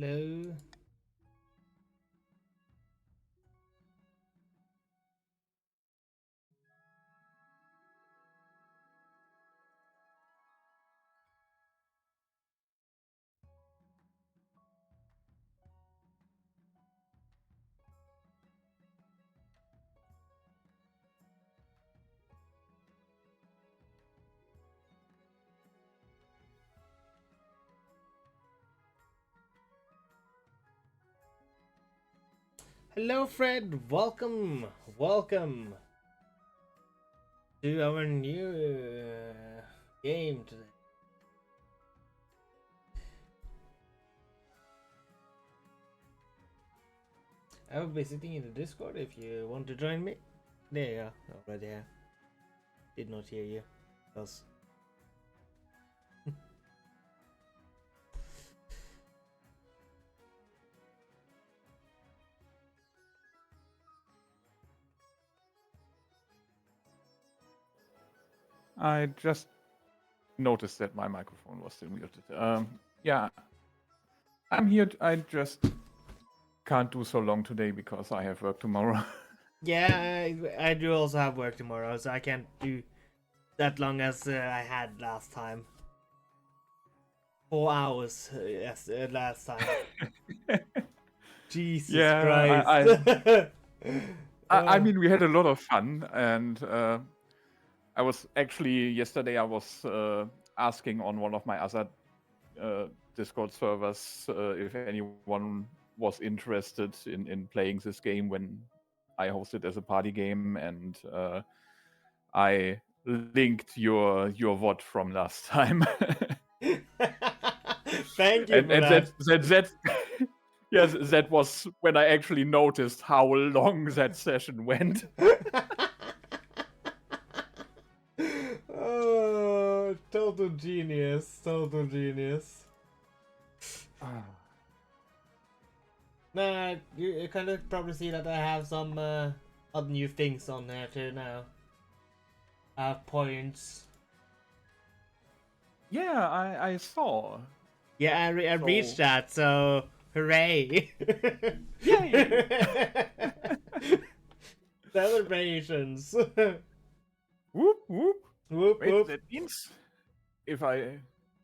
Hello. Hello, Fred. Welcome to our new game today. I will be sitting in the Discord if you want to join me. There you go. Already here. Did not hear you. Else. I just noticed that my microphone was still muted. Yeah, I'm here. I just can't do so long today because I have work tomorrow. Yeah, I do also have work tomorrow, so I can't do that long as I had last time. 4 hours, yes, last time. Jesus yeah, Christ. I mean, we had a lot of fun, and I was actually yesterday. I was asking on one of my other Discord servers if anyone was interested in playing this game when I hosted as a party game, and I linked your VOD from last time. Thank you for and that. that yes, that was when I actually noticed how long that session went. Oh, total genius. Total genius. Nah, you kind of probably see that I have some other new things on there too now. I have points. Yeah, I saw. Yeah, I reached that, so hooray! Yay! Celebrations! Whoop whoop. Whoop Wait, whoop. that means if I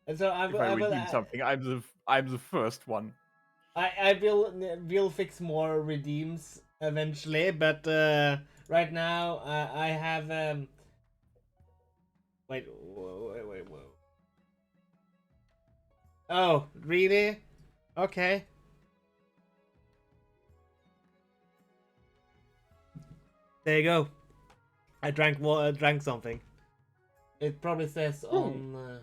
And so if I redeem something, I'm the first one. I will fix more redeems eventually, but right now I have wait. Oh, really? Okay. There you go. I drank water. Drank something. It probably says on.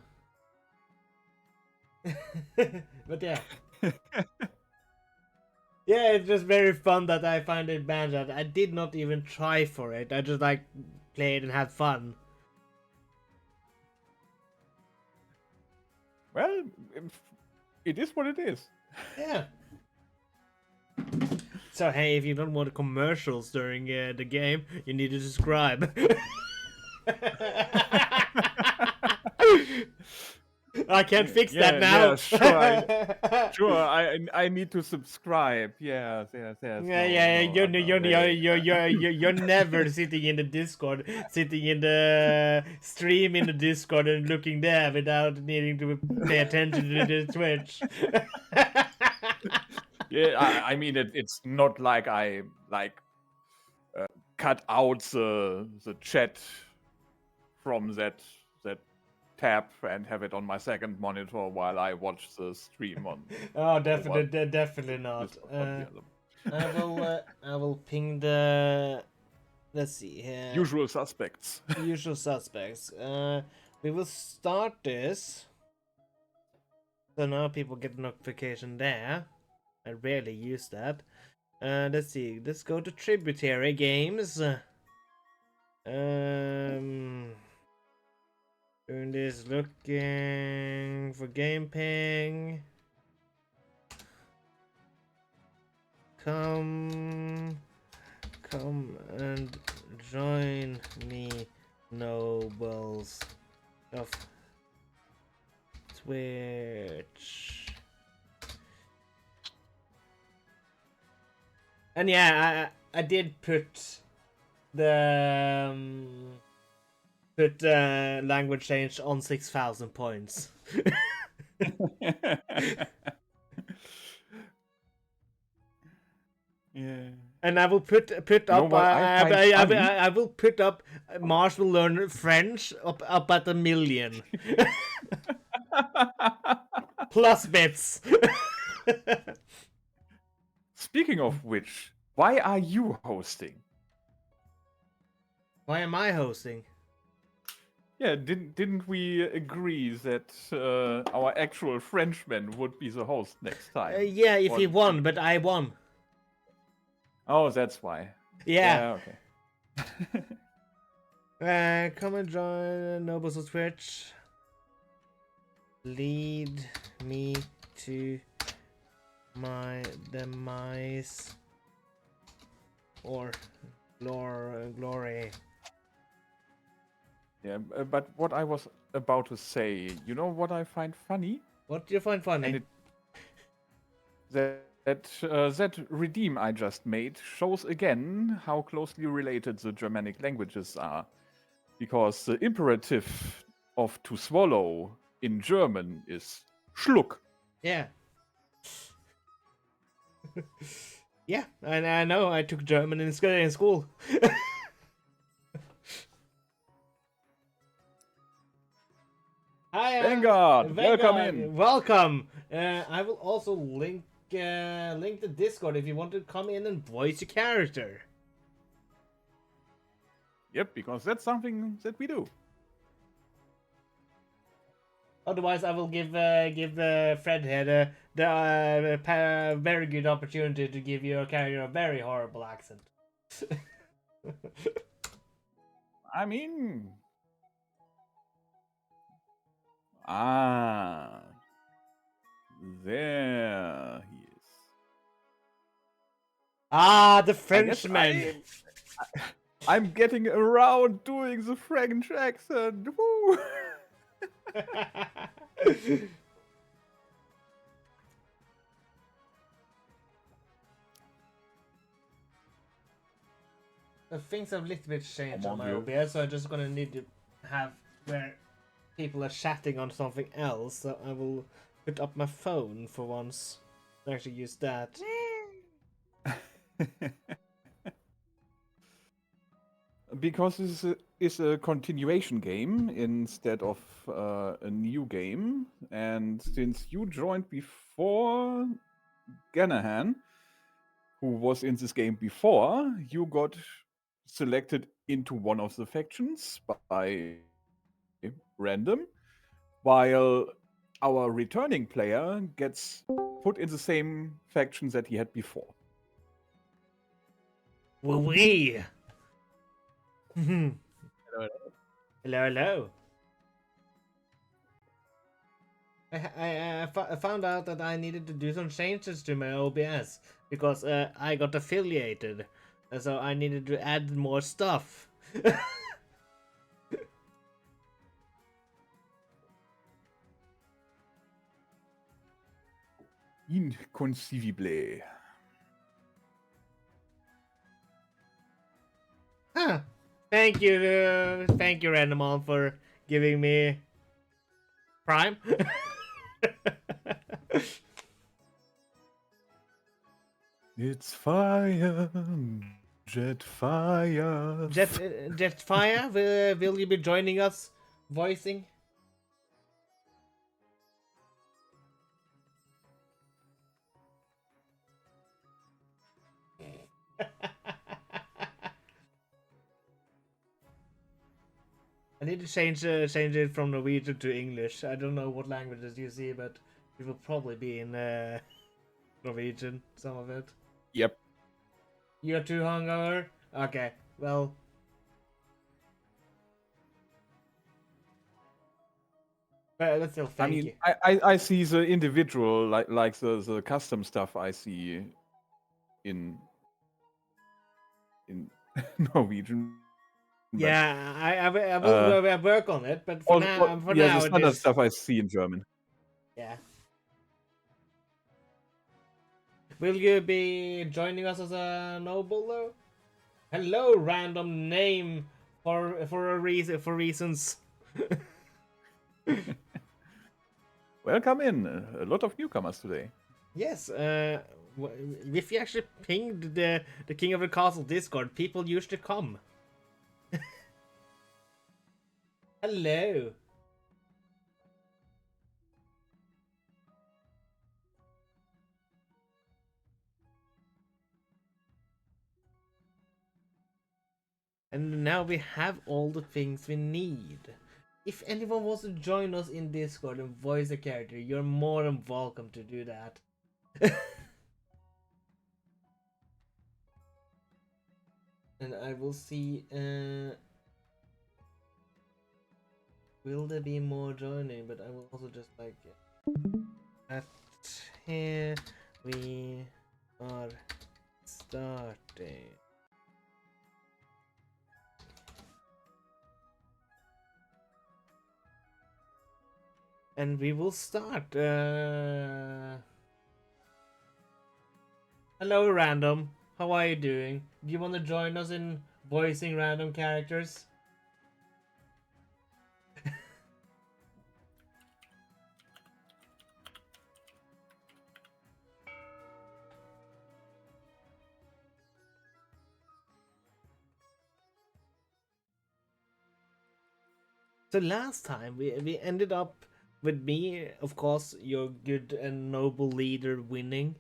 But yeah. Yeah, it's just very fun that I find it banned. That I did not even try for it. I just like played and had fun. Well, it is what it is. Yeah. So hey, if you don't want commercials during the game, you need to subscribe. I can't fix that now. Yeah, sure. Sure, I need to subscribe. Yes, Yeah, no, yeah, other way. you're never sitting in the Discord, sitting in the stream in the Discord and looking there without needing to pay attention to the Twitch. Yeah, I mean it's not like I cut out the chat from that tab and have it on my second monitor while I watch the stream on. Oh, over definitely not. Discord on the other. I will ping the. Let's see here. Usual suspects. Usual suspects. We will start this. So now people get a notification there. I rarely use that. Let's see. Let's go to tributary games. Doing this, looking for game ping. Come and join me, nobles of Twitch. And yeah, I did put the language change on 6,000 points. Yeah. And I will put You know up. what I find funny? I will put up. Mars will learn French up at 1 million plus bits. Speaking of which, why are you hosting? Why am I hosting? Yeah, didn't we agree that our actual Frenchman would be the host next time? Yeah, if Or he the won, team? but I won. Oh, that's why. Yeah. Okay. Come and join Nobles of Twitch. Lead me to my demise or glory. Yeah, but what I was about to say, you know what I find funny? What do you find funny? And that redeem I just made shows again how closely related the Germanic languages are, because the imperative of to swallow in German is schluck. Yeah. Yeah, and I know I took German in school. Hi, Vanguard, welcome in. Welcome. I will also link the Discord if you want to come in and voice your character. Yep, because that's something that we do. Otherwise, I will give Fred here the very good opportunity to give your character a very horrible accent. I mean, there he is. Ah, the I guess Frenchman. I'm getting around doing the French accent. Woo! Things have a little bit changed Come on on, my you. OBS, so I'm just gonna need to have where people are chatting on something else. So I will put up my phone for once and actually use that. Because this is a continuation game instead of a new game, and since you joined before Ganahan, who was in this game before, you got selected into one of the factions by random, while our returning player gets put in the same faction that he had before. Wee. Hello, hello. I found out that I needed to do some changes to my OBS because I got affiliated, and so I needed to add more stuff. Inconceivable. Huh. Thank you, Randomon, for giving me Prime. It's fire, jet fire. Jetfire, will you be joining us, voicing? I need to change it from Norwegian to English. I don't know what languages you see, but it will probably be in Norwegian, some of it. Yep. You're too hungover? Okay, well. But let's still thank you. I see the individual, like the custom stuff I see in Norwegian. Yeah, I will work on it, but for now, the standard stuff I see in German. Yeah. Will you be joining us as a noble though? Hello, random name for a reason for reasons. Welcome in. A lot of newcomers today. Yes, if you actually pinged the King of the Castle Discord, people usually come. Hello. And now we have all the things we need. If anyone wants to join us in Discord and voice a character, you're more than welcome to do that. And I will see. Will there be more joining? But I will also just like at here we are starting. And we will start. Hello, random. How are you doing? Do you want to join us in voicing random characters? So last time we ended up with me, of course, your good and noble leader winning.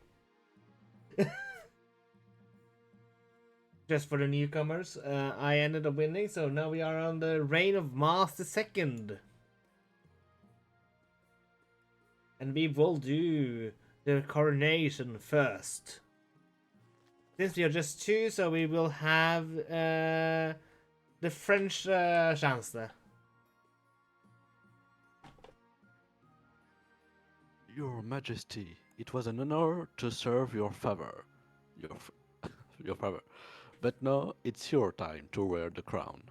Just for the newcomers, I ended up winning, so now we are on the reign of Mars II. And we will do the coronation first. Since we are just two, so we will have the French Chancellor. Your Majesty, it was an honor to serve your favor. Your favor. But now it's your time to wear the crown.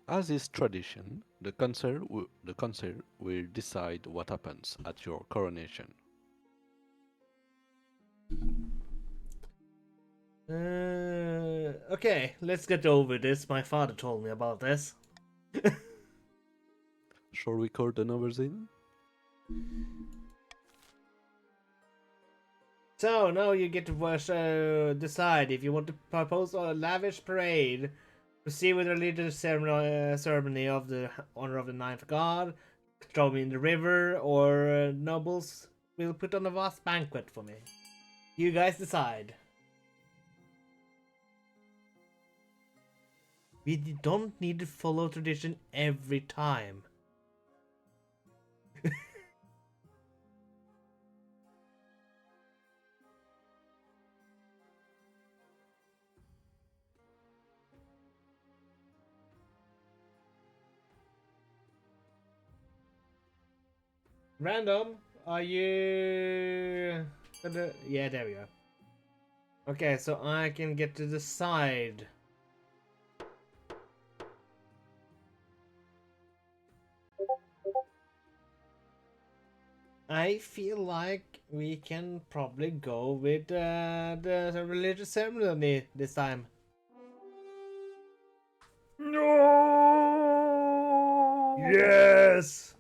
As is tradition, the council will decide what happens at your coronation. Okay, let's get over this. My father told me about this. Shall we call the numbers in? So now you get to decide if you want to propose a lavish parade, proceed with a religious ceremony of the honor of the ninth god, throw me in the river, or nobles will put on a vast banquet for me. You guys decide. We don't need to follow tradition every time. Random, are you... Yeah, there we go. Okay, so I can get to decide. I feel like we can probably go with the religious ceremony this time. No! Yes!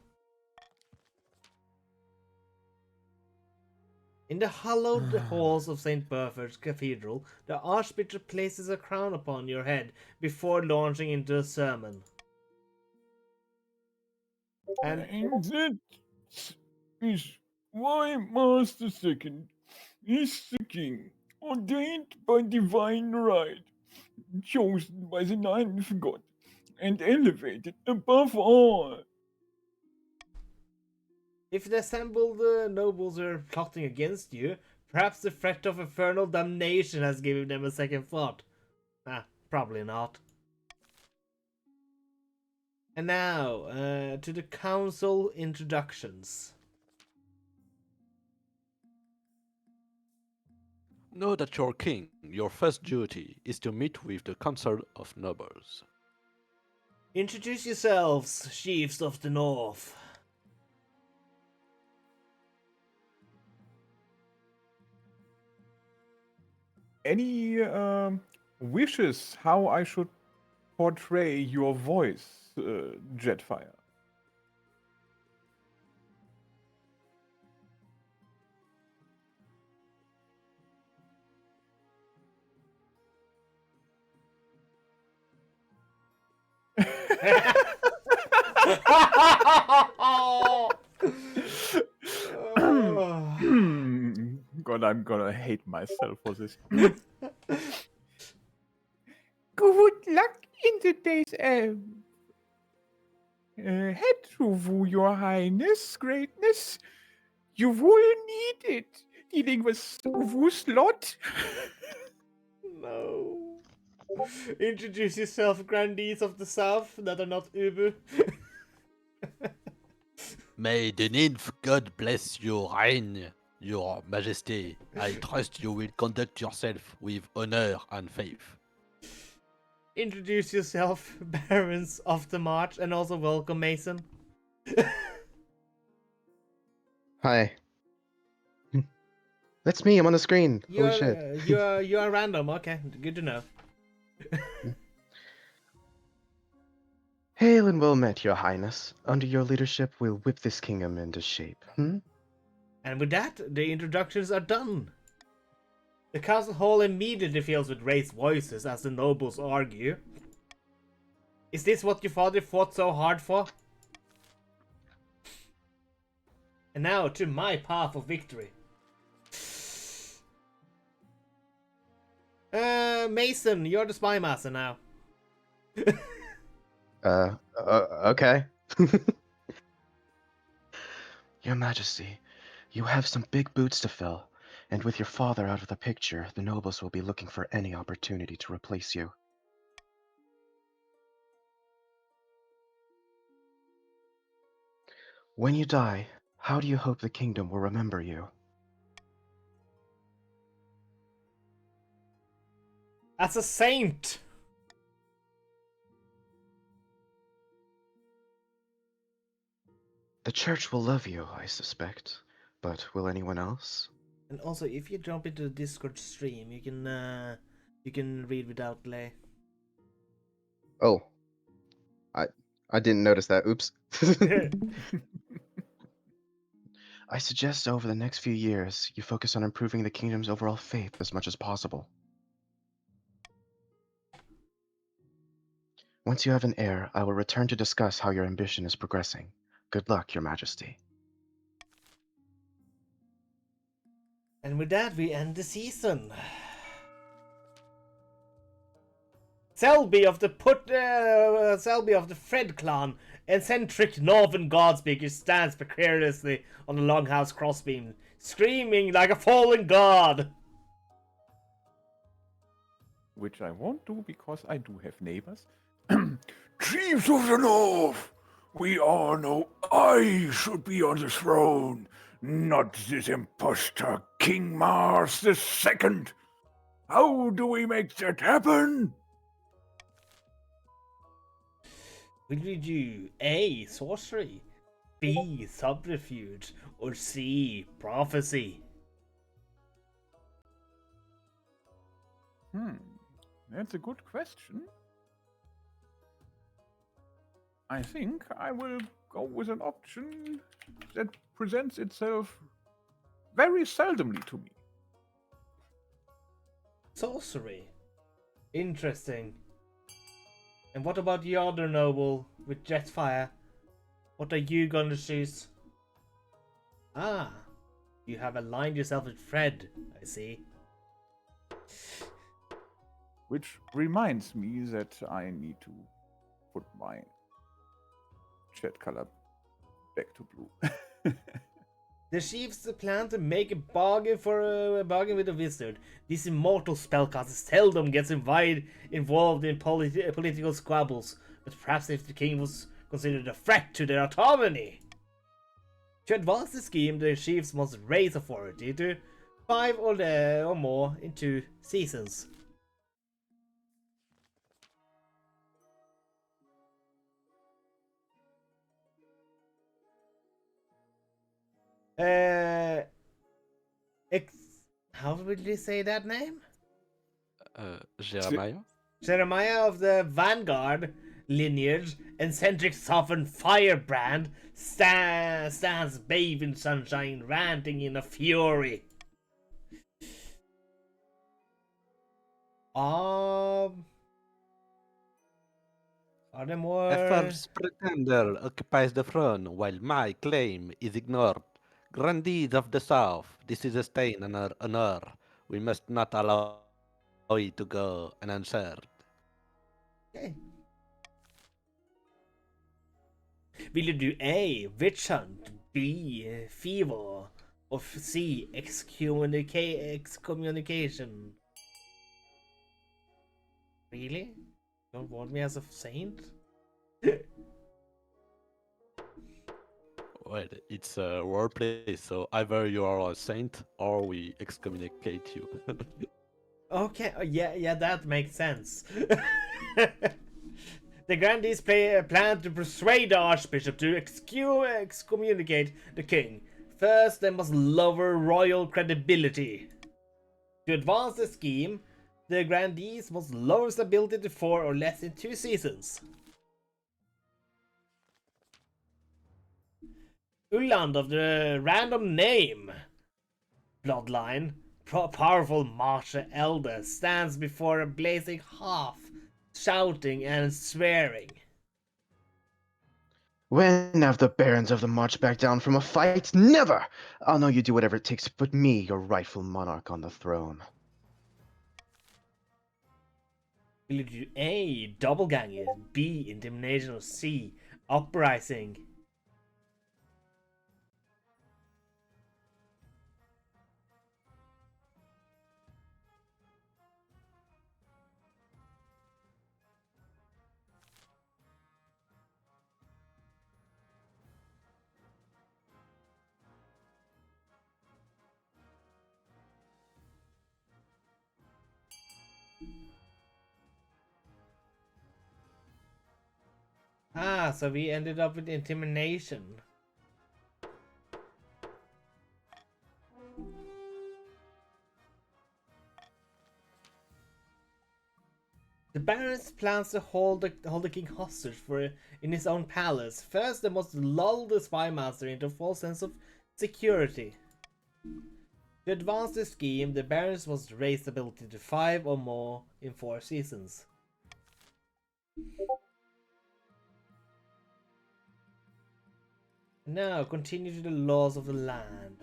In the hallowed halls of St. Berthold's Cathedral, the Archbishop places a crown upon your head before launching into a sermon. And that is why Master II is the king, ordained by divine right, chosen by the ninth god, and elevated above all. if the assembled nobles are plotting against you, perhaps the threat of infernal damnation has given them a second thought. Probably not. And now, to the council introductions. Know that your king, your first duty is to meet with the Council of Nobles. Introduce yourselves, chiefs of the north. any wishes how I should portray your voice, Jetfire? God, I'm gonna hate myself for this. Good luck in today's head to your highness, greatness. You will need it dealing with Uvu's lot. No. Introduce yourself, grandees of the south that are not Ubu. May the nymph God bless your reign, your majesty. I trust you will conduct yourself with honor and faith. Introduce yourself, barons of the march, and also welcome Mason. Hi. That's me. I'm on the screen. Holy shit. You are random. Okay, good to know. Hail and well met, your highness. Under your leadership, we'll whip this kingdom into shape. And with that, the introductions are done. The castle hall immediately fills with raised voices as the nobles argue. Is this what your father fought so hard for? And now to my path of victory. Mason, you're the spy master now. Okay. Your Majesty, you have some big boots to fill, and with your father out of the picture, the nobles will be looking for any opportunity to replace you. When you die, how do you hope the kingdom will remember you? As a saint! The church will love you, I suspect, but will anyone else? And also, if you jump into the Discord stream, you can read without delay. Oh. I didn't notice that. Oops. I suggest over the next few years, you focus on improving the kingdom's overall faith as much as possible. Once you have an heir, I will return to discuss how your ambition is progressing. Good luck, Your Majesty. And with that, we end the season. Selby of the Fred clan, eccentric northern godspeaker, stands precariously on the longhouse crossbeam, screaming like a fallen god. Which I won't do because I do have neighbors. Chiefs of the North, we all know I should be on the throne, not this impostor King Mars II. How do we make that happen? Will you do A, sorcery, B, subterfuge, or C, prophecy? That's a good question. I think I will go with an option that presents itself very seldomly to me. Sorcery. Interesting. And what about the other noble with Jetfire? What are you gonna choose? Ah, you have aligned yourself with Fred, I see. Which reminds me that I need to put my chat color back to blue. The chiefs plan to make a bargain with the wizard. These immortal spellcasters seldom gets involved in political squabbles, but perhaps if the king was considered a threat to their autonomy. To advance the scheme, the chiefs must raise authority to 5 or more in 2 seasons. How would you say that name? Jeremiah? Jeremiah of the Vanguard lineage, eccentric softened firebrand, stands bathed in sunshine, ranting in a fury. Are there A more? false pretender occupies the throne while my claim is ignored. Grandees of the South, this is a stain on our honor. We must not allow it to go unanswered. Okay. Will you do A, witch hunt, B, fever, or C, excommunication? Really? Don't want me as a saint? Well, it's a roleplay, so either you are a saint or we excommunicate you. Okay, yeah, that makes sense. The grandees plan to persuade the archbishop to excommunicate the king. First, they must lower royal credibility. To advance the scheme, the grandees must lower stability to 4 or less in 2 seasons. Ulland of the random name bloodline, powerful martial elder, stands before a blazing hearth, shouting and swearing. When have the barons of the march back down from a fight? Never! I'll know you do whatever it takes to put me, your rightful monarch, on the throne. Will you do A, doppelganger, B, intimidation, or C, uprising? Ah, so we ended up with intimidation. The Baron's plans to hold the king hostage in his own palace. First, they must lull the spymaster into a false sense of security. To advance the scheme, the Barons must raise stability to 5 or more in 4 seasons. Now, continue to the laws of the land.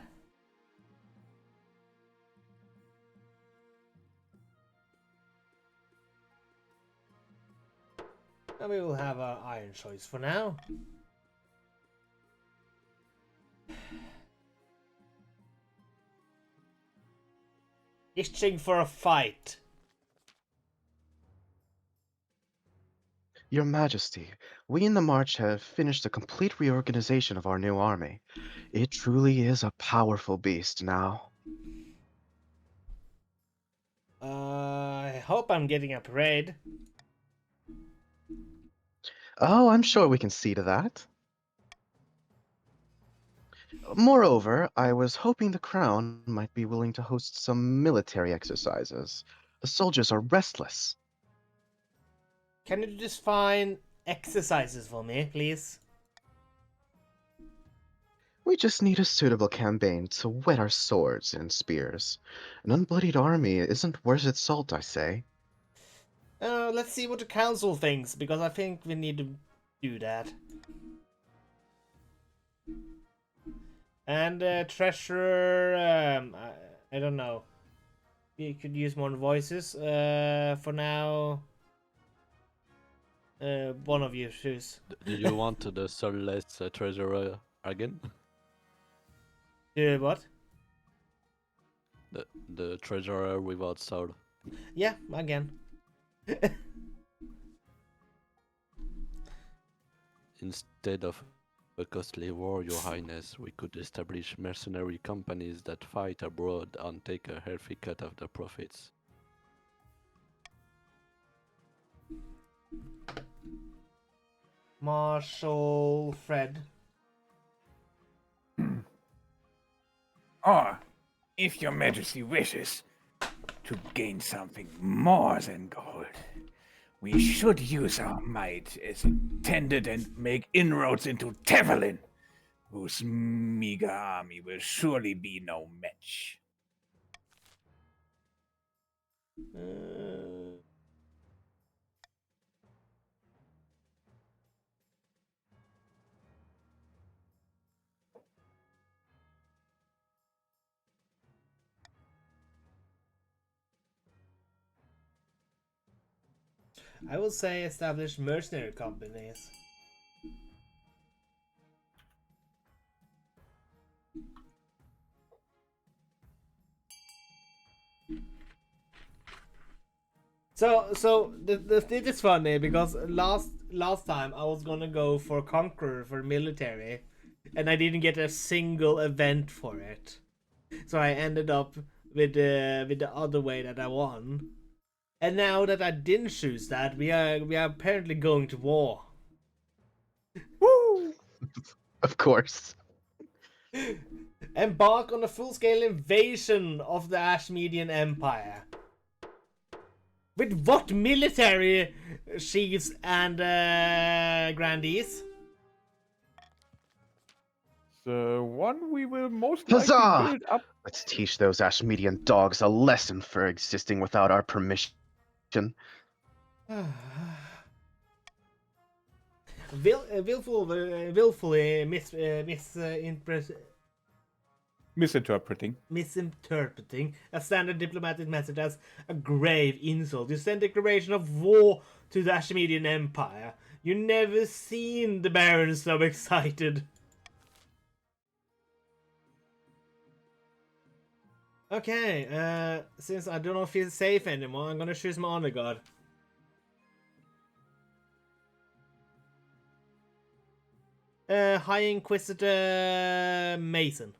And we will have our iron choice for now. Itching for a fight. Your Majesty, we in the March have finished a complete reorganization of our new army. It truly is a powerful beast now. I hope I'm getting a parade. Oh, I'm sure we can see to that. Moreover, I was hoping the Crown might be willing to host some military exercises. The soldiers are restless. Can you just find exercises for me, please? We just need a suitable campaign to whet our swords and spears. An unbloodied army isn't worth its salt, I say. Let's see what the council thinks, because I think we need to do that. And treasurer, I don't know. You could use more voices. For now, one of you choose. Do you want the soulless treasurer again? What? The treasurer without soul. Yeah, again. Instead of a costly war, Your Highness, we could establish mercenary companies that fight abroad and take a healthy cut of the profits. Marshal Fred. Ah, if your majesty wishes to gain something more than gold. We should use our might as intended and make inroads into Tevelin, whose meager army will surely be no match. I will say establish mercenary companies. So it is funny because last time I was gonna go for Conqueror for military, and I didn't get a single event for it. So I ended up with the other way that I won. And now that I didn't choose that, we are apparently going to war. Woo! Of course. Embark on a full-scale invasion of the Ashmedian Empire. With what military chiefs and grandees? The one we will most likely Huzzah! build up. Let's teach those Ashmedian dogs a lesson for existing without our permission. Willfully misinterpreting a standard diplomatic message as a grave insult. You send declaration of war to the Ashmedian Empire. You never seen the Baron so excited. Okay, since I do not feel safe anymore, I'm gonna choose my honor god. High Inquisitor Mason.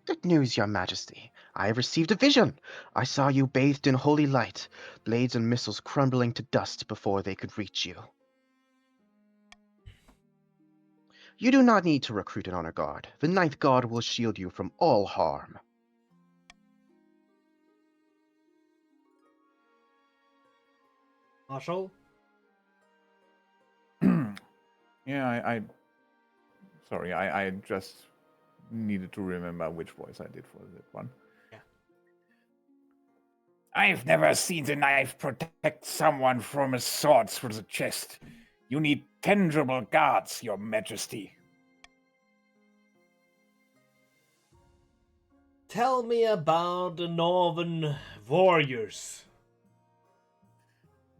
Good news, Your Majesty. I have received a vision. I saw you bathed in holy light, blades and missiles crumbling to dust before they could reach you. You do not need to recruit an honor guard. The ninth guard will shield you from all harm. Marshall? Yeah, sorry, I just needed to remember which voice I did for that one. Yeah. I've never seen the knife protect someone from a sword through the chest. You need tangible guards, Your Majesty. Tell me about the Northern warriors.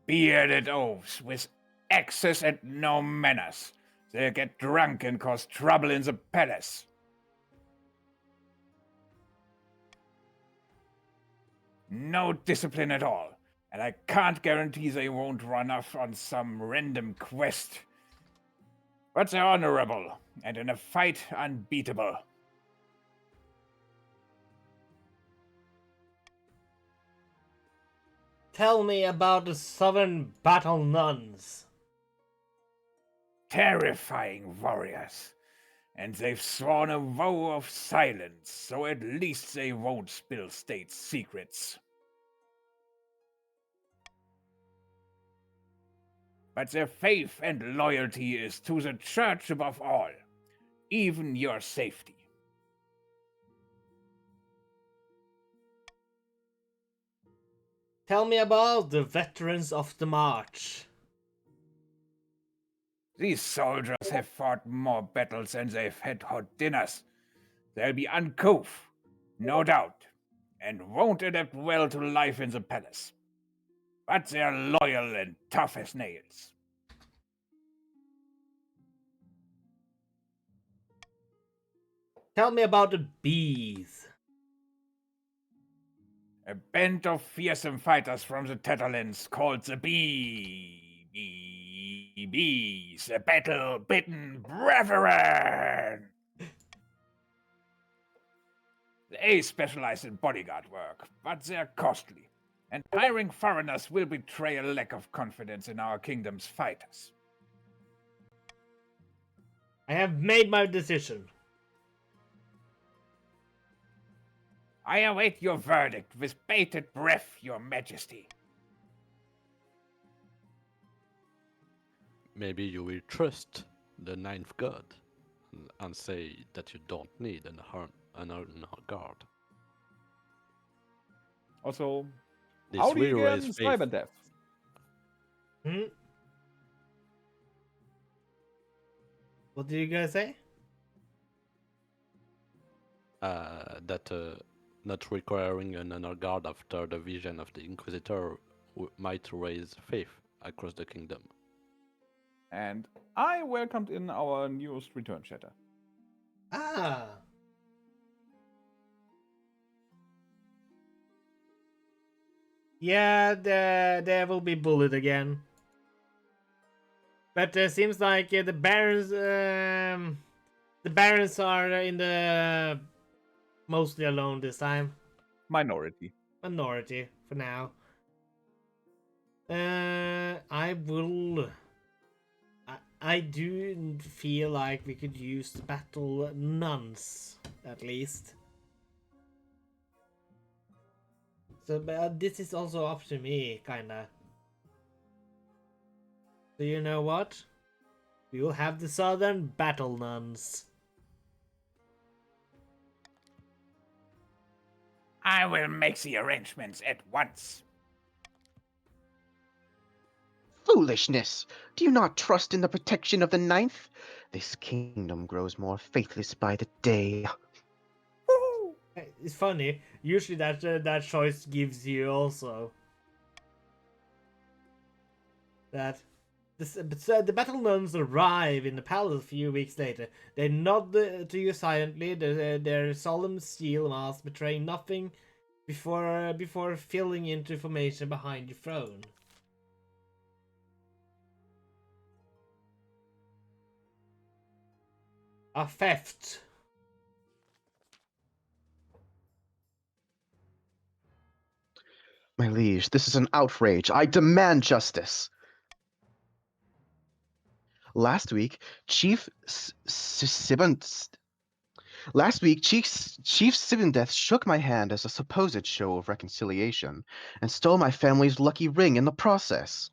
Bearded oafs with axes and no manners. They get drunk and cause trouble in the palace. No discipline at all, and I can't guarantee they won't run off on some random quest. But they're honorable, and in a fight unbeatable. Tell me about the Southern battle nuns. Terrifying warriors. And they've sworn a vow of silence, so at least they won't spill state secrets. But their faith and loyalty is to the church above all, even your safety. Tell me about the veterans of the march. These soldiers have fought more battles than they've had hot dinners. They'll be uncouth, no doubt, and won't adapt well to life in the palace. But they're loyal and tough as nails. Tell me about the bees. A band of fearsome fighters from the Tatterlands called the Bees, a battle-bitten brethren. They specialize in bodyguard work, but they're costly, and hiring foreigners will betray a lack of confidence in our kingdom's fighters. I have made my decision. I await your verdict with bated breath, your majesty. Maybe you will trust the ninth god and say that you don't need an honor guard. Also, This howdy will again, raise faith. Cyberdeath. Hmm? What did you guys say? That not requiring an honor guard after the vision of the Inquisitor might raise faith across the kingdom. And I welcomed in our newest return chatter. Ah. Yeah, they will be bullied again. But it seems like the barons are in the mostly alone this time. Minority. Minority for now. I will. I do feel like we could use the battle nuns at least. So, but this is also up to me, kinda. So you know what? We will have the southern battle nuns. I will make the arrangements at once. Foolishness! Do you not trust in the protection of the ninth? This kingdom grows more faithless by the day. It's funny. Usually that choice gives you also that the battle nuns arrive in the palace a few weeks later. They nod to you silently. Their solemn steel masks betray nothing before filling into information behind your throne. A theft. My liege, this is an outrage. I demand justice. Last week, Chief Sibindeth shook my hand as a supposed show of reconciliation, and stole my family's lucky ring in the process.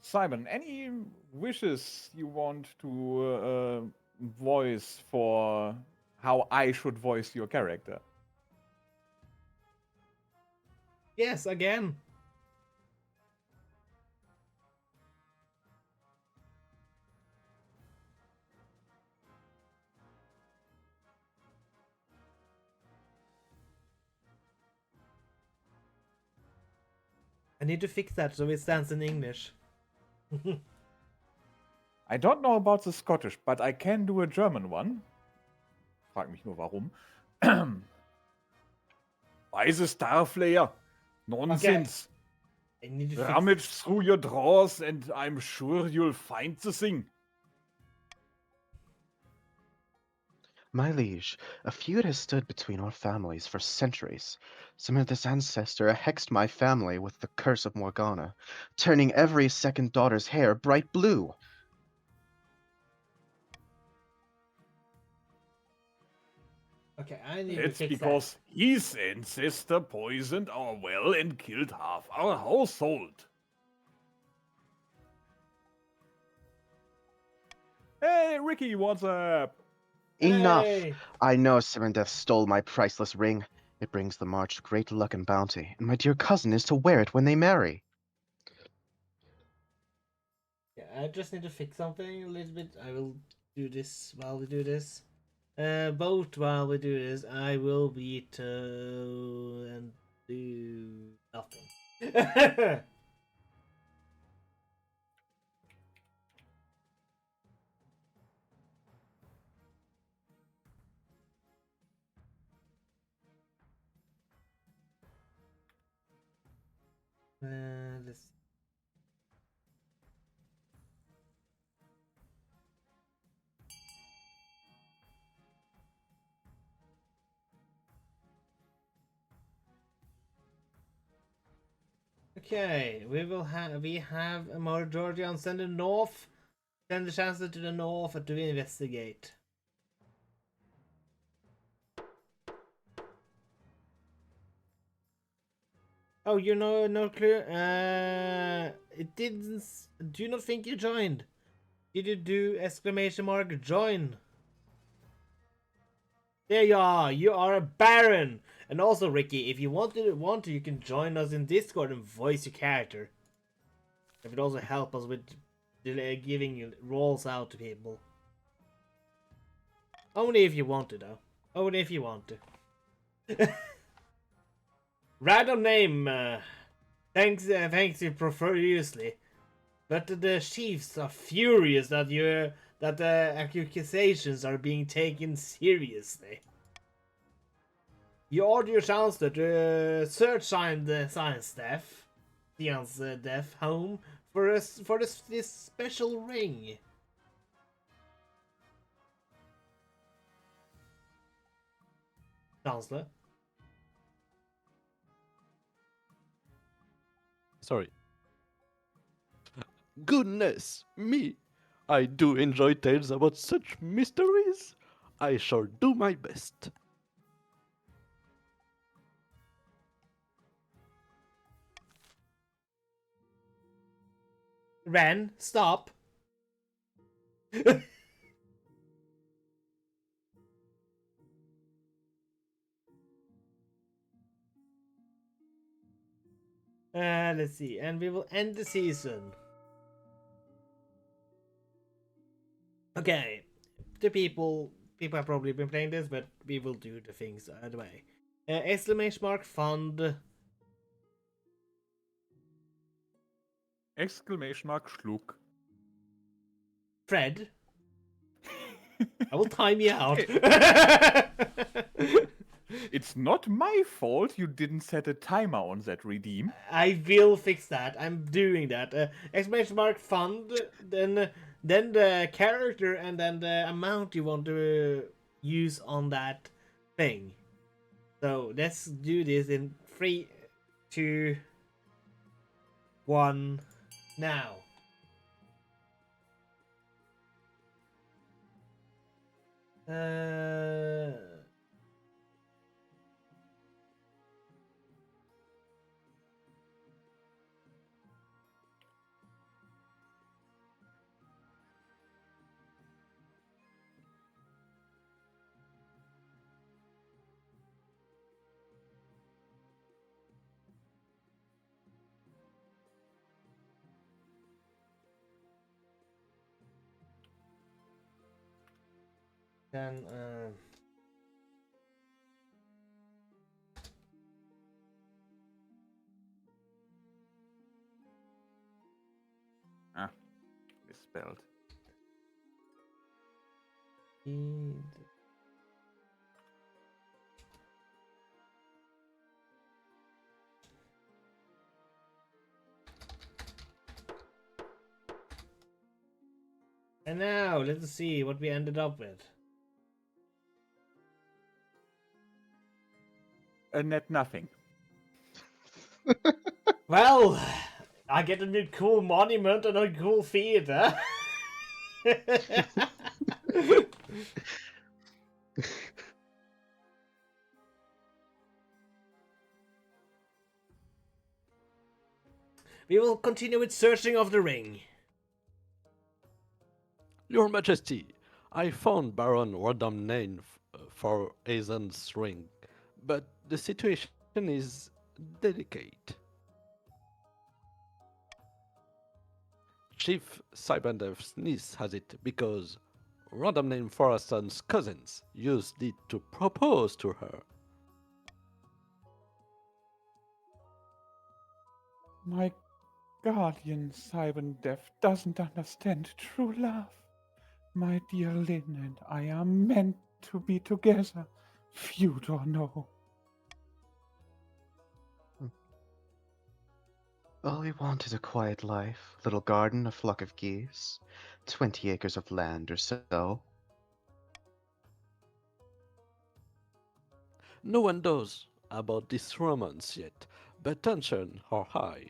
Simon, any wishes you want to voice for how I should voice your character? Yes, again. I need to fix that so it stands in English. I don't know about the Scottish, but I can do a German one. Frag mich nur warum. Weise Starflayer. Nonsense. I need to fix Rummage through your drawers and I'm sure you'll find the thing. My liege, a feud has stood between our families for centuries. Samantha's ancestor hexed my family with the curse of Morgana, turning every second daughter's hair bright blue. Okay, I need to It's fix because his ancestor poisoned our well and killed half our household. Hey, Ricky, what's up? that. Enough! Hey! I know Sibindeth stole my priceless ring. It brings the March great luck and bounty, and my dear cousin is to wear it when they marry. Yeah, I just need to fix something a little bit. I will do this while we do this. Vote while we do this. I will veto and do nothing. Let's see. Okay, we have a more Georgia on Sender North. Send the chancellor to the north to investigate. Oh, you know, no clue. It didn't. Do you not think you joined? Did you do exclamation mark join? There you are. You are a baron. And also, Ricky, if you want to, you can join us in Discord and voice your character. It would also help us with giving roles out to people. Only if you want to, though. Only if you want to. Random name. Thanks you profusely. But the chiefs are furious that the accusations are being taken seriously. You order your chancellor to search the science deaf home for this special ring. Chancellor. Sorry. Goodness me! I do enjoy tales about such mysteries. I shall do my best. Ren, stop. Let's see, and we will end the season. Okay, the people have probably been playing this, but we will do the things anyway. Exclamation mark fund. Exclamation mark Schluck. Fred. I will time you out. It's not my fault you didn't set a timer on that redeem. I will fix that. I'm doing that. Exclamation mark fund, then the character, and then the amount you want to use on that thing. So let's do this in 3, 2, 1, now. Then Misspelled. and now let's see what we ended up with. A net nothing. Well, I get a new cool monument and a cool theater. We will continue with searching of the ring. Your Majesty, I found Baron Rodamnane for Aizen's ring, but the situation is delicate. Chief Cyberdev's niece has it because Rodamnane Forason's cousins used it to propose to her. My guardian Cyberdef doesn't understand true love. My dear Lynn and I are meant to be together, feud or no. All we want is a quiet life, little garden, a flock of geese, 20 acres of land or so. No one knows about this romance yet, but tensions are high.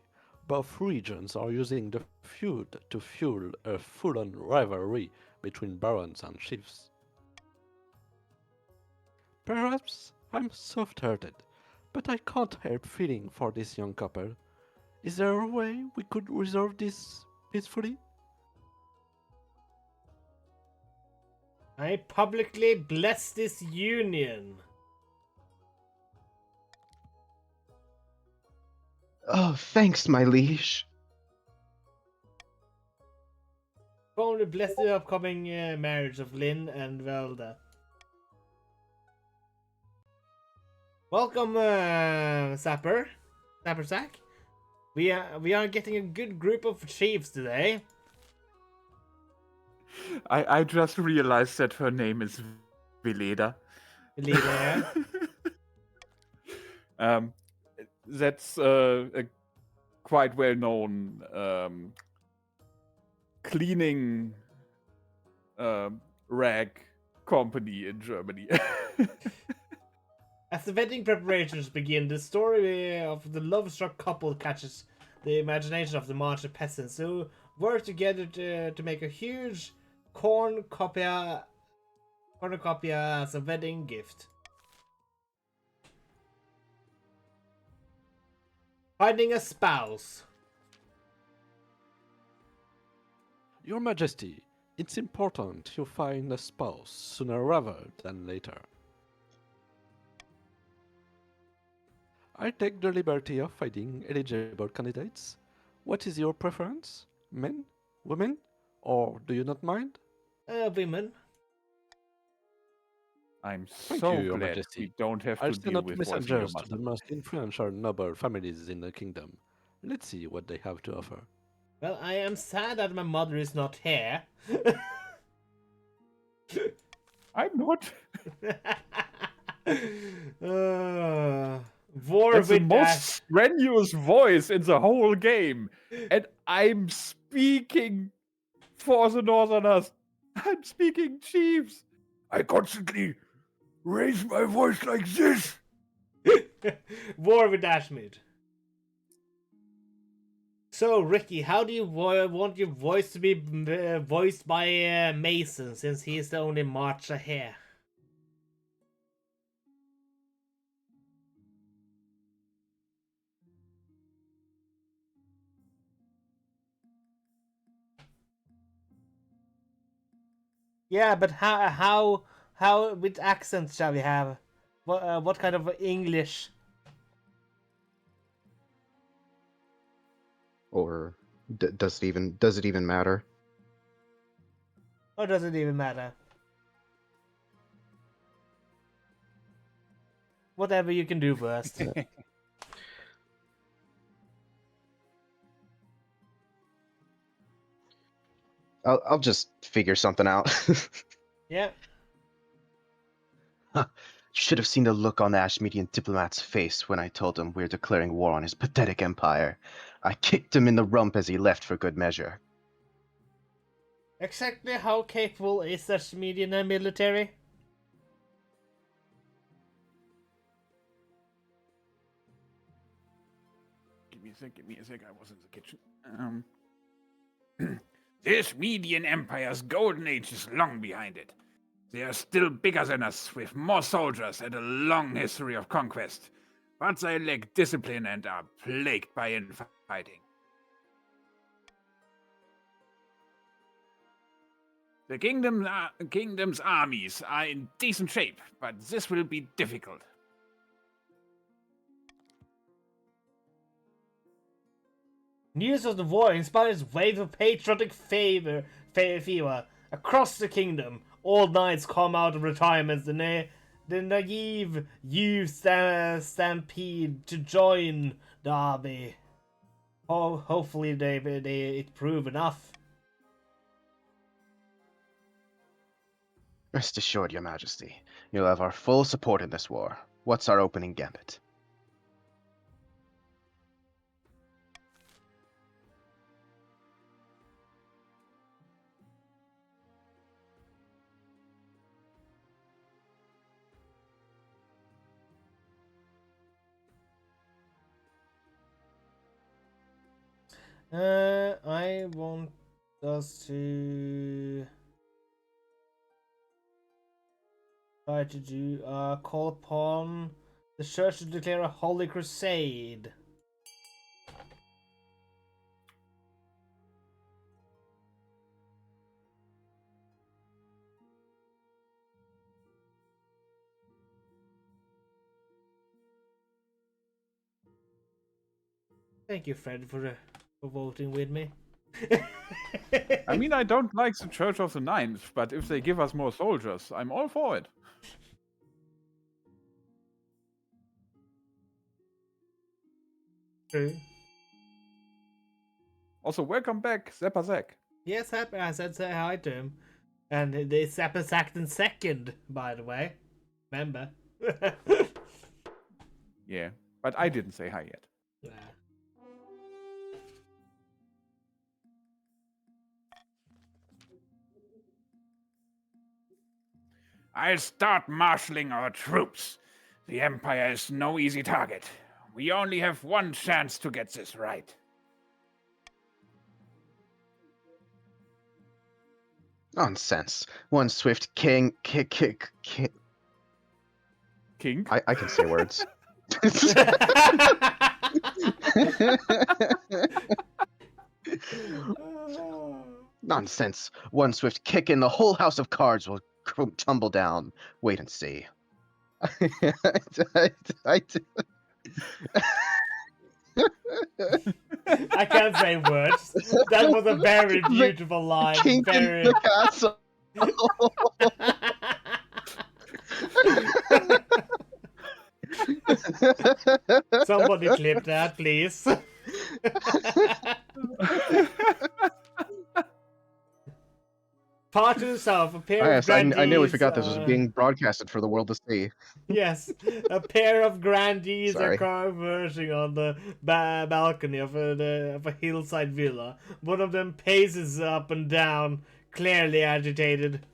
Both regions are using the feud to fuel a full-on rivalry between barons and chiefs. Perhaps I'm soft-hearted, but I can't help feeling for this young couple. Is there a way we could resolve this peacefully? I publicly bless this union. Oh, thanks, my liege. Going to bless the upcoming marriage of Lynn and Velda. Welcome, Sapper Sack. We are getting a good group of chiefs today. I just realized that her name is Veleda. Leader. That's a quite well-known cleaning rag company in Germany. As the wedding preparations begin, the story of the love-struck couple catches the imagination of the march of peasants who work together to make a huge cornucopia as a wedding gift. Finding a spouse. Your Majesty, it's important you find a spouse sooner rather than later. I take the liberty of finding eligible candidates. What is your preference? Men? Women? Or do you not mind? Women. I'm Thank so you, Your glad Majesty. we don't have I'll to send deal out with voicing your messengers to the muscle. most influential noble families in the kingdom. Let's see what they have to offer. Well, I am sad that my mother is not here. I'm not. War That's the with most Ash. strenuous voice in the whole game. And I'm speaking for the Northerners. I'm speaking chiefs. I constantly raise my voice like this. War with Ashmead. So, Ricky, how do you want your voice to be voiced by Mason, since he's the only marcher here? Yeah, but how which accent shall we have? What kind of English? Or does it even matter? Or does it even matter? Whatever you can do first. I'll just figure something out. Yeah. Should have seen the look on the Ashmedian diplomat's face when I told him we're declaring war on his pathetic empire. I kicked him in the rump as he left for good measure. Exactly how capable is such median military? Give me a sec. I was in the kitchen. This Median Empire's golden age is long behind it. They are still bigger than us, with more soldiers and a long history of conquest. But they lack discipline and are plagued by infighting. The kingdom's armies are in decent shape, but this will be difficult. News of the war inspires wave of patriotic fever across the kingdom. All knights come out of retirement. The naive youth stampede to join the army. Hopefully it prove enough. Rest assured, Your Majesty, you'll have our full support in this war. What's our opening gambit? I want us to try to do call upon the church to declare a holy crusade. Thank you, Fred, for voting with me. I mean, I don't like the Church of the Ninth, but if they give us more soldiers, I'm all for it. True. Also, welcome back, Zappa Zack. Yes, I said say hi to him. And they sacked in second, by the way. Remember? Yeah, but I didn't say hi yet. Yeah. I'll start marshalling our troops. The Empire is no easy target. We only have one chance to get this right. Nonsense. One swift king. King? I can say words. Nonsense. One swift kick and the whole house of cards will tumble down. Wait and see. I I can't say words. That was a very beautiful line. Kink in Very. the castle. Somebody clip that, please. Part to the south, a pair of Yes, I nearly grandees. forgot this was being broadcasted for the world to see. Yes, a pair of grandees are Sorry. conversing on the balcony of a hillside villa. One of them paces up and down, clearly agitated.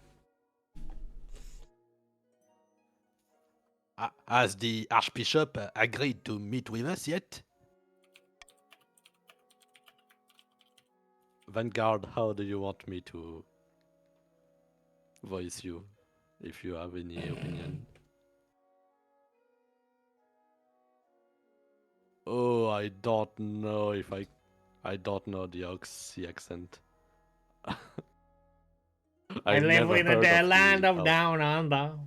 Has the Archbishop agreed to meet with us yet? Vanguard, how do you want me to voice you, if you have any opinion? Oh, I don't know if I don't know the Oxy accent. I live never in heard the of land the of down under.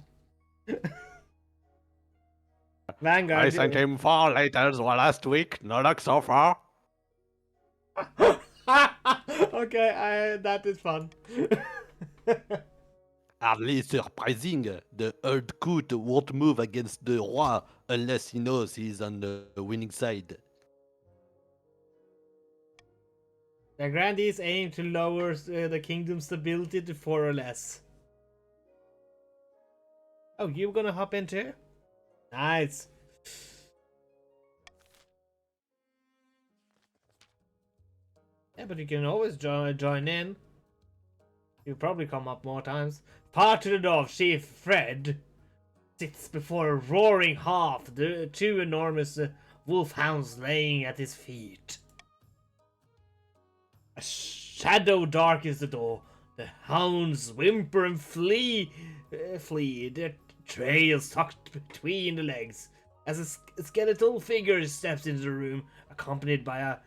Vanguard. I sent him 4 letters last week. No luck so far. Okay, that is fun. Hardly surprising. The old coot won't move against the roi unless he knows he's on the winning side. The grandees aim to lower the kingdom's stability to 4 or less. Oh, you gonna hop in too? Nice. Yeah, but you can always join in. You'll probably come up more times. Parted of Chief Fred sits before a roaring hearth, the 2 enormous wolfhounds laying at his feet. A shadow darkens the door. The hounds whimper and flee, their trails tucked between the legs. As a skeletal figure steps into the room, accompanied by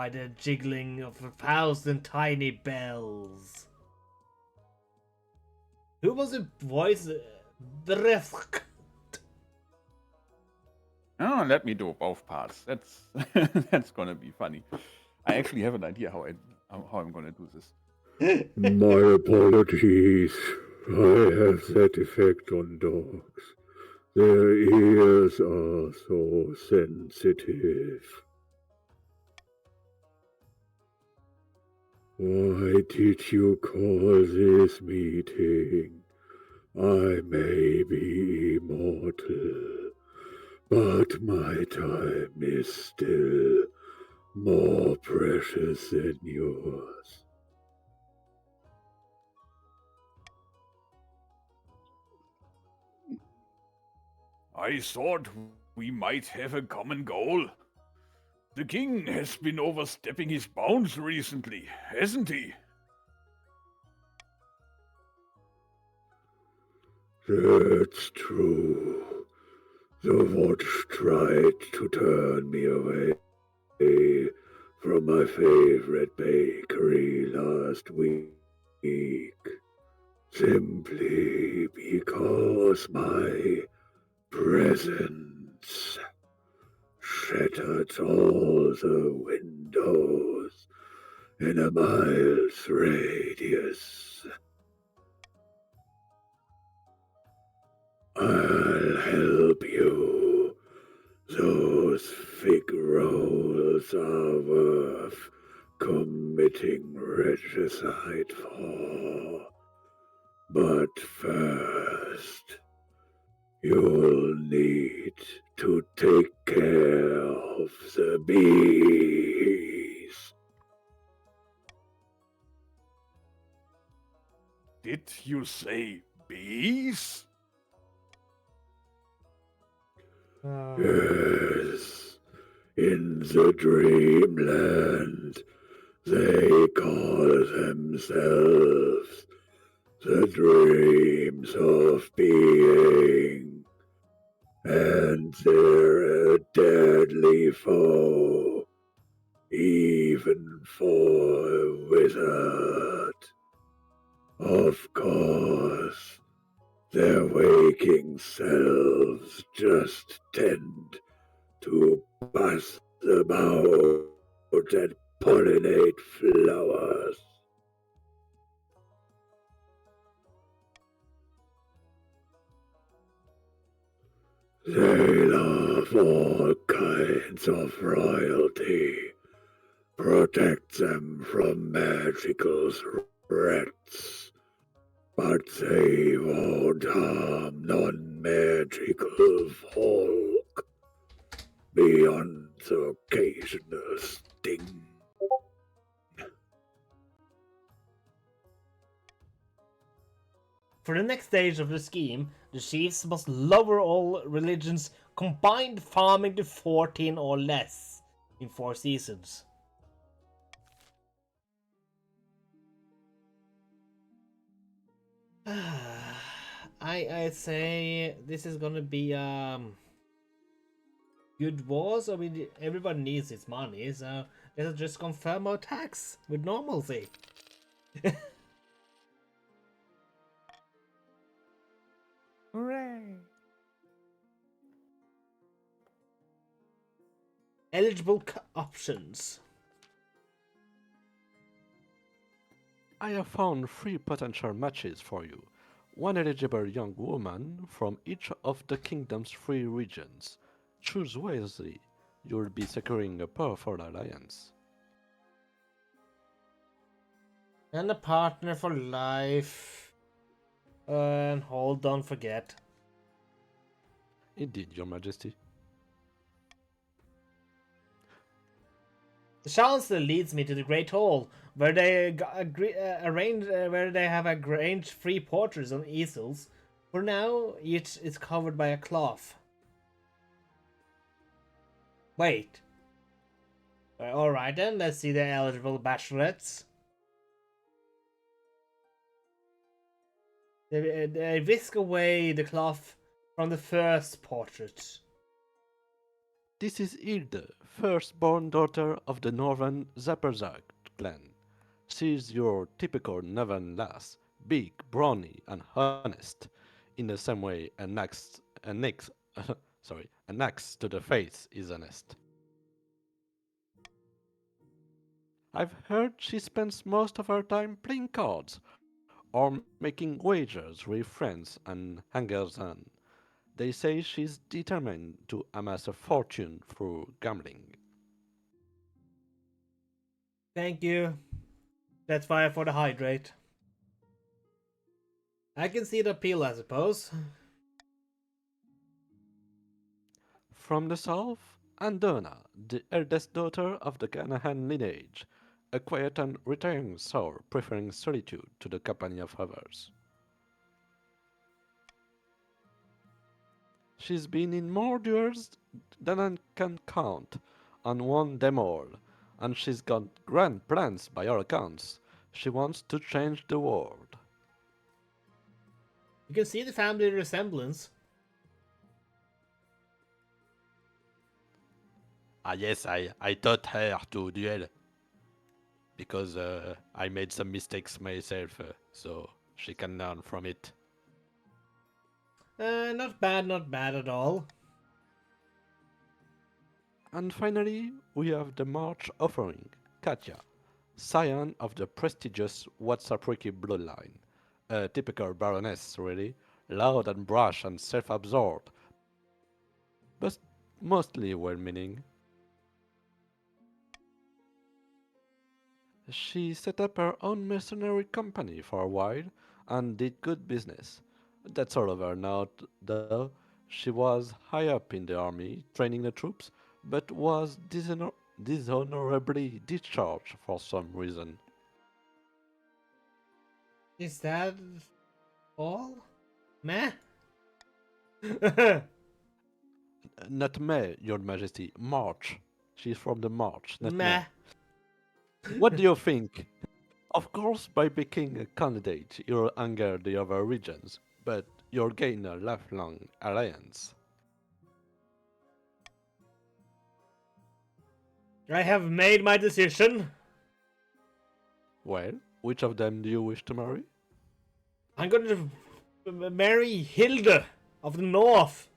the jiggling of 1,000 tiny bells. Who was the voice? Oh, let me do both parts. That's that's gonna be funny. I actually have an idea how I'm gonna do this. My apologies. I have that effect on dogs. Their ears are so sensitive. Why did you call this meeting? I may be immortal, but my time is still more precious than yours. I thought we might have a common goal. The king has been overstepping his bounds recently, hasn't he? That's true. The watch tried to turn me away from my favorite bakery last week, simply because my presence shattered all the windows in a mile's radius. I'll help you. Those fig rolls are worth committing regicide for. But first, you'll need to take care of the bees. Did you say bees? Yes, in the dreamland, they call themselves the dreams of being, and they're a deadly foe, even for a wizard. Of course, their waking selves just tend to buzz about and pollinate flowers. They love all kinds of royalty, protect them from magical threats, but they won't harm non-magical folk beyond the occasional sting. For the next stage of the scheme, the chiefs must lower all religions, combined farming to 14 or less in 4 seasons. I say this is gonna be good wars. I mean, everybody needs its money, so let's just confirm our tax with normalcy. Hooray! Eligible options. I have found 3 potential matches for you. One eligible young woman from each of the kingdom's 3 regions. Choose wisely. You'll be securing a powerful alliance. And a partner for life. And hold, don't forget. Indeed, your majesty. The chancellor leads me to the Great Hall, where they where they have arranged 3 portraits on easels. For now, each is covered by a cloth. Wait. Alright then, let's see the eligible bachelorettes. They whisk away the cloth from the first portrait. This is Hilde, firstborn daughter of the northern Zapperzak clan. She's your typical Northern lass, big, brawny, and honest. In the same way an axe to the face is honest. I've heard she spends most of her time playing cards or making wagers with friends and hangers on. They say she's determined to amass a fortune through gambling. Thank you. That's fire for the hydrate. I can see the appeal, I suppose. From the south, Andona, the eldest daughter of the Ganahan lineage, a quiet and retiring soul preferring solitude to the company of others. She's been in more duels than I can count, and won them all. And she's got grand plans by all accounts. She wants to change the world. You can see the family resemblance. Ah yes, I taught her to duel. Because I made some mistakes myself, so she can learn from it. Not bad at all. And finally, we have the March offering, Katya, scion of the prestigious Watsapwiki bloodline. A typical baroness, really, loud and brash and self-absorbed, but mostly well-meaning. She set up her own mercenary company for a while and did good business. That's all over now, though. She was high up in the army, training the troops, but was dishonorably discharged for some reason. Is that all? Meh? Not May, Your Majesty, March. She's from the March, not Meh. May. What do you think? Of course, by picking a candidate, you'll anger the other regions, but you'll gain a lifelong alliance. I have made my decision. Well, which of them do you wish to marry? I'm going to marry Hilda of the North.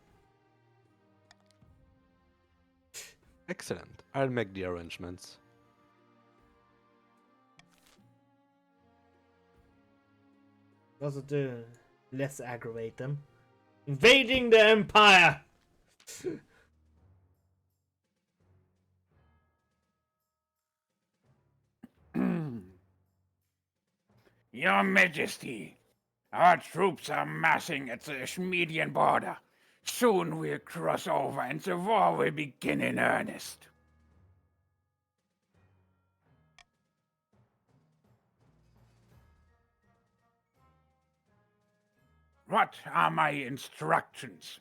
Excellent. I'll make the arrangements. Also to less aggravate them. Invading the Empire! Your Majesty, our troops are massing at the Schmedian border. Soon we'll cross over and the war will begin in earnest. What are my instructions?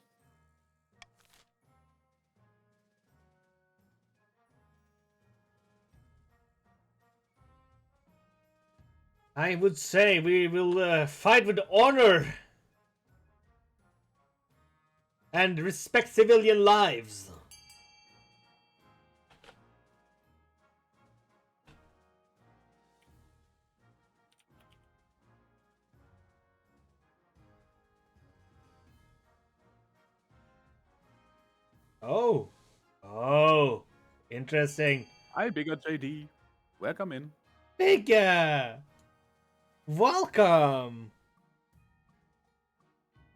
I would say we will fight with honor and respect civilian lives. Oh. Oh. Interesting. Hi, bigger JD. Welcome in. Bigger! Welcome!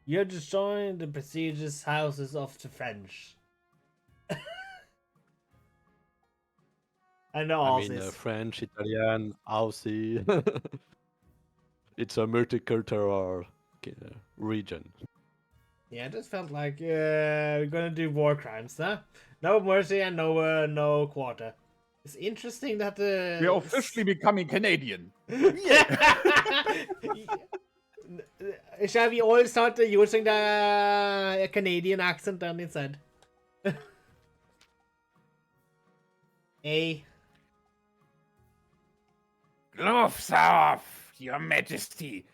You're just joined the prestigious houses of the French. And the I mean, Aussies. French, Italian, Aussie. It's a multicultural region. Yeah, it just felt like we're gonna do war crimes, huh? No mercy and no quarter. It's interesting that We are officially becoming Canadian. Shall we all start using the Canadian accent then instead? A. Gloves are off, Your Majesty.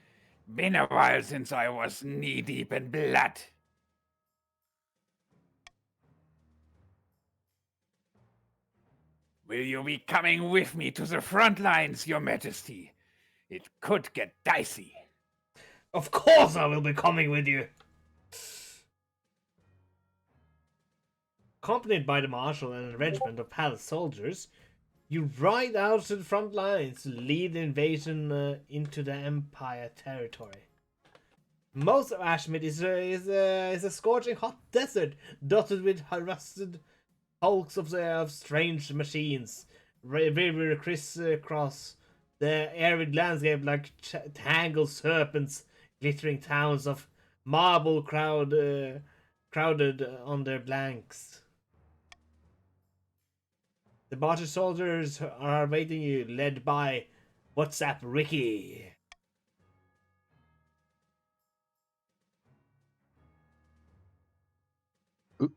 Been a while since I was knee-deep in blood. Will you be coming with me to the front lines, Your Majesty? It could get dicey. Of course I will be coming with you. Accompanied by the marshal and a regiment of palace soldiers, you ride out to the front lines to lead the invasion into the Empire territory. Most of Ashmid is a scorching hot desert dotted with harassed hulks of strange machines, river crisscross the arid landscape like tangled serpents, glittering towns of marble crowded on their flanks. The Barter soldiers are awaiting you, led by WhatsApp Ricky.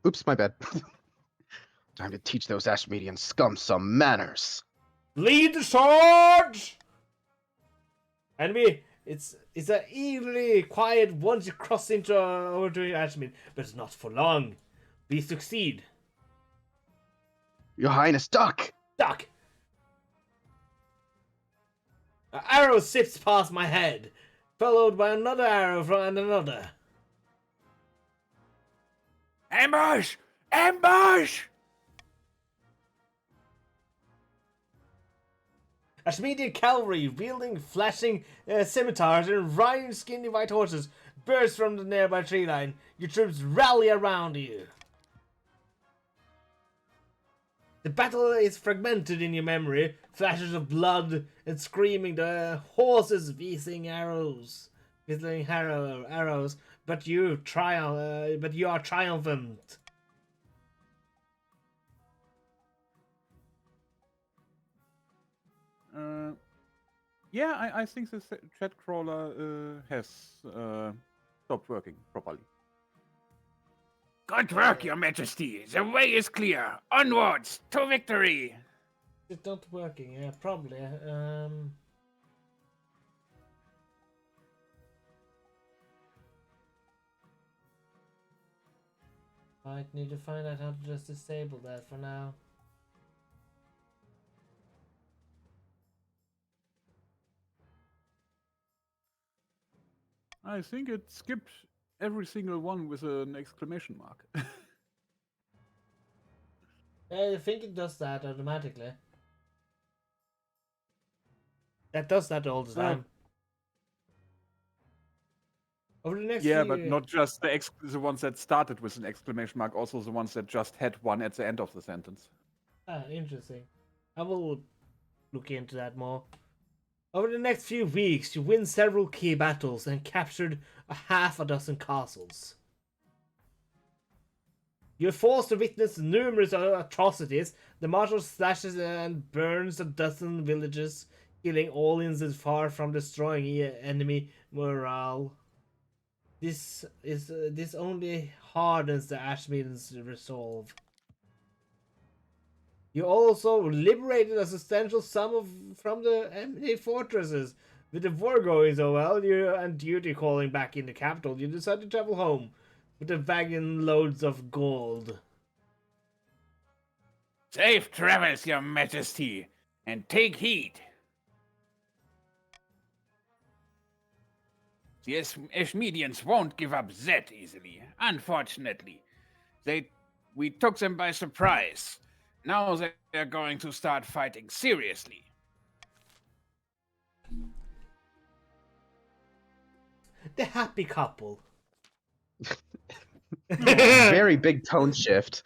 Oops, my bad. Time to teach those Ashmedian scum some manners. Lead the charge! Enemy, it's a eerily quiet once you cross into over to Ashmead, but it's not for long. We succeed. Your Highness, duck! Duck! An arrow zips past my head, followed by another arrow from another. Ambush! Ambush! Ashmedian cavalry, wielding flashing scimitars and riding skinny white horses, burst from the nearby tree line. Your troops rally around you. The battle is fragmented in your memory, flashes of blood and screaming, the horses whistling arrows, but you are triumphant. Yeah, I think the chat crawler has stopped working properly. Good work, Your Majesty. The way is clear. Onwards to victory. It's not working, yeah, probably. Might need to find out how to just disable that for now. I think it skipped every single one with an exclamation mark. I think it does that automatically. That does that all the time. Over the next Yeah, few... but not just the ones that started with an exclamation mark, also the ones that just had one at the end of the sentence. Ah, interesting. I will look into that more. Over the next few weeks, you win several key battles and captured a half a dozen castles. You're forced to witness numerous atrocities. The marshal slashes and burns a dozen villages, killing all inns far from destroying enemy morale. This only hardens the Ashmedan's resolve. You also liberated a substantial sum from the enemy fortresses. With the war going so well, and duty calling back in the capital, you decide to travel home with a wagon loads of gold. Safe travels, Your Majesty, and take heed. The Ashmedians won't give up that easily, unfortunately. We took them by surprise. Now they're going to start fighting seriously. The happy couple. Very big tone shift.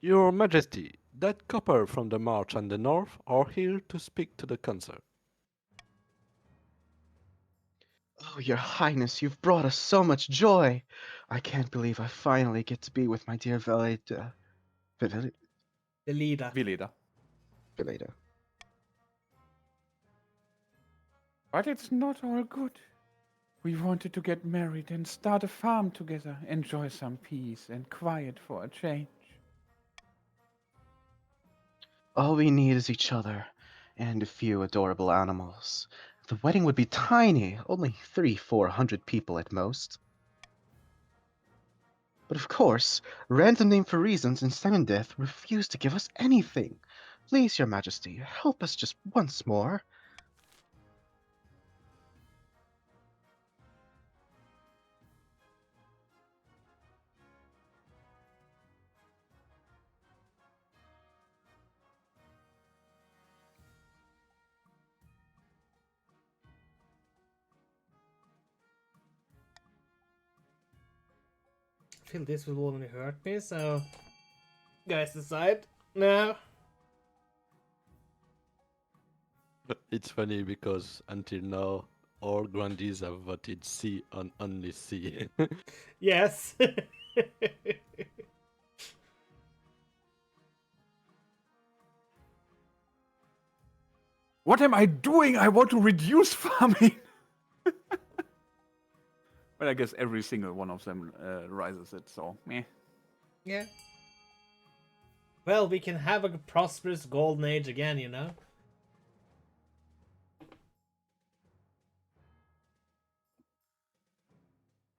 Your Majesty, that couple from the march and the north are here to speak to the council. Oh, Your Highness, you've brought us so much joy. I can't believe I finally get to be with my dear Veleda. The leader. Veleda. Veleda. But it's not all good. We wanted to get married and start a farm together, enjoy some peace and quiet for a change. All we need is each other and a few adorable animals. The wedding would be tiny, only 300-400 people at most. But of course, Random Name for Reasons and Senendeth refuse to give us anything. Please, Your Majesty, help us just once more. I feel this will only hurt me, so... Guys decide now. It's funny because until now, all grandees have voted C on only C. Yes. What am I doing? I want to reduce farming. But I guess every single one of them rises it, so meh. Yeah. Well, we can have a prosperous golden age again, you know?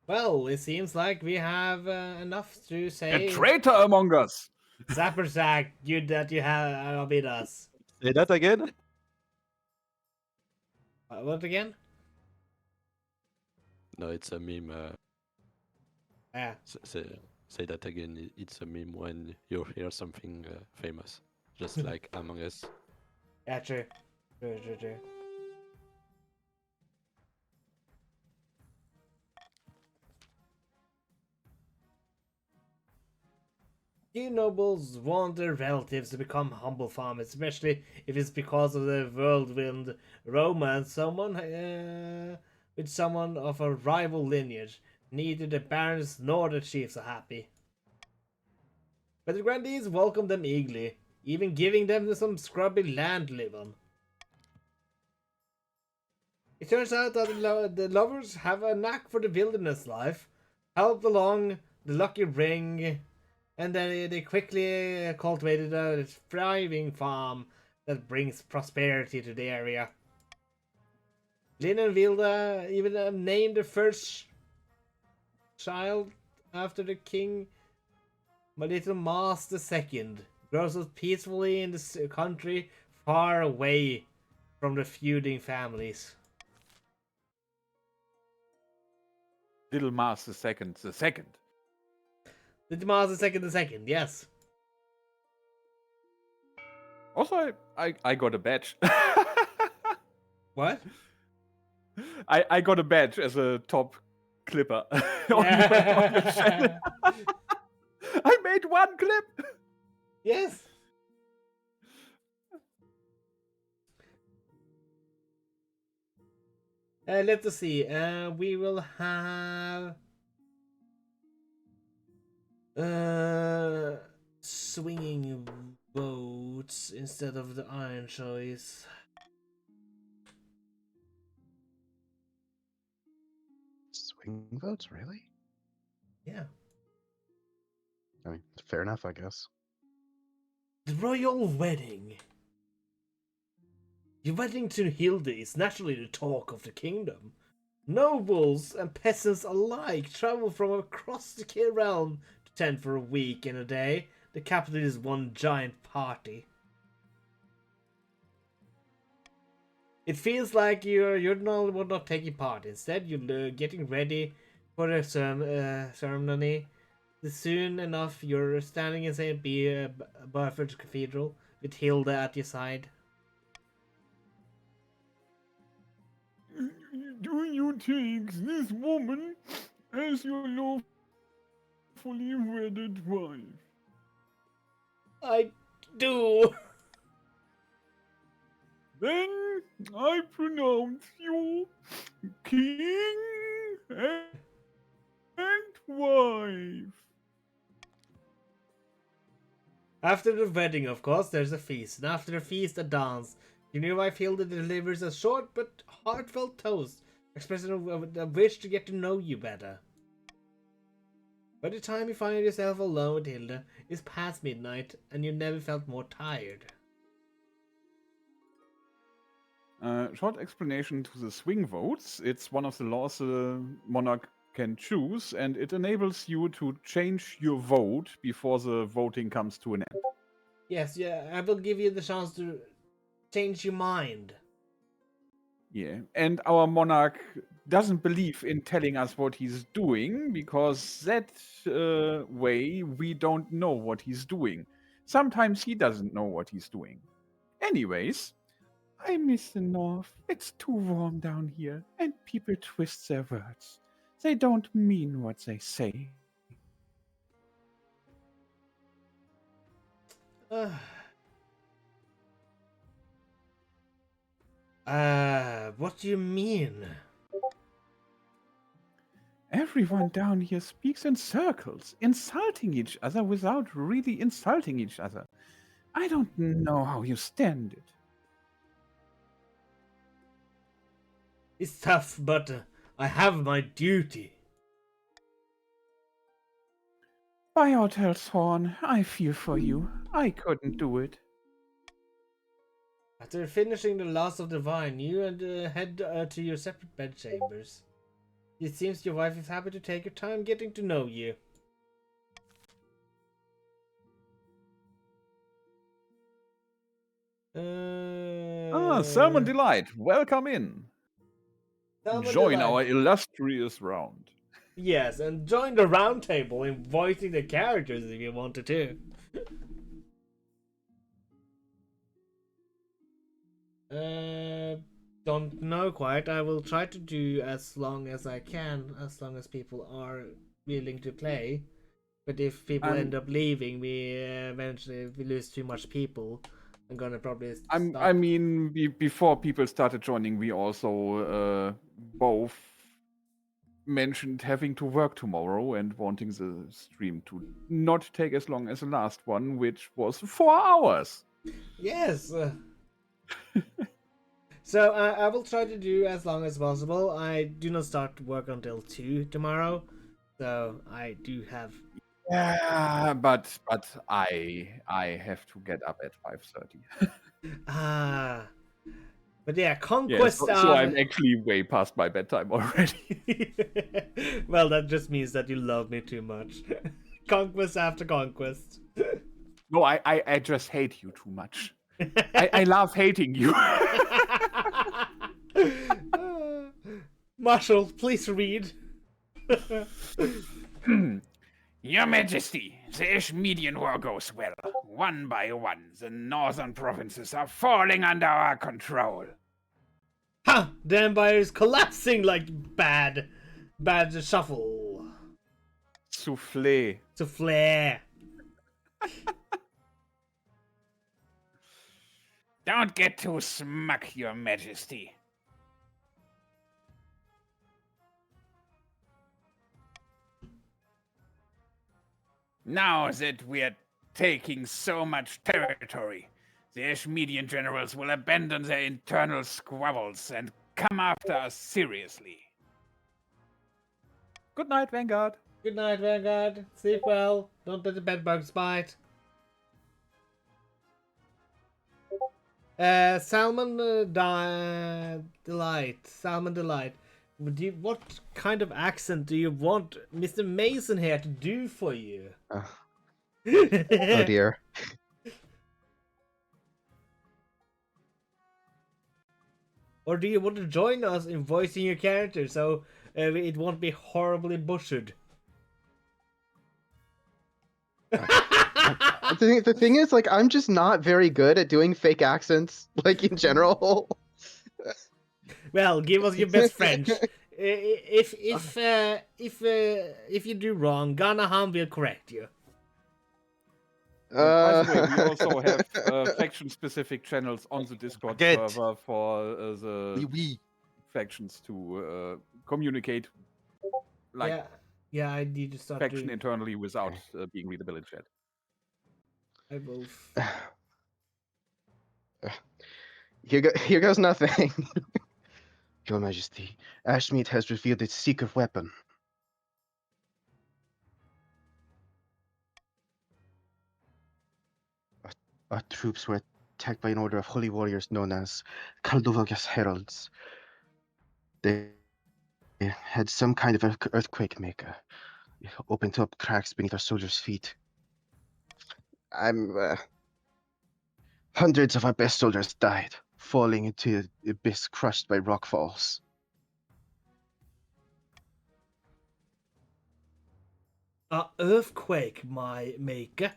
Well, it seems like we have enough to A say. traitor among us. Zappersack, you that you have beat us. Say that again? What again? No, it's a meme. Yeah. Say that again. It's a meme when you hear something famous, just like Among Us. Yeah, true. True. Few nobles want their relatives to become humble farmers, especially if it's because of the whirlwind romance with someone of a rival lineage. Neither the barons nor the chiefs are happy. But the grandees welcome them eagerly, even giving them some scrubby land to live on. It turns out that the lovers have a knack for the wilderness life, helped along the lucky ring, and then they quickly cultivated a thriving farm that brings prosperity to the area. Lynn and Vilda even named the first child after the king, my little Mars II, grows up peacefully in this country far away from the feuding families. Little Mars the second. Little Mars II, yes. Also, I got a badge. What? I got a badge as a top clipper on your channel. I made one clip. Yes. Let's see. We will have swinging votes instead of the iron choice. Swing votes, really? Yeah. I mean, fair enough, I guess. The royal wedding. Your wedding to Hilda is naturally the talk of the kingdom. Nobles and peasants alike travel from across the realm to attend for a week and a day. The capital is one giant party. It feels like you're not taking part. Instead, you're getting ready for the ceremony. Soon enough, you're standing in St. Barford Cathedral with Hilda at your side. Do you take this woman as your lawfully wedded wife? I do. Then I pronounce you king and wife. After the wedding, of course, there's a feast, and after the feast, a dance. You know, I feel that delivers a short but heartfelt toast, expressing a wish to get to know you better. By the time you find yourself alone with Hilda, it's past midnight, and you never felt more tired. Short explanation to the swing votes. It's one of the laws the monarch can choose, and it enables you to change your vote before the voting comes to an end. Yes, yeah, I will give you the chance to change your mind. Yeah, and our monarch doesn't believe in telling us what he's doing because that way we don't know what he's doing. Sometimes he doesn't know what he's doing. Anyways, I miss the north. It's too warm down here, and people twist their words. They don't mean what they say. What do you mean? Everyone down here speaks in circles, insulting each other without really insulting each other. I don't know how you stand it. It's tough, but I have my duty. By Ortel's horn, I feel for you. I couldn't do it. After finishing the last of the wine, you head to your separate bedchambers. It seems your wife is happy to take her time getting to know you. Salmon Delight, welcome in. Salmon Join Delight. our illustrious round. Yes, and join the round table in voicing the characters if you wanted to. Don't know quite. I will try to do as long as I can, as long as people are willing to play. But if people end up leaving, we eventually, if we lose too much people, I'm gonna probably stop. I mean, before people started joining, we also both mentioned having to work tomorrow and wanting the stream to not take as long as the last one, which was 4 hours. Yes. So I will try to do as long as possible. I do not start work until 2 tomorrow, so I do have. Yeah, but I have to get up at 5:30. But yeah, Yeah, conquest. so I'm actually way past my bedtime already. Well, that just means that you love me too much. Conquest after conquest. No, I just hate you too much. I love hating you. Marshall, please read. Your Majesty, the Ishmedian war goes well. One by one, the northern provinces are falling under our control. Ha! The empire is collapsing like bad shuffle. Soufflé. Soufflé. Don't get too smug, Your Majesty. Now that we're taking so much territory, the Ishmedian generals will abandon their internal squabbles and come after us seriously. Good night, Vanguard. Good night, Vanguard. Sleep well. Don't let the bedbugs bite. Salmon Delight. Salmon Delight. What kind of accent do you want Mr. Mason here to do for you? Oh dear. Or do you want to join us in voicing your character so it won't be horribly butchered? The thing is, like, I'm just not very good at doing fake accents, like, in general. Well, give us your best French. If you do wrong, Ganaham will correct you. By the way, we also have faction-specific channels on the Discord server for the factions to communicate, like Yeah, I need to start faction doing. internally without being readable in chat. I both. Here goes nothing. Your Majesty, Ashmead has revealed its secret weapon. Our troops were attacked by an order of holy warriors known as Kaldovagas Heralds. They had some kind of earthquake maker. It opened up cracks beneath our soldiers' feet. Hundreds of our best soldiers died, falling into the abyss crushed by rock falls. Earthquake, my maker.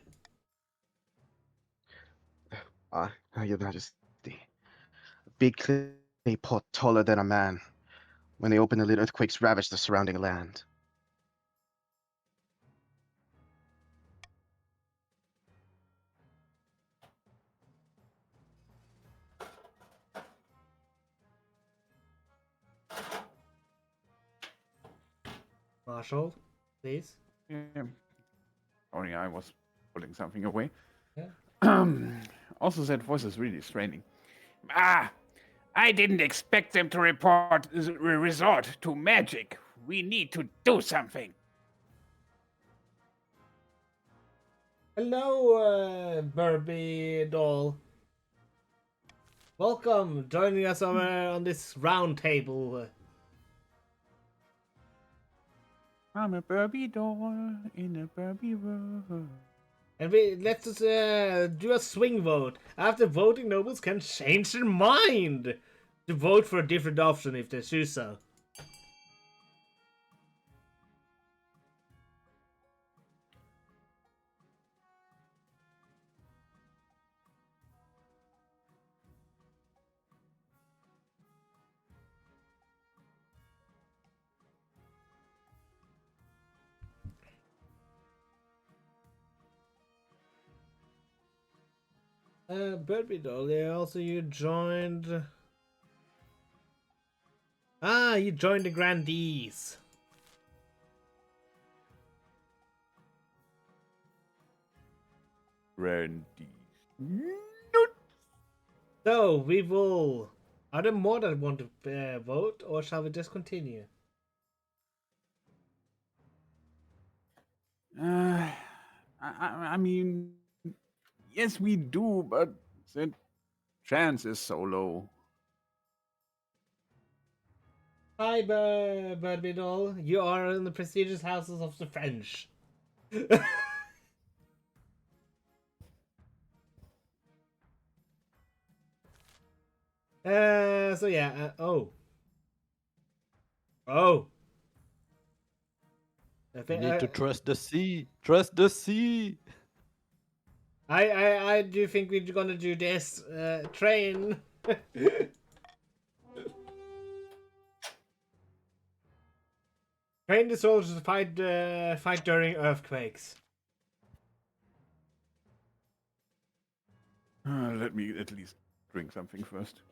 Your Majesty. A big clay pot taller than a man. When they opened, the little earthquakes ravaged the surrounding land. Marshall, please. Yeah. Sorry, I was putting something away. Yeah. Also, that voice is really straining. I didn't expect them to resort to magic. We need to do something. Hello, Burby doll. Welcome, joining us over on this round table. I'm a Barbie doll in a Barbie world. And let's just do a swing vote. After voting, nobles can change their mind to vote for a different option if they choose so. Burby doll, yeah, also you joined... Ah, you joined the Grandees. Randy. So, we will... Are there more that want to vote, or shall we just continue? I mean, yes, we do, but the chance is so low. Hi, Burby doll. You are in the prestigious houses of the French. So yeah, oh. Oh. I You think need to trust the sea. Trust the sea. I do think we're gonna do this. Train. Train the soldiers to fight during earthquakes. Let me at least drink something first.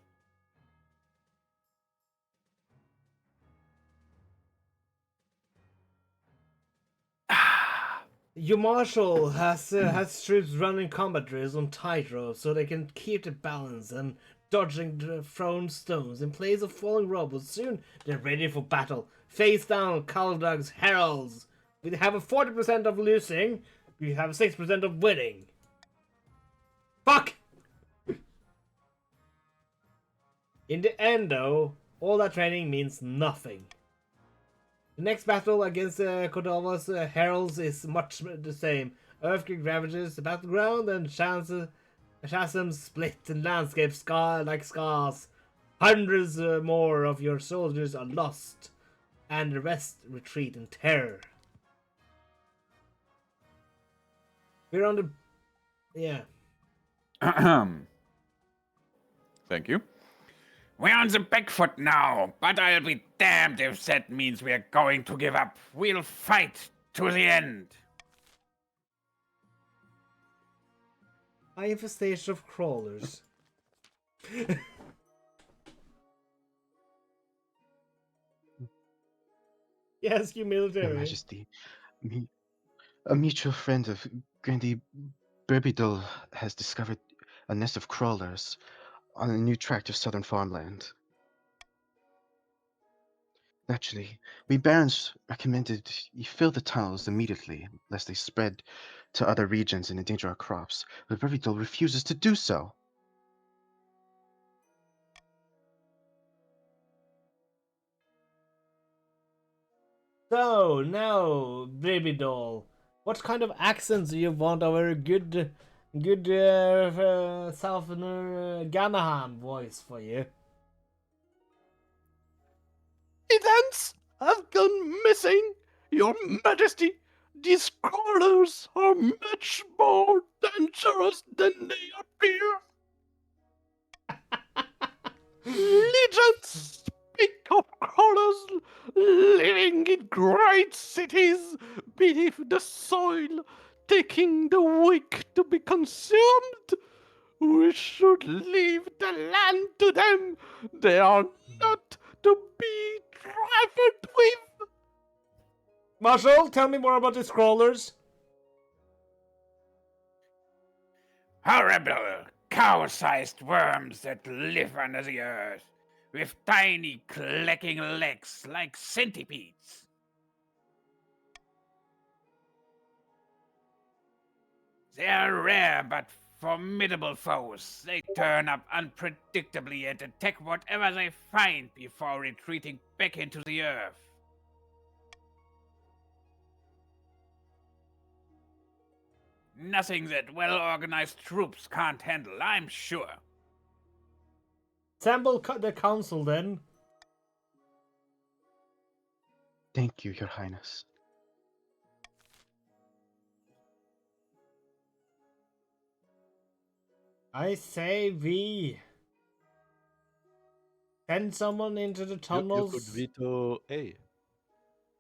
Your marshal has troops running combat drills on tightrope so they can keep the balance and dodging the thrown stones in place of falling robots. Soon they're ready for battle. Face down Kaldug's heralds. We have a 40% of losing. We have 6% of winning. Fuck! In the end, though, all that training means nothing. The next battle against Cordova's heralds is much the same. Earthquake ravages the battleground and chasms split and landscapes scar like scars. Hundreds more of your soldiers are lost, and the rest retreat in terror. We're on the... yeah. Thank you. We're on the back foot now, but I'll be damned if that means we're going to give up. We'll fight to the end. I have a stage of crawlers. Yes, you Your military. Majesty, a mutual friend of Grandy Burbidol has discovered a nest of crawlers on a new tract of southern farmland. Naturally, we barons recommended you fill the tunnels immediately, lest they spread to other regions and endanger our crops, but Burbidol refuses to do so. So, now, baby doll, what kind of accents do you want our good Southerner Ganaham voice for you? Events have gone missing, Your Majesty. These crawlers are much more dangerous than they appear. Legends speak of crawlers living in great cities beneath the soil, taking the weak to be consumed. We should leave the land to them. They are not to be trifled with. Marshal, tell me more about the scrollers. Horrible, cow-sized worms that live under the earth, with tiny clacking legs like centipedes. They're rare but formidable foes. They turn up unpredictably and attack whatever they find before retreating back into the earth. Nothing that well-organized troops can't handle, I'm sure. Assemble the council then. Thank you, Your Highness. I say we send someone into the You tunnels. could veto A,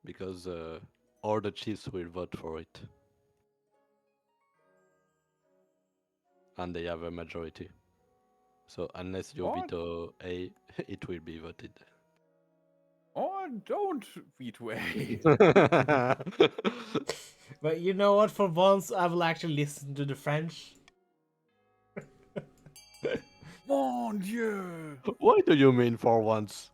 because all the chiefs will vote for it. And they have a majority. So unless you What? veto A, it will be voted. Or don't veto A. But you know what? For once, I will actually listen to the French. Mon Dieu! What do you mean for once?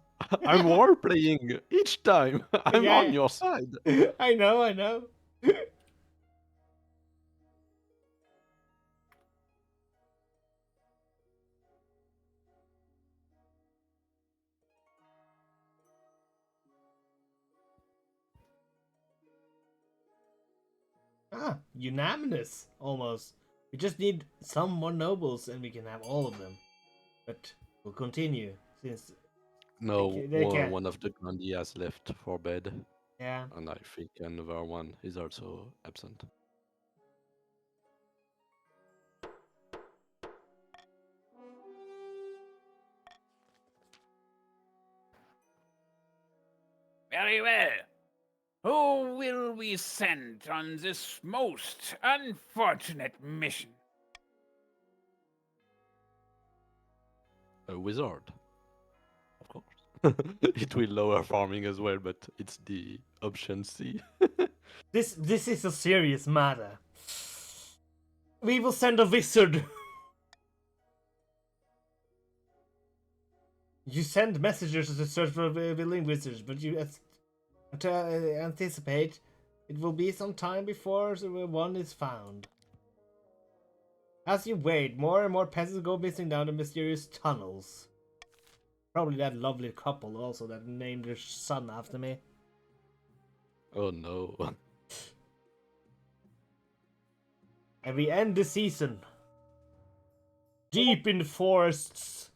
I'm role playing each time. I'm Yeah. on your side. I know. Unanimous, almost. We just need some more nobles and we can have all of them. But we'll continue, since... No, They can't. one of the Grandias left for bed, Yeah. and I think another one is also absent. Very well. Who will we send on this most unfortunate mission? A wizard, of course. It will lower farming as well, but it's the option C. This is a serious matter. We will send a wizard. You send messengers to search for willing wizards, but you anticipate it will be some time before one is found. As you wait, more and more peasants go missing down the mysterious tunnels. Probably that lovely couple also that named their son after me. Oh no. And we end the season deep in the forests.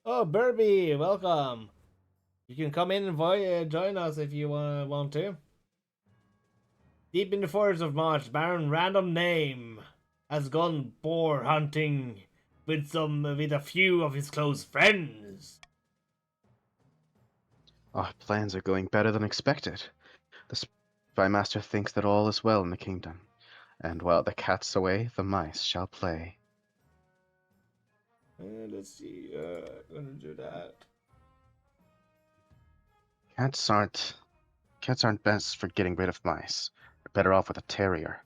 Oh, Burby, welcome. You can come in and join us if you want to. Deep in the forests of March, Baron Random Name has gone boar hunting with a few of his close friends. Our plans are going better than expected. The spy master thinks that all is well in the kingdom, and while the cat's away, the mice shall play. Let's see. I'm gonna do that. Cats aren't best for getting rid of mice. They're better off with a terrier.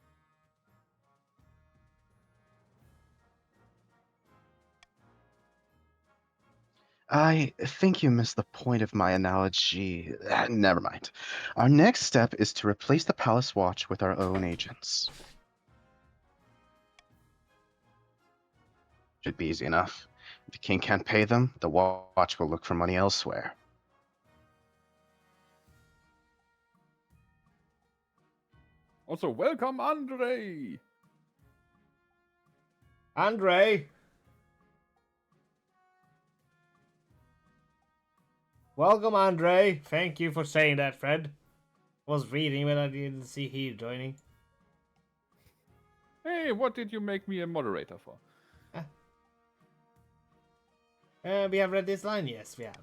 I think you missed the point of my analogy. Never mind. Our next step is to replace the Palace Watch with our own agents. Should be easy enough. If the king can't pay them, the watch will look for money elsewhere. Also, welcome, Andre! Andre! Welcome, Andre. Thank you for saying that, Fred. I was reading, but I didn't see he joining. Hey, what did you make me a moderator for? We have read this line? Yes, we have.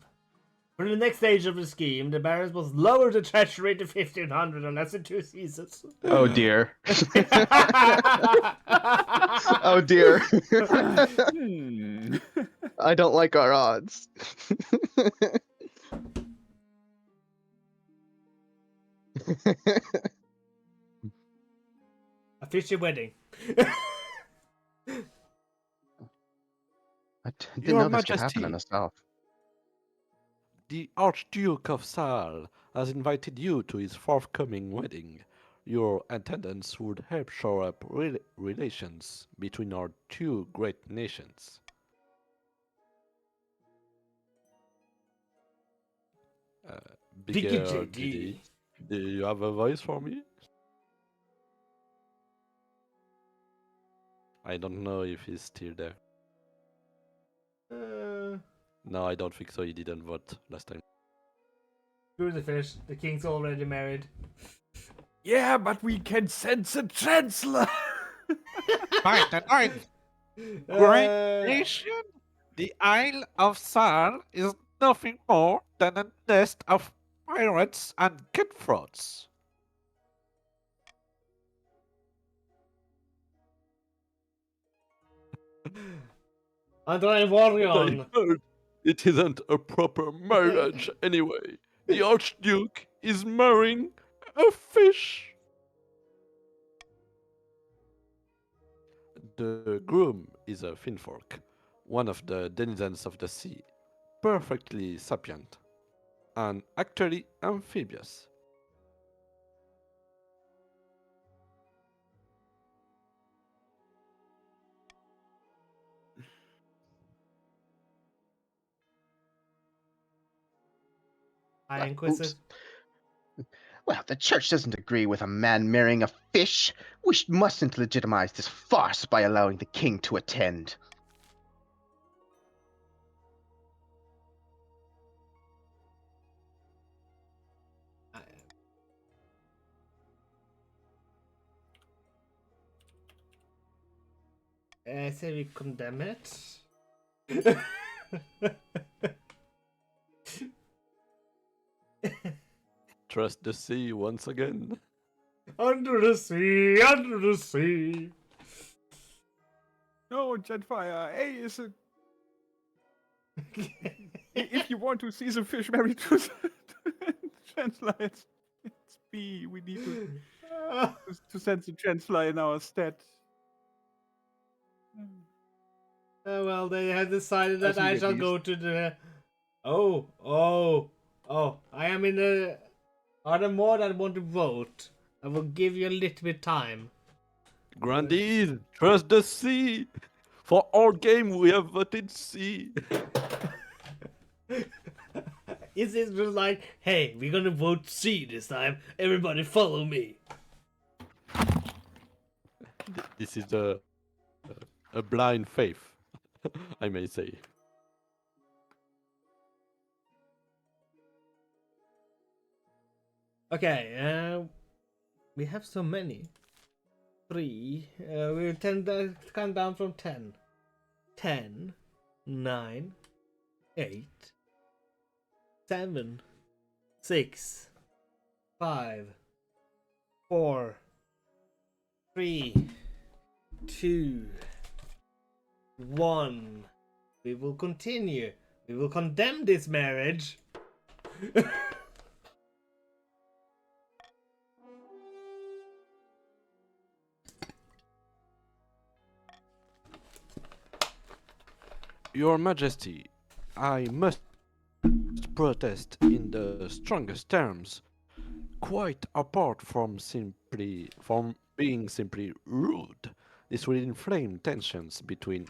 For the next stage of the scheme, the barons must lower the treasury to 1,500 in less than 2 seasons. Oh dear. Oh dear. I don't like our odds. Official wedding. I didn't Your know this could happen in Majesty. the South. The Archduke of Sal has invited you to his forthcoming wedding. Your attendance would help shore up relations between our two great nations. Uh, Vicky Bigger JD. GD, do you have a voice for me? I don't know if he's still there. No, I don't think so. He didn't vote last time. Screw the fish. The king's already married. Yeah, but we can send the chancellor. Fine, then fine. Great Uh, nation? The Isle of Sar is nothing more than a nest of pirates and cutthroats. Andrei I Warrion. heard it isn't a proper marriage anyway. The Archduke is marrying a fish. The groom is a finfolk, one of the denizens of the sea, perfectly sapient, and actually amphibious. I Oops. inquisitive. Well, the church doesn't agree with a man marrying a fish. We mustn't legitimize this farce by allowing the king to attend. I say we condemn it. Trust the sea once again. Under the sea, under the sea. No, Jetfire. Hey, is it? If you want to see the fish married to the chancellor, it's B. We need to send the chancellor in our stead. Well, they have decided that think I at shall least- go to the. Oh. I am in the. Are there more that want to vote? I will give you a little bit time. Grandees, trust the sea. For our game, we have voted sea. Is it just like, hey, we're gonna vote C this time? Everybody follow me. This is a blind faith, I may say. Okay, we have so many. 3. We'll count down from 10. 10, 9, 8, 7, 6, 5, 4, 3, 2, 1. We will continue. We will condemn this marriage. Your Majesty, I must protest in the strongest terms, quite apart from being simply rude. This will inflame tensions between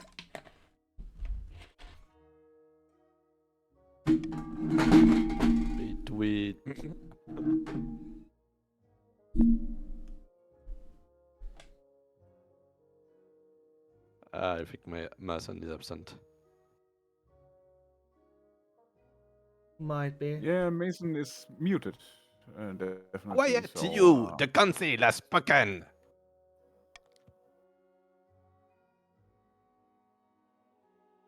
I think my Mason is absent. Might be. Yeah, Mason is muted. Definitely. Quiet, so, you! The council has spoken!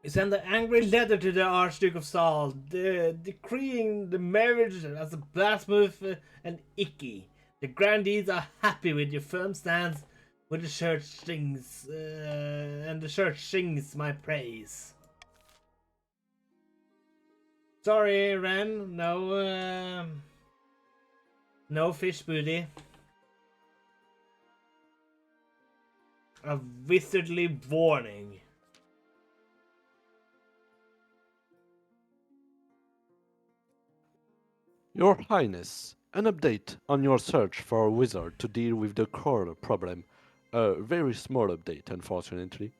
We send an angry letter to the Archduke of Sal, decreeing the marriage as a blasphemous and icky. The grandees are happy with your firm stance, with the church sings, and the church sings my praise. Sorry, Ren, no fish booty. A wizardly warning. Your Highness, An update on your search for a wizard to deal with the core problem. A very small update, unfortunately.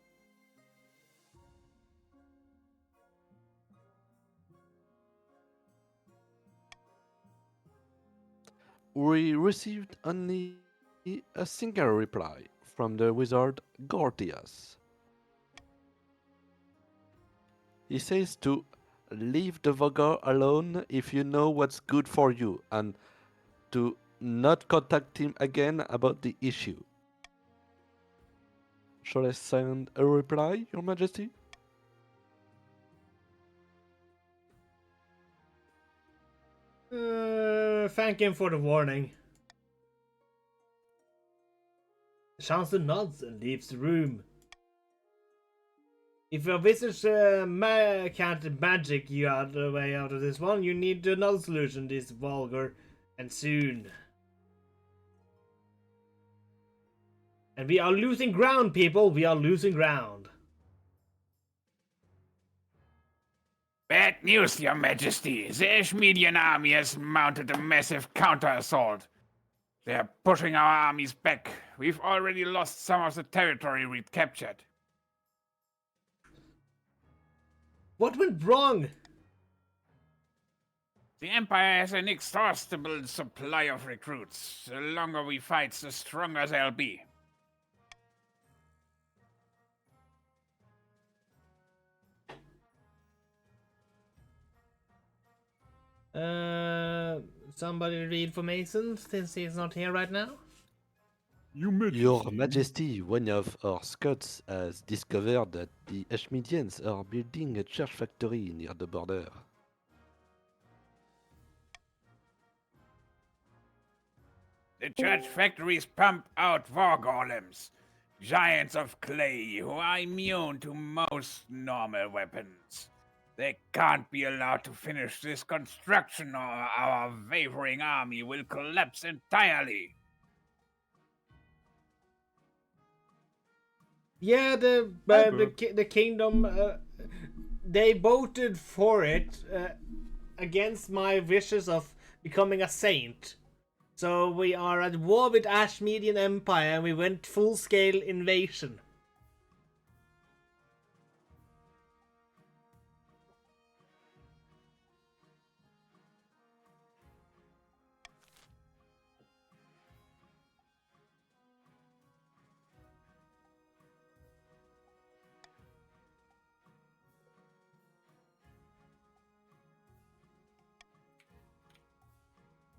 We received only a single reply from the wizard Gortias. He says to leave the Vogar alone if you know what's good for you and to not contact him again about the issue. Shall I send a reply, Your Majesty? Thank him for the warning. Chancellor nods and leaves the room. If your wizards can't magic you out the way out of this one, you need another solution this vulgar and soon. And we are losing ground, people. We are losing ground. Bad news, Your Majesty. The Ashmedian army has mounted a massive counter-assault. They are pushing our armies back. We've already lost some of the territory we'd captured. What went wrong? The Empire has an inexhaustible supply of recruits. The longer we fight, the stronger they'll be. Somebody read for Mason since he's not here right now. Your Majesty, one of our scouts has discovered that the Ashmedians are building a church factory near the border. The church factories pump out war golems, giants of clay who are immune to most normal weapons. They can't be allowed to finish this construction or our wavering army will collapse entirely. Yeah, the kingdom, they voted for it against my wishes of becoming a saint. So we are at war with Ashmedian Empire and we went full-scale invasion.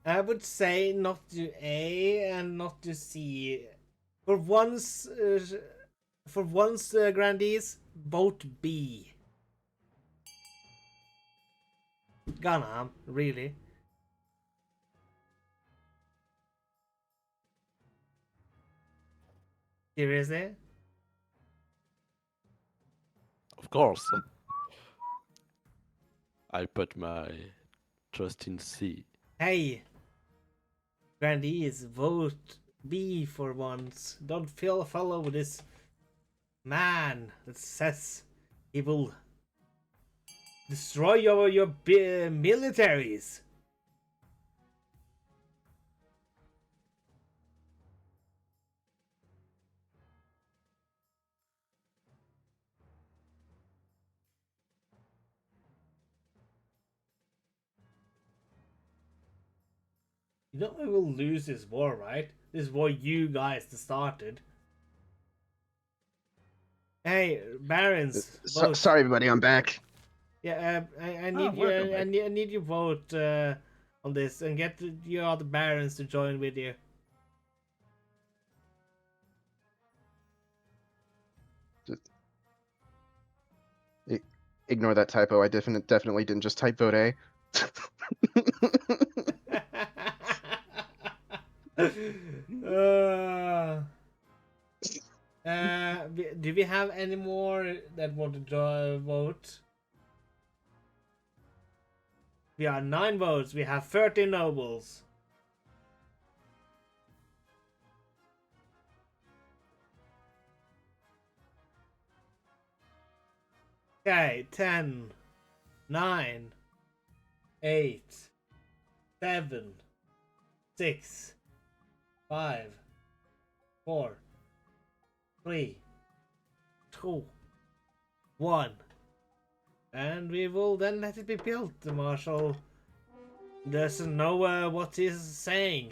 I would say not to A and not to C. For once, grandees, vote B. Gonna, really. Seriously? Of course. I put my trust in C. Hey, grandees, vote B for once. Don't follow this man that says he will destroy your militaries. You know we will lose this war, right? This war you guys started. Hey, barons, vote. Sorry, everybody, I'm back. Yeah, I need you. welcome back. I need you vote on this and get your other barons to join with you. Ignore that typo. I definitely didn't just type vote A. Do we have any more that want to vote? We are 9 votes. We have 13 nobles. Okay, 10, 9, 8, 7, 6, 5, 4, 3, 2, 1. And we will then let it be built, Marshal. Doesn't know what he's saying.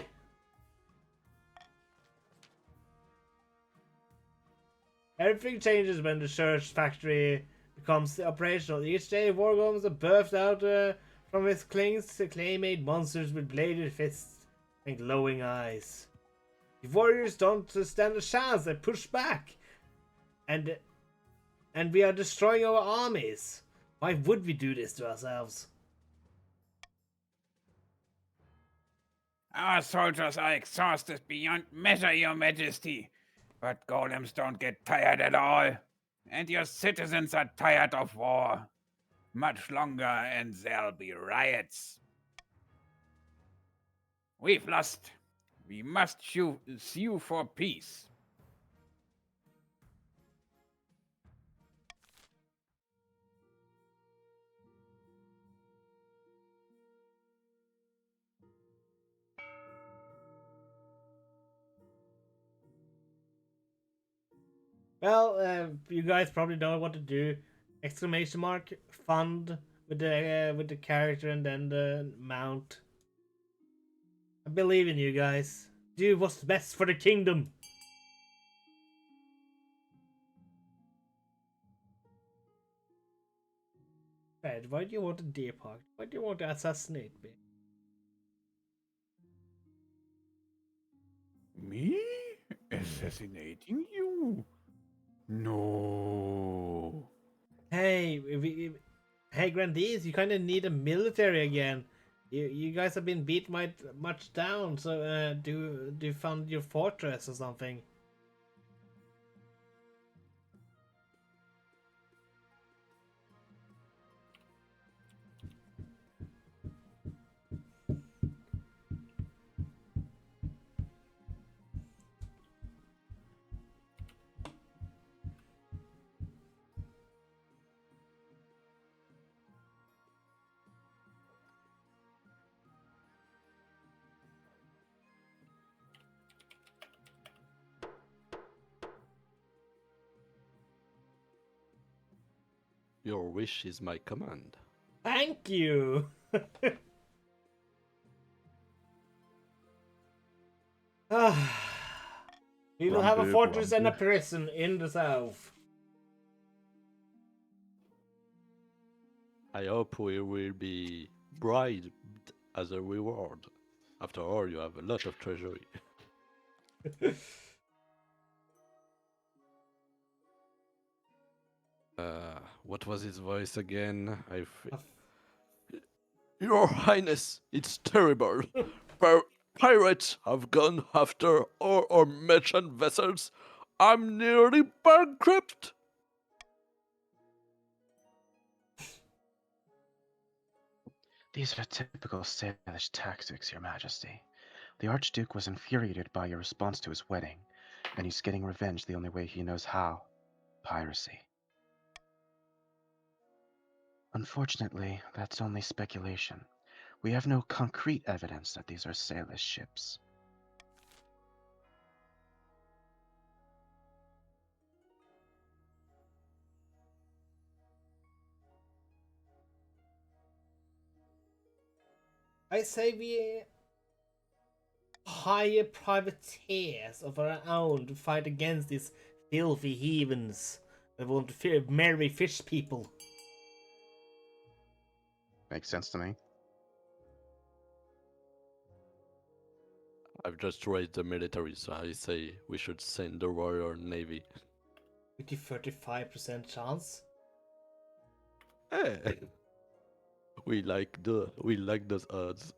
Everything changes when the church factory becomes operational. Each day, wargolems are birthed out from its clings to clay-made monsters with bladed fists and glowing eyes. The warriors don't stand a chance. They push back, and we are destroying our armies. Why would we do this to ourselves? Our soldiers are exhausted beyond measure, Your Majesty. But golems don't get tired at all. And your citizens are tired of war. Much longer and there'll be riots. We've lost. We must sue for peace. Well, you guys probably know what to do. Exclamation mark fund with the character and then the mount. I believe in you guys. Do what's best for the kingdom. Fred, why do you want a deer park? Why do you want to assassinate me? Me? Assassinating you? No. Hey, hey, Grandees, you kind of need a military again. You guys have been beat much down, so do fund your fortress or something. Your wish is my command. Thank you. We will have a Grumble, fortress and a grumble. prison in the south. I hope we will be bribed as a reward. After all, you have a lot of treasury. What was his voice again? Your Highness, it's terrible. Pirates have gone after all our merchant vessels. I'm nearly bankrupt. These are typical Salish tactics, Your Majesty. The Archduke was infuriated by your response to his wedding, and he's getting revenge the only way he knows how: piracy. Unfortunately, that's only speculation. We have no concrete evidence that these are Salish ships. I say we hire privateers of our own to fight against these filthy heathens that want to marry fish people. Makes sense to me. I've just raised the military, so I say we should send the Royal Navy. With a 35% chance. Hey. We like those odds.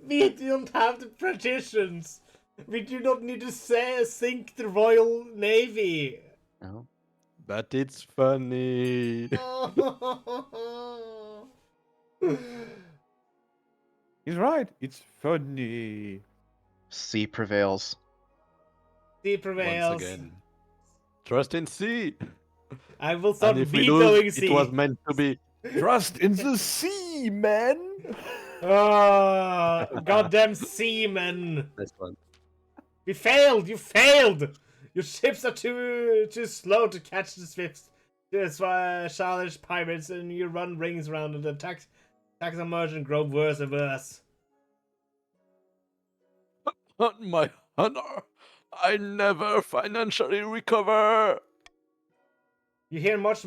We don't have the patricians. We do not need to sink the Royal Navy. No? But it's funny. He's right. It's funny. Sea prevails. Sea prevails. Once again, trust in sea. I will start And if we vetoing lose, sea. it was meant to be. Trust in the sea, man. Goddamn seamen! Nice one. We failed! You failed! Your ships are too slow to catch the swift, childish pirates, and you run rings around and attacks on merchant grow worse and worse. On my honor, I never financially recover. You hear much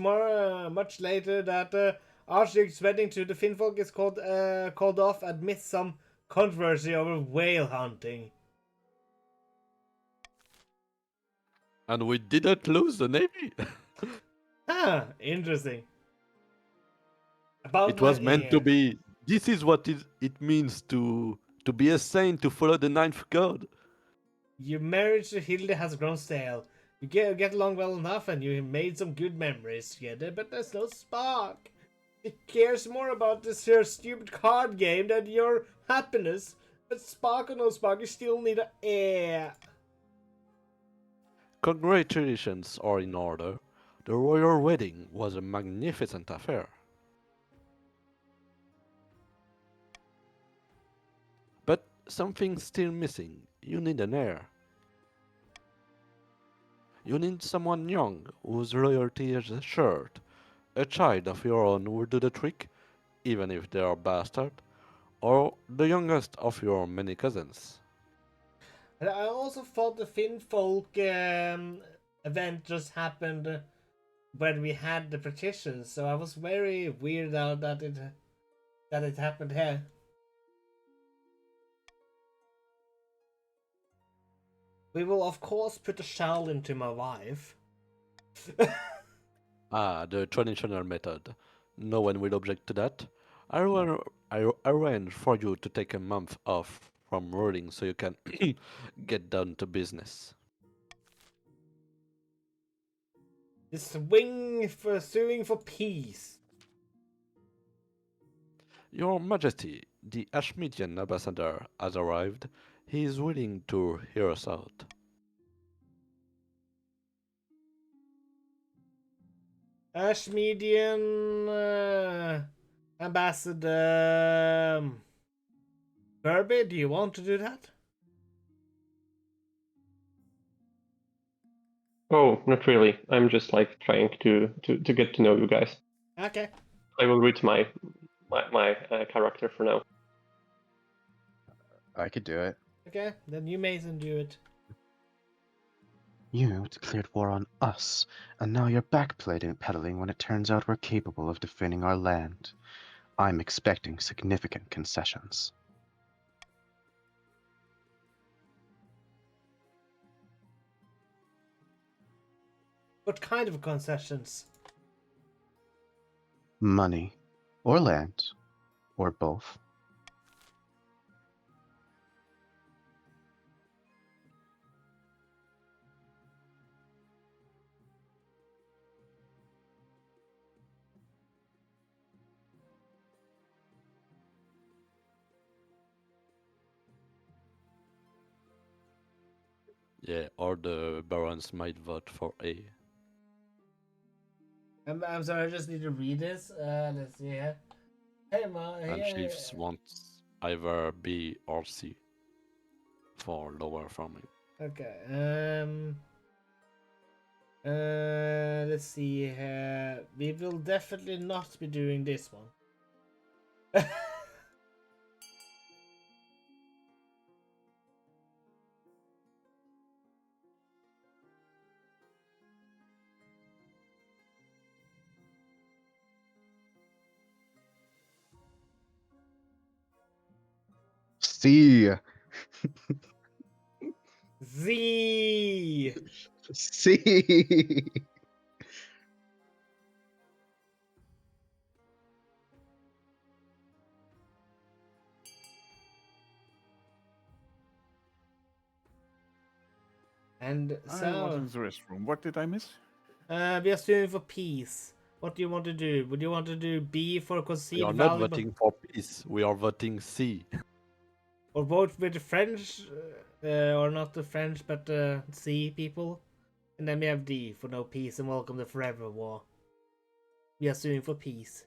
later that Archduke's wedding to the Finnfolk is called off amidst some controversy over whale hunting. And we didn't lose the navy. Huh, interesting. About It was meant to yeah. be. This is what it means to be a saint, to follow the ninth code. Your marriage to Hilde has grown stale. You get along well enough and you made some good memories together, but there's no spark. It cares more about this here stupid card game than your happiness. But spark or no spark, you still need a air. Congratulations are in order. The royal wedding was a magnificent affair. But something's still missing. You need an heir. You need someone young, whose loyalty is assured. A child of your own will do the trick, even if they are bastard, or the youngest of your many cousins. And I also thought the Finnfolk event just happened when we had the petitions, so I was very weirded out that it happened here. We will of course put a shell into my wife. Ah, the traditional method. No one will object to that. I arrange for you to take a month off from ruling so you can get down to business. Suing for peace. Your Majesty, the Ashmedian ambassador has arrived. He is willing to hear us out. Ashmedian ambassador Kirby, do you want to do that? Oh, not really. I'm just like trying to get to know you guys. Okay. I will read my character for now. I could do it. Okay, then you Mason do it. You declared war on us, and now you're backpedaling when it turns out we're capable of defending our land. I'm expecting significant concessions. What kind of concessions? Money, or land, or both. Yeah, or the barons might vote for A. I'm sorry, I just need to read this. Let's see here. Hey, Ma. And Yeah. chiefs want either B or C for lower farming. Okay. Let's see here. We will definitely not be doing this one. C. Z. C. And I was so in the restroom. What did I miss? we are suing for peace. What do you want to do? Would you want to do B for We concede are not valuable, voting for peace, we are voting C. or vote with the French, or not the French, but the C people? And then we have D for no peace and welcome the forever war. We are suing for peace.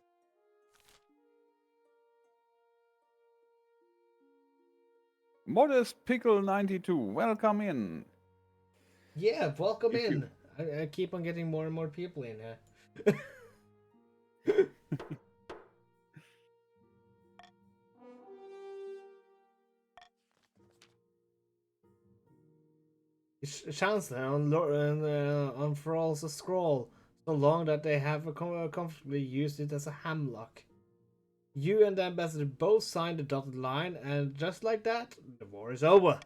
Modest Pickle 92, welcome in. Yeah, welcome If you- in. I keep on getting more and more people in here. Chancellor unfurls a scroll so long that they have comfortably used it as a hamlock. You and the ambassador both signed the dotted line, and just like that, the war is over.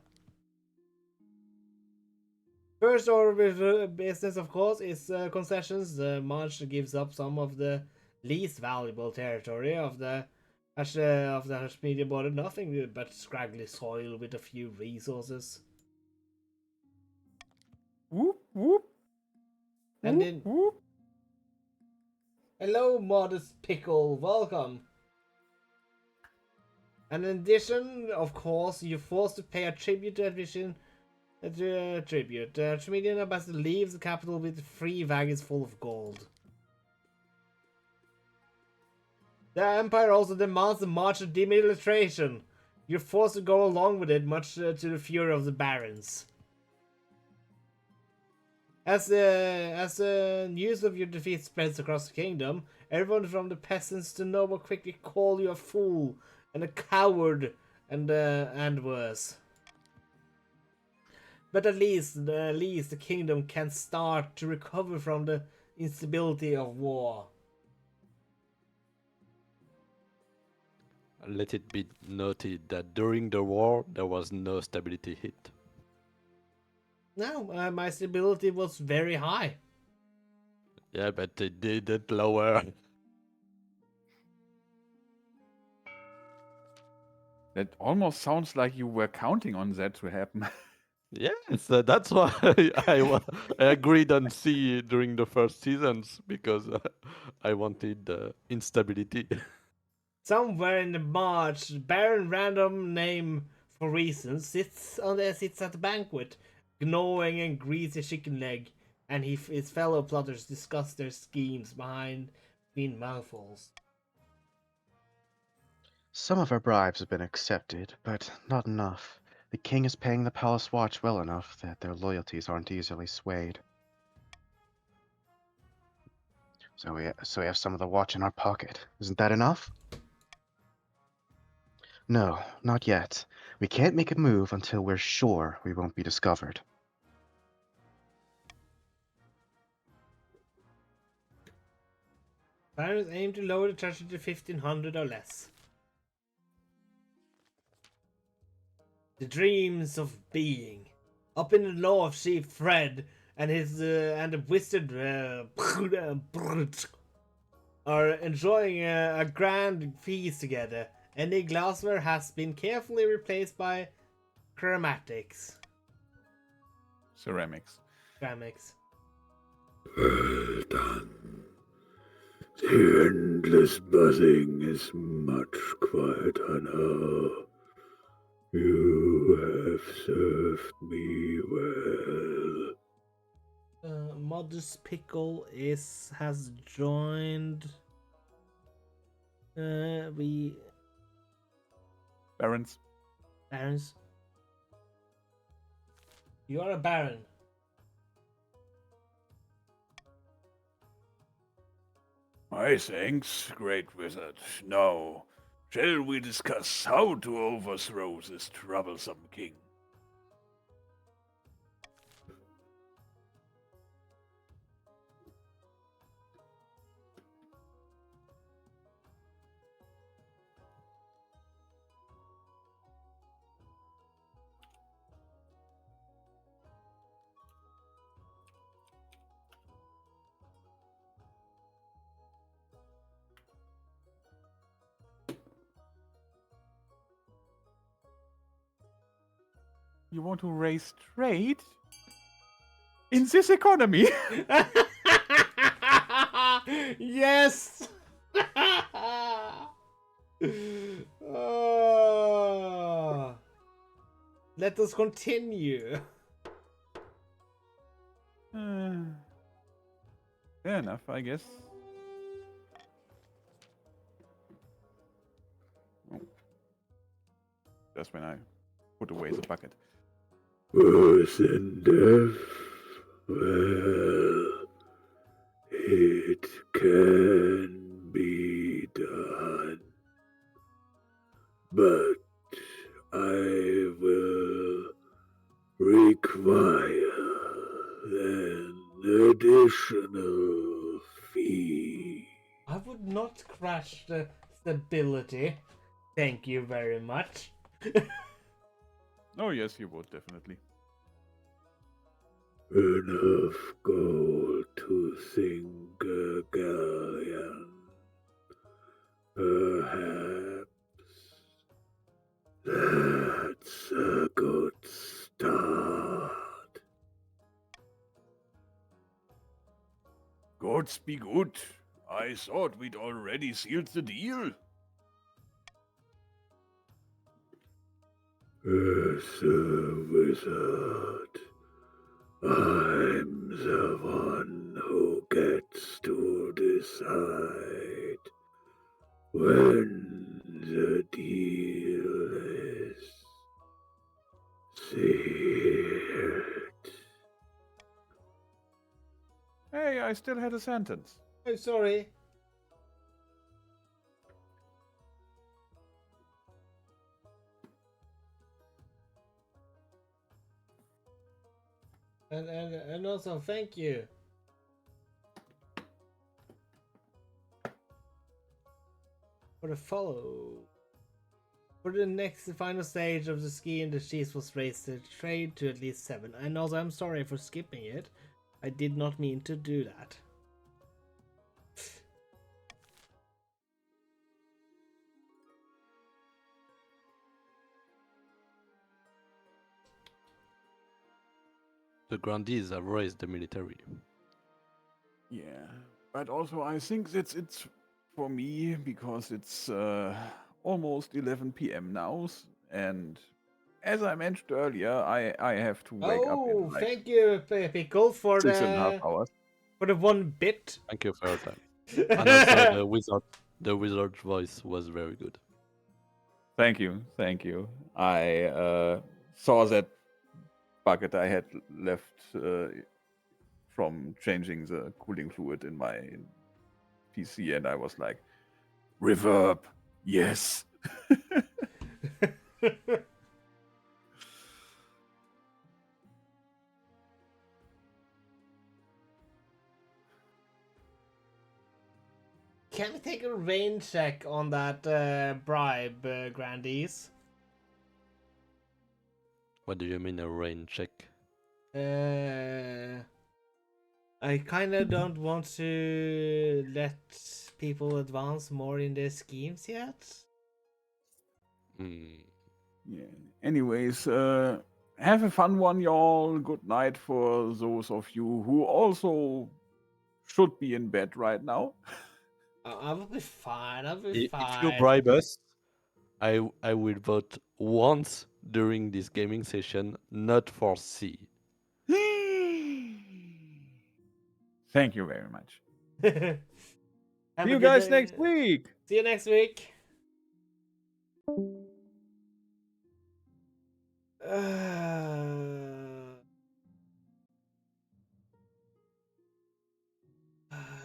First order of business, of course, is concessions. The March gives up some of the least valuable territory of the Hashmedia border. Nothing but scraggly soil with a few resources. Whoop, whoop. And Whoop, then, whoop. hello, Modest Pickle, welcome. And in addition, of course, you're forced to pay a tribute to admission. Tribute. The Archimedean ambassador leaves the capital with 3 wagons full of gold. The Empire also demands a march of demilitarization. You're forced to go along with it, much to the fury of the barons. As news of your defeat spreads across the kingdom, everyone from the peasants to noble quickly call you a fool and a coward and worse. But at least the kingdom can start to recover from the instability of war. Let it be noted that during the war, there was no stability hit. No, my stability was very high. Yeah, but they did it lower. That almost sounds like you were counting on that to happen. Yes, that's why I agreed on C during the first seasons, because I wanted instability. Somewhere in the march, Baron random name for reasons sits at the banquet, gnawing a greasy chicken leg, and his fellow plotters discuss their schemes between mouthfuls. Some of our bribes have been accepted, but not enough. The king is paying the palace watch well enough that their loyalties aren't easily swayed. So we have some of the watch in our pocket. Isn't that enough? No, not yet. We can't make a move until we're sure we won't be discovered. Barons aim to lower the treasure to 1500 or less. The dreams of being. Up in the north, Chief Fred and the wizard are enjoying a grand feast together. Any glassware has been carefully replaced by ceramics. Ceramics. Well done. The endless buzzing is much quieter now. You have served me well. Modest Pickle has joined. We Barons. barons. You are a baron. My thanks, great wizard. Now, shall we discuss how to overthrow this troublesome king? You want to raise trade? In this economy? Yes. Oh. Let us continue. Fair enough, I guess. Oh. Just when I put away the bucket. Worse than death? Well, it can be done. But I will require an additional fee. I would not crash the stability. Thank you very much. Oh, yes, you would, definitely. Enough gold to sink a galleon. Perhaps that's a good start. Gods be good. I thought we'd already sealed the deal. As a wizard, I'm the one who gets to decide when the deal is sealed. Hey, I still had a sentence. I'm sorry. And also thank you. For the follow. For the next final stage of the ski and the cheese was raised the trade to at least 7. And also I'm sorry for skipping it. I did not mean to do that. The grandees have raised the military. Yeah, but also I think that's it's for me because it's almost 11 p.m. now, and as I mentioned earlier, I have to wake up in like Thank you, Pickle, for 6.5 hours. for the 1 bit. Thank you for your time. And also the wizard's voice was very good. Thank you, thank you. I saw that bucket I had left from changing the cooling fluid in my PC, and I was like, reverb, yes. Can we take a rain check on that bribe, Grandees? What do you mean a rain check? I kinda don't want to let people advance more in their schemes yet. Yeah. Anyways, have a fun one, y'all. Good night for those of you who also should be in bed right now. I will be fine. I'll be fine. If you bribe us, I will vote once during this gaming session, not for C. Thank you very much. Have See a you good guys day. next week. See you next week.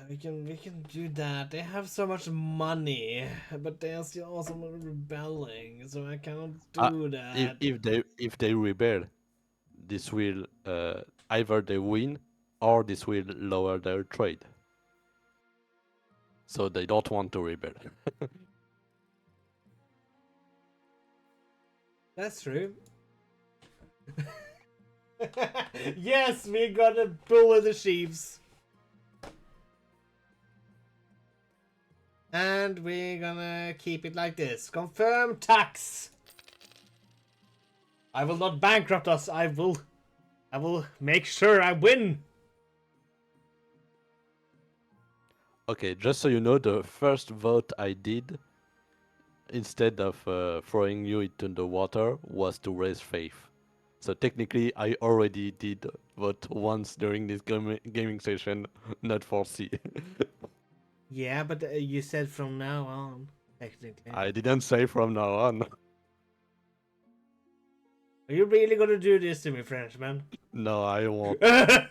We can do that. They have so much money, but they are still also rebelling, so I cannot do that. If they rebel, this will either they win or this will lower their trade. So they don't want to rebel. That's true. Yes, we got a bull in the sheaves. And we're gonna keep it like this. Confirm tax. I will not bankrupt us. I will make sure I win. Okay, just so you know, the first vote I did, instead of throwing you into the water, was to raise faith. So technically, I already did vote once during this gaming session, not for C. Yeah, but you said from now on, technically. I didn't say from now on. Are you really gonna do this to me, Frenchman? No, I won't. Ah,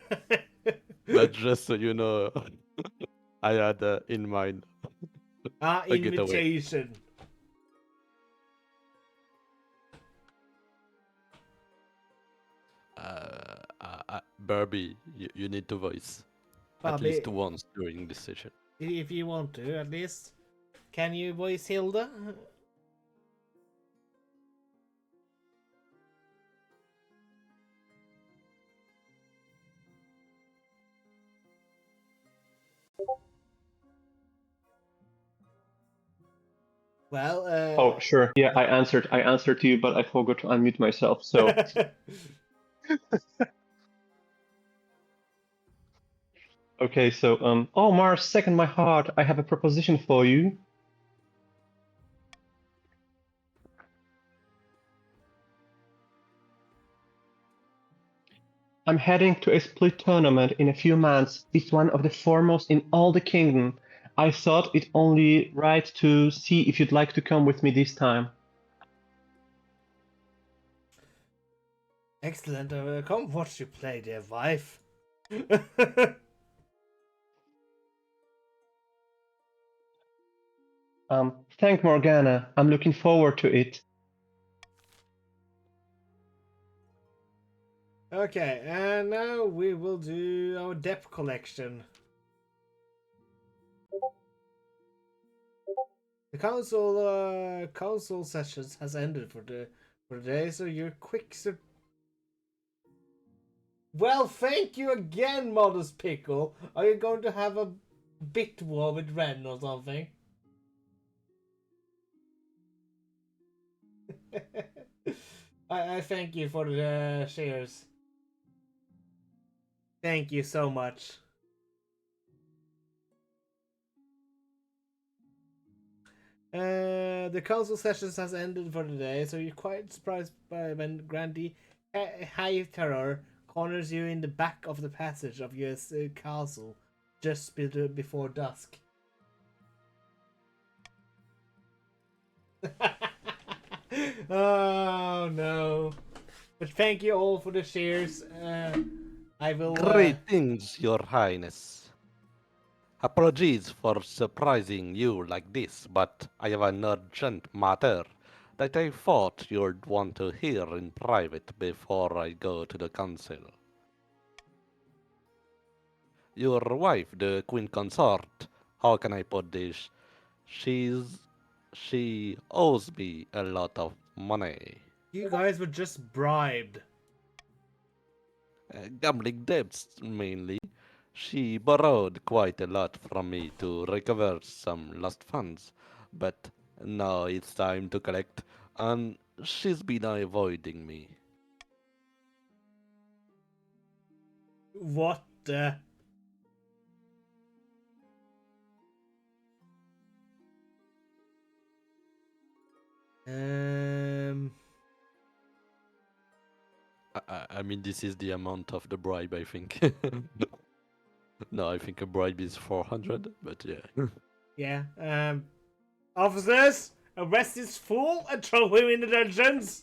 But just so you know, I had in mind a getaway. invitation. Barbie, you need to voice at Bobby, least once during this session. if you want to, at least. Can you voice Hilda? Well, Oh, sure. Yeah, I answered. I answered to you, but I forgot to unmute myself. So, okay. So, oh, Mars, second my heart. I have a proposition for you. I'm heading to a split tournament in a few months. It's one of the foremost in all the kingdom. I thought it only right to see if you'd like to come with me this time. excellent. Come watch you play, dear wife. Thank Morgana. I'm looking forward to it. Okay, and now we will do our debt collection. The council sessions has ended for the day, so you're quick. Well, thank you again, Modest Pickle. Are you going to have a bit war with Ren or something? I thank you for the shares. Thank you so much. The council sessions has ended for the day, so you're quite surprised by when Grandi High Terror corners you in the back of the passage of your castle just before dusk. Oh no! But thank you all for the shares. I will. Greetings, Your Highness. Apologies for surprising you like this, but I have an urgent matter that I thought you'd want to hear in private before I go to the council. Your wife, the Queen Consort, how can I put this? She owes me a lot of money. You guys were just bribed. Gambling debts, mainly. She borrowed quite a lot from me to recover some lost funds, but now it's time to collect, and she's been avoiding me. What the? Um. I mean, this is the amount of the bribe, I think. No, I think a bribe is 400, but yeah. Yeah. Officers, arrest this fool and throw him in the dungeons.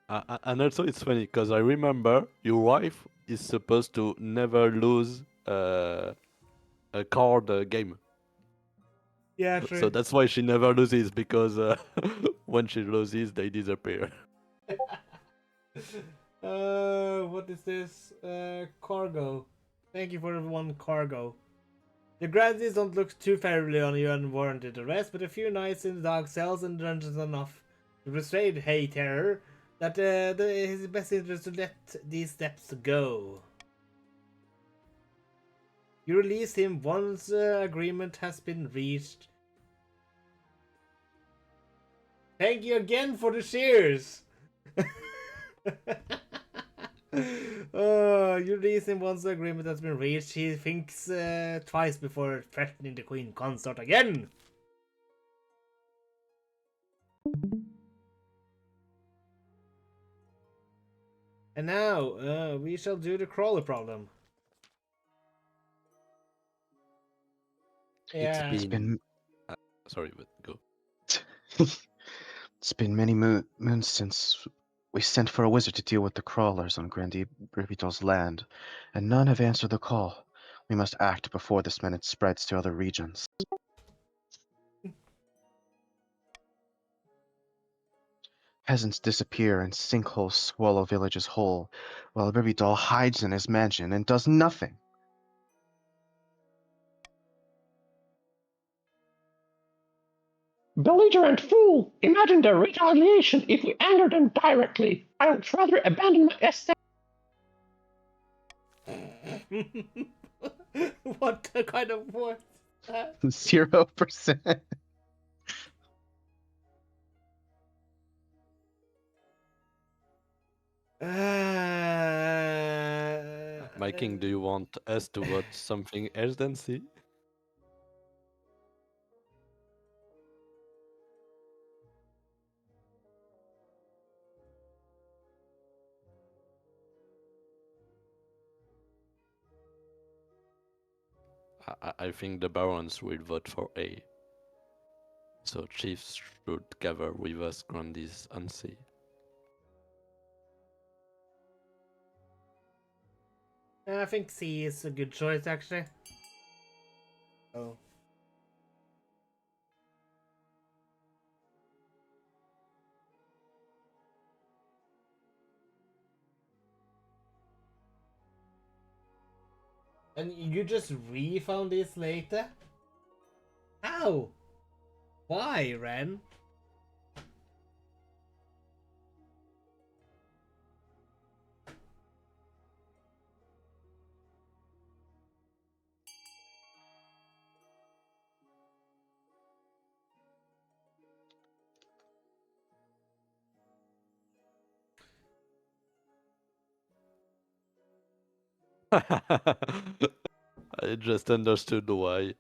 And also, it's funny because I remember your wife is supposed to never lose a card game. Yeah, So true. that's why she never loses, because when she loses, they disappear. What is this? Cargo. Thank you for one cargo. The Grandies don't look too favorably on your unwarranted arrest, but a few nights in the dark cells and dungeons enough to persuade Hey Terror that his best interest to let these steps go. You release him once agreement has been reached. Thank you again for the shares. You release him once the agreement has been reached. He thinks twice before threatening the Queen Consort again. And now, we shall do the crawler problem. Yeah. It's been Sorry, but go. it's been many moons since We sent for a wizard to deal with the crawlers on Grandi Ribitol's land, and none have answered the call. We must act before this menace spreads to other regions. Peasants disappear and sinkholes swallow villages whole, while Ribitol hides in his mansion and does nothing. Belligerent fool! Imagine the retaliation if we anger them directly. I would rather abandon my estate. What kind of voice? 0%. My king, do you want us to watch something else than see? I think the barons will vote for A. So chiefs should gather with us grandees and see. I think C is a good choice, actually. Oh. And you just refound this later? How? Why, Ren? I just understood why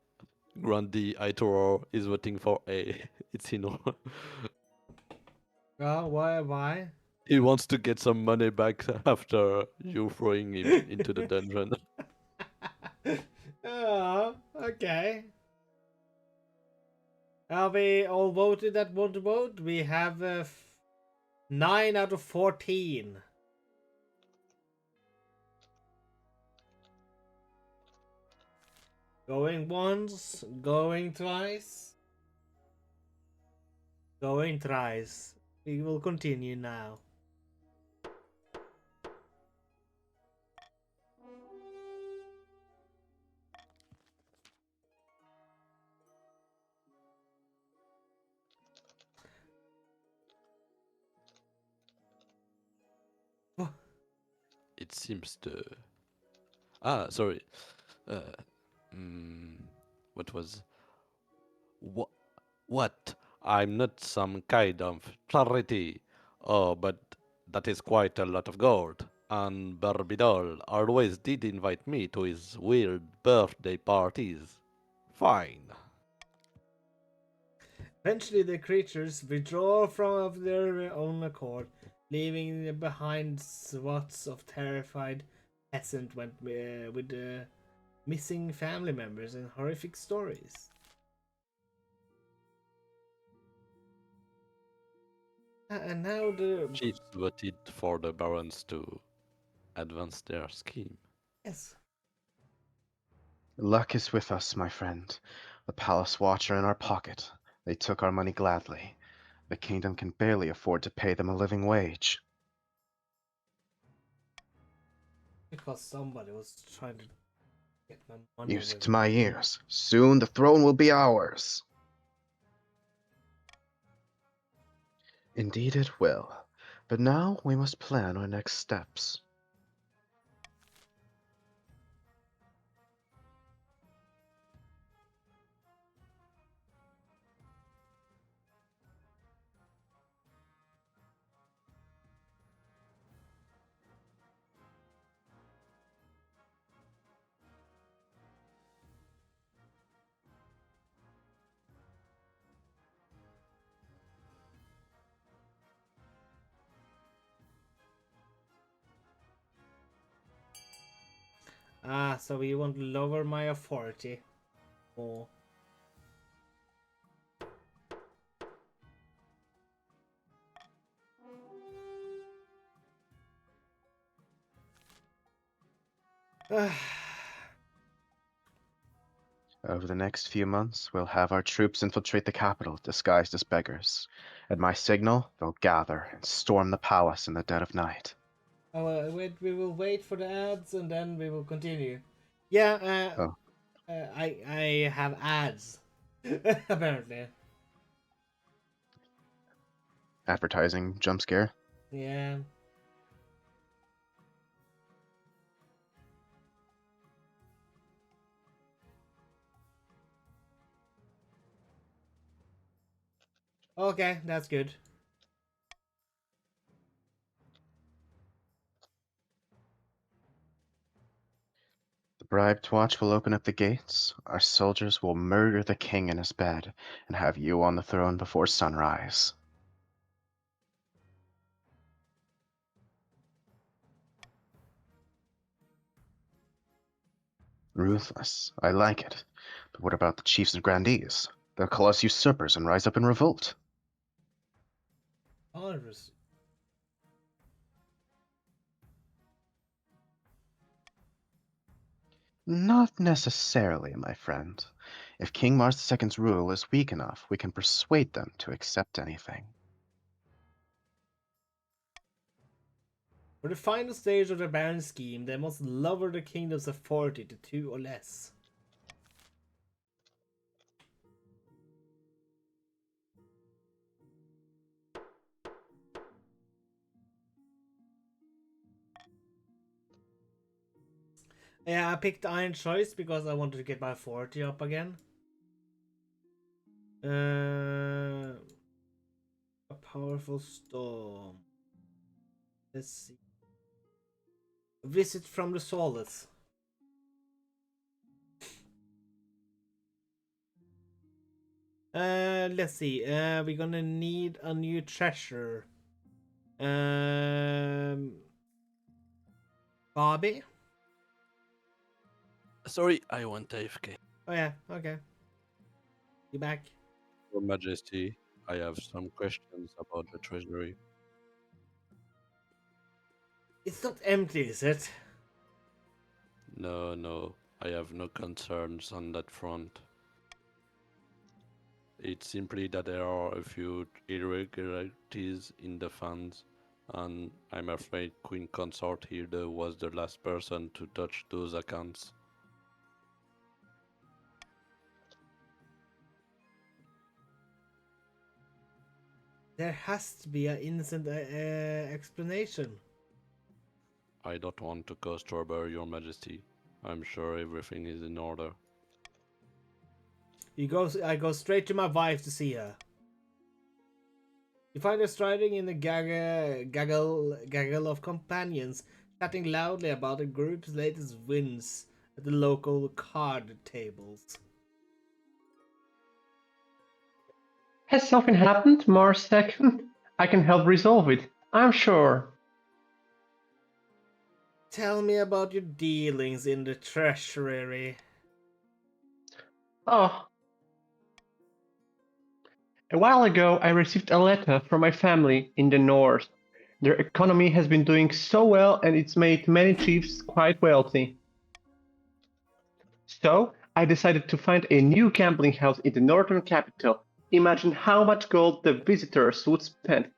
Grandi Itoro is voting for A. It's Oh, why? He wants to get some money back after you throwing him into the dungeon. Oh, okay. Are we all voted that want to vote? We have 9 out of 14. Going once, going twice, going thrice. We will continue now. It seems the... Ah, sorry. What was... What? I'm not some kind of charity. Oh, but that is quite a lot of gold. And Barbidol always did invite me to his weird birthday parties. Fine. Eventually, the creatures withdraw from of their own accord, leaving behind swaths of terrified peasant with missing family members and horrific stories. And now the Chiefs voted for the barons to advance their scheme. yes. Luck is with us, my friend. The palace watch are in our pocket. They took our money gladly. The kingdom can barely afford to pay them a living wage. Because somebody was trying to get my money. Music to my ears. Soon the throne will be ours. Indeed it will. But now we must plan our next steps. Ah, so we want to lower my authority more. Over the next few months, we'll have our troops infiltrate the capital disguised as beggars. At my signal, they'll gather and storm the palace in the dead of night. Oh, wait, we will wait for the ads and then we will continue. Yeah, Oh, I have ads. Apparently. advertising jump scare. Yeah. Okay, that's good. The bribed watch will open up the gates. Our soldiers will murder the king in his bed and have you on the throne before sunrise. Ruthless. I like it. But what about the chiefs and grandees? They'll call us usurpers and rise up in revolt. Honors. Not necessarily, my friend. If King Mars II's rule is weak enough, we can persuade them to accept anything. For the final stage of the Baron scheme, they must lower the kingdom's authority to 2 or less. Yeah, I picked Iron Choice because I wanted to get my authority up again. A powerful storm. Let's see. A visit from the Soulless. Let's see. We're gonna need a new treasure. Bobby? Sorry, I went AFK. Oh yeah, okay. You back? Your Majesty, I have some questions about the treasury. It's not empty, is it? No, I have no concerns on that front. It's simply that there are a few irregularities in the funds, and I'm afraid Queen Consort Hilda was the last person to touch those accounts. There has to be an innocent explanation. I don't want to cause trouble, Your Majesty. I'm sure everything is in order. I go straight to my wife to see her. You find her striding in the gaggle of companions, chatting loudly about the group's latest wins at the local card tables. Has something happened, Mars Second? I can help resolve it, I'm sure. Tell me about your dealings in the treasury. Oh. A while ago, I received a letter from my family in the north. Their economy has been doing so well and it's made many chiefs quite wealthy. So, I decided to find a new gambling house in the northern capital. Imagine how much gold the visitors would spend.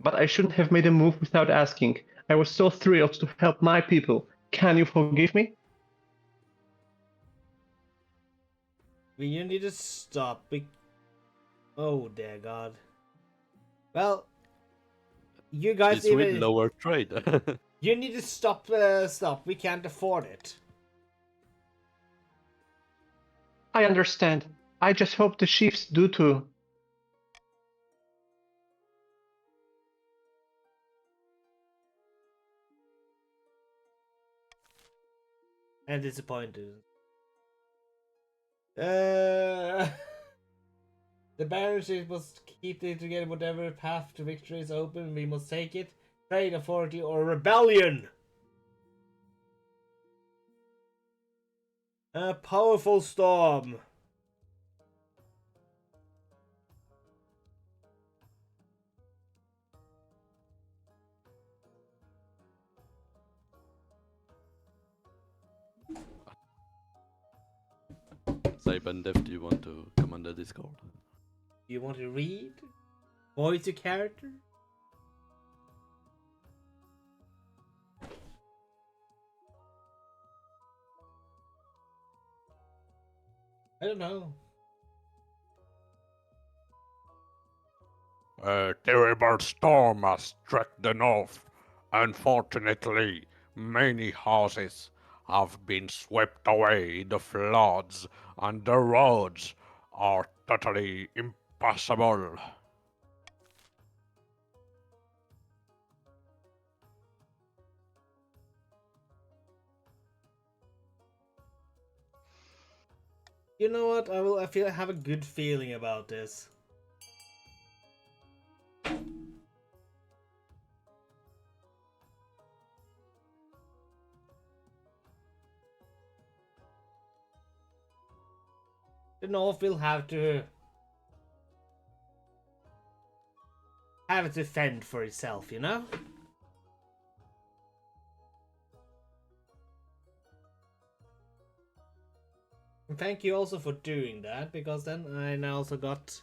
But I shouldn't have made a move without asking. I was so thrilled to help my people. Can you forgive me? You need to stop. Oh dear God. Well, you guys This will lower trade. You need to stop. Stop. We can't afford it. I understand. I just hope the chiefs do too. I'm disappointed. The Baronship must keep it together. Whatever path to victory is open, we must take it. Trade, authority, or rebellion. A powerful storm. Cyberdev, do you want to come on the Discord? You want to read? Voice your character? I don't know. A terrible storm has struck the north. Unfortunately, many houses have been swept away in the floods, and the roads are totally impassable. You know what? I have a good feeling about this. The North will have to fend for itself, you know? And thank you also for doing that, because then I now also got...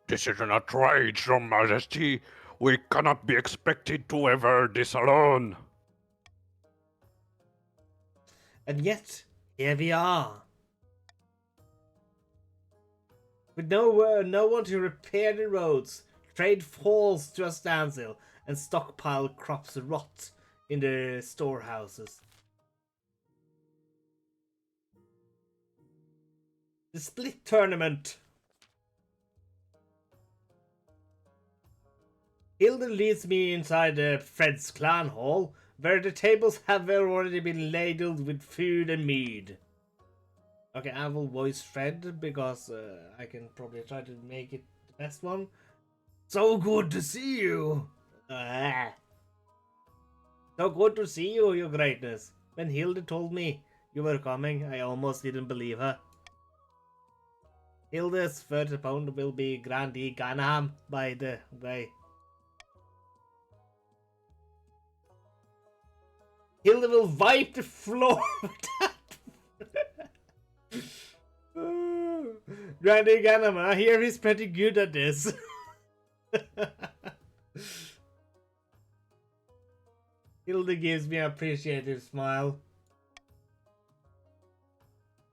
This is an outrage, Your Majesty. We cannot be expected to ever this alone. And yet, here we are. With no one to repair the roads, trade falls to a standstill, and stockpile crops rot in the storehouses. The split tournament. Hilda leads me inside Fred's clan hall, where the tables have already been ladled with food and mead. Okay, I will voice Fred because I can probably try to make it the best one. So good to see you! So good to see you, your greatness. When Hilda told me you were coming, I almost didn't believe her. Hilda's first opponent will be Grandi Ganaham, by the way. Hilda will wipe the floor with that. Grandi Ganaham, I hear he's pretty good at this. Hilda gives me an appreciative smile.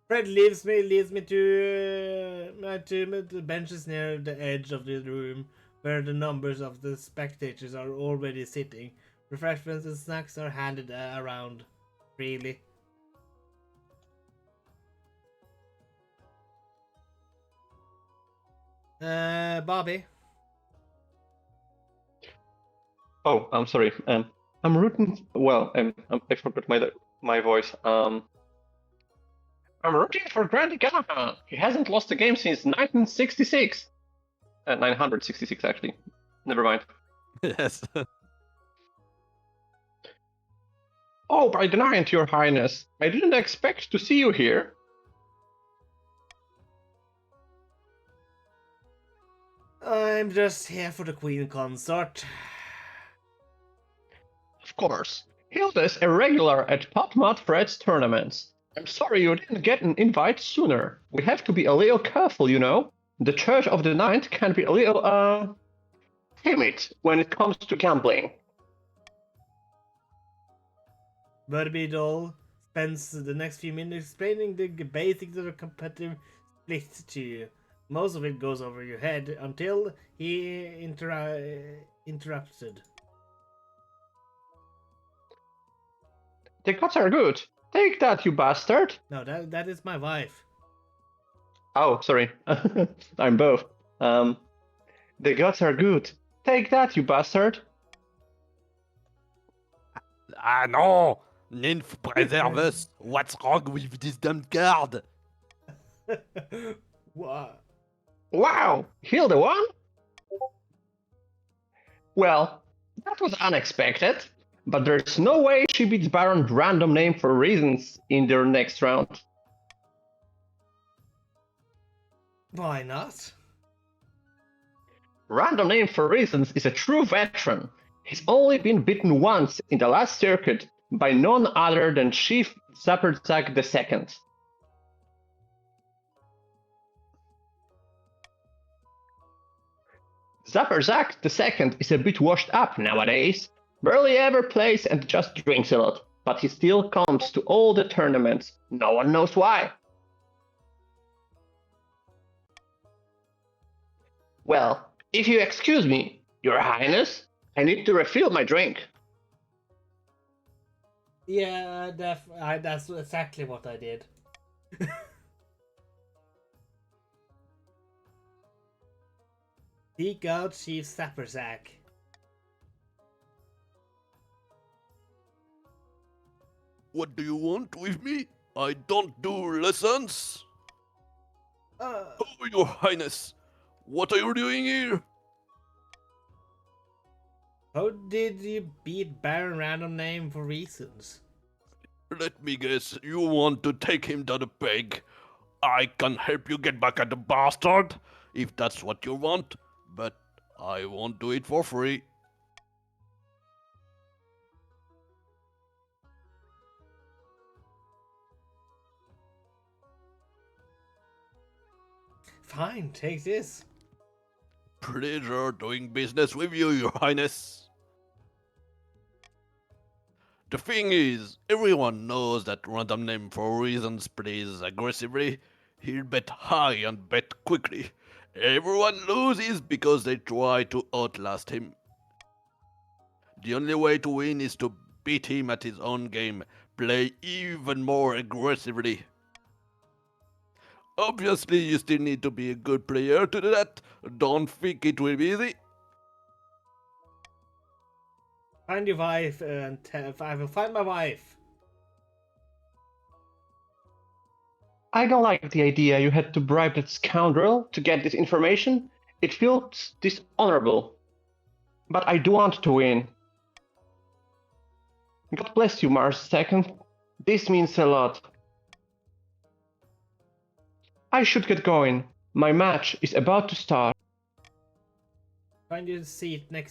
Fred leads me to the benches near the edge of the room, where the numbers of the spectators are already sitting. Refreshments and snacks are handed around freely. Bobby. Oh, I'm sorry. I'm rooting. Well, I forgot my voice. I'm rooting for Grandi Gallagher. He hasn't lost a game since 1966. 966 actually. Never mind. Yes. Oh, by the night, Your Highness. I didn't expect to see you here. I'm just here for the Queen consort. Of course. Hilda's a regular at Potmot Fred's tournaments. I'm sorry you didn't get an invite sooner. We have to be a little careful, you know. The Church of the Ninth can be a little, timid when it comes to gambling. Barbie doll spends the next few minutes explaining the basics of a competitive split to you. Most of it goes over your head until he interrupted. The gods are good. Take that, you bastard. No, that is my wife. Oh, sorry. I'm both. The gods are good. Take that, you bastard. Ah no! Nymph preserve us! What's wrong with this damn card? What? Wow, Hilda won? Well, that was unexpected, but there's no way she beats Baron's random name for reasons in their next round. Why not? Random Name for Reasons is a true veteran. He's only been beaten once in the last circuit by none other than Chief Zapperzak II. Zapperzak II is a bit washed up nowadays, barely ever plays and just drinks a lot, but he still comes to all the tournaments. No one knows why. Well, if you excuse me, Your Highness, I need to refill my drink. Yeah, that's exactly what I did. Seek out Chief Sapperzak. What do you want with me? I don't do lessons. Oh, Your Highness, what are you doing here? How did you beat Baron Random Name for Reasons? Let me guess, you want to take him to the peg. I can help you get back at the bastard, if that's what you want, but I won't do it for free. Fine, take this. Pleasure doing business with you, Your Highness. The thing is, everyone knows that Random Name for Reasons plays aggressively. He'll bet high and bet quickly. Everyone loses because they try to outlast him. The only way to win is to beat him at his own game, play even more aggressively. Obviously, you still need to be a good player to do that. Don't think it will be easy. Find your wife and I will find my wife. I don't like the idea you had to bribe that scoundrel to get this information. It feels dishonorable. But I do want to win. God bless you, Mars II. This means a lot. I should get going. My match is about to start. Find your seat near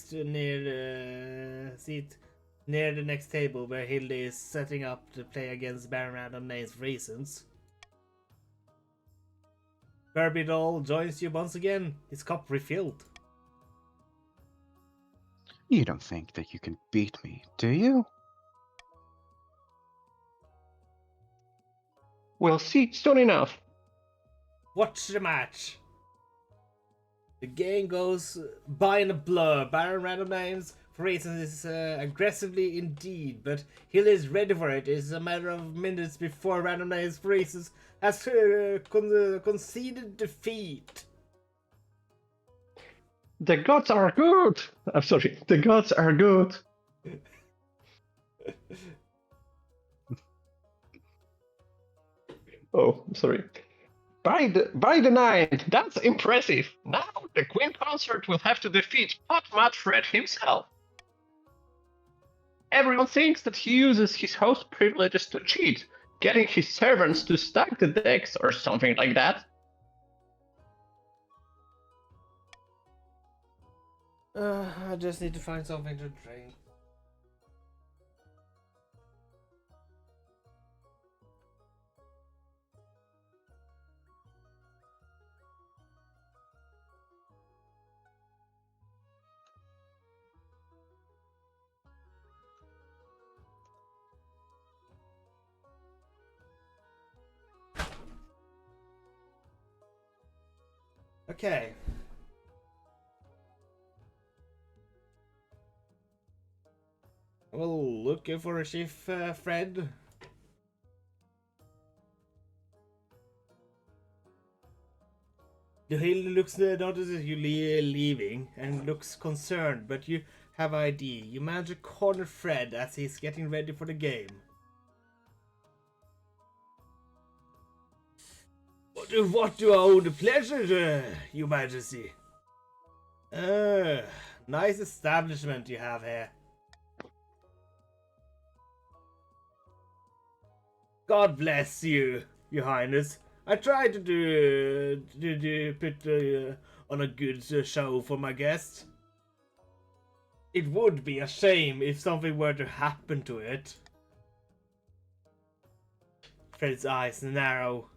the next table where Hilde is setting up to play against Baron Random Names Reasons. Kirby Doll joins you once again, his cup refilled. You don't think that you can beat me, do you? We'll see soon enough. Watch the match. The game goes by in a blur. Baron Random Names for Reasons is aggressively indeed, but Hill is ready for it. It's a matter of minutes before Random Names for Reasons has conceded defeat. The gods are good! I'm sorry, the gods are good. Oh, I'm sorry. By the nine, that's impressive. Now the Queen Consort will have to defeat Pot Madfred himself. Everyone thinks that he uses his host privileges to cheat, getting his servants to stack the decks or something like that. I just need to find something to drink. Okay. Well, looking for a Chief Fred. The hill looks notices you leaving and looks concerned, but you have ID. You manage to corner Fred as he's getting ready for the game. What do I owe the pleasure, Your Majesty? Nice establishment you have here. God bless you, Your Highness. I try to put on a good show for my guests. It would be a shame if something were to happen to it. Fred's eyes narrow.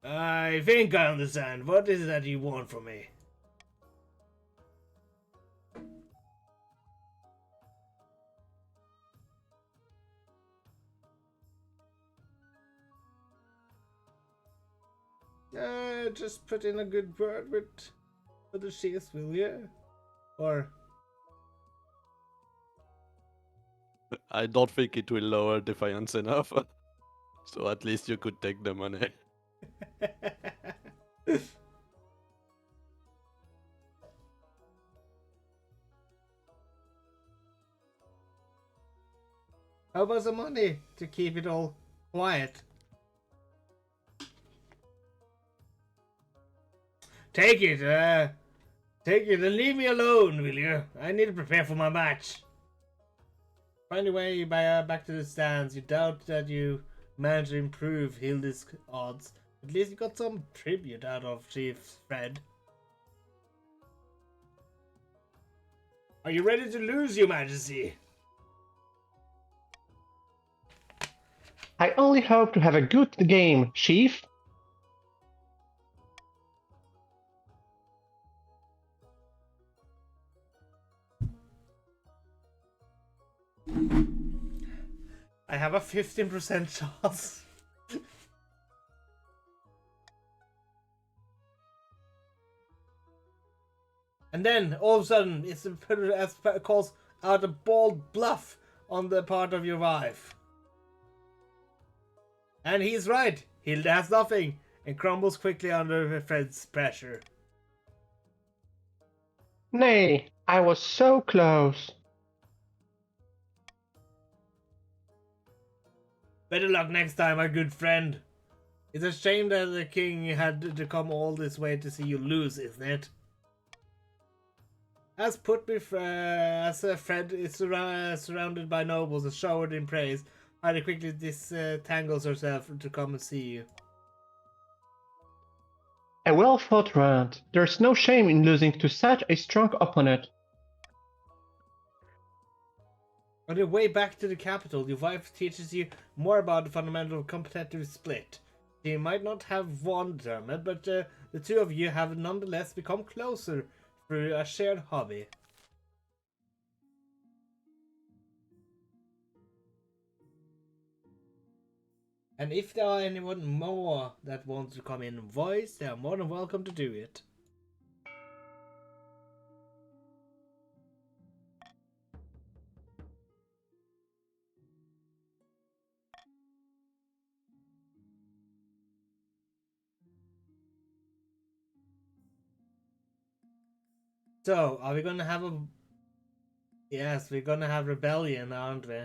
I think I understand. What is it that you want from me? Just put in a good word with the chiefs, will you? Or I don't think it will lower defiance enough. So at least you could take the money. how about the money to keep it all quiet? Take it, and leave me alone, will you? I need to prepare for my match. Find a way back to the stands. You doubt that you managed to improve Hilda's odds. At least you got some tribute out of Chief Fred. Are you ready to lose, Your Majesty? I only hope to have a good game, Chief. I have a 15% chance. And then, all of a sudden, it's calls out a bold bluff on the part of your wife. And he's right. Hilda has nothing and crumbles quickly under Fred's pressure. Nay, I was so close. Better luck next time, my good friend. It's a shame that the king had to come all this way to see you lose, isn't it? As Fred is surrounded by nobles and showered in praise, Heidi quickly disentangles herself to come and see you. A well-fought round. There's no shame in losing to such a strong opponent. On your way back to the capital, your wife teaches you more about the fundamental competitive split. She might not have won the tournament, but the two of you have nonetheless become closer through a shared hobby. And if there are anyone more that wants to come in and voice, they are more than welcome to do it. So, are we gonna have a... Yes, we're gonna have rebellion, aren't we?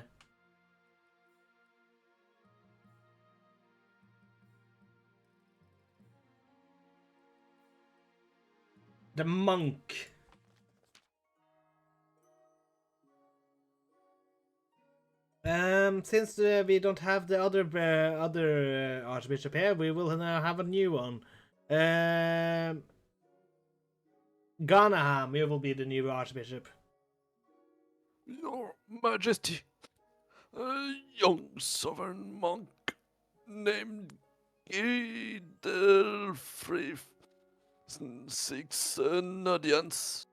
The monk. Since we don't have the other archbishop here, we will now have a new one. Ganaham, you will be the new archbishop. Your Majesty, a young sovereign monk named Gidelfrith seeks an audience.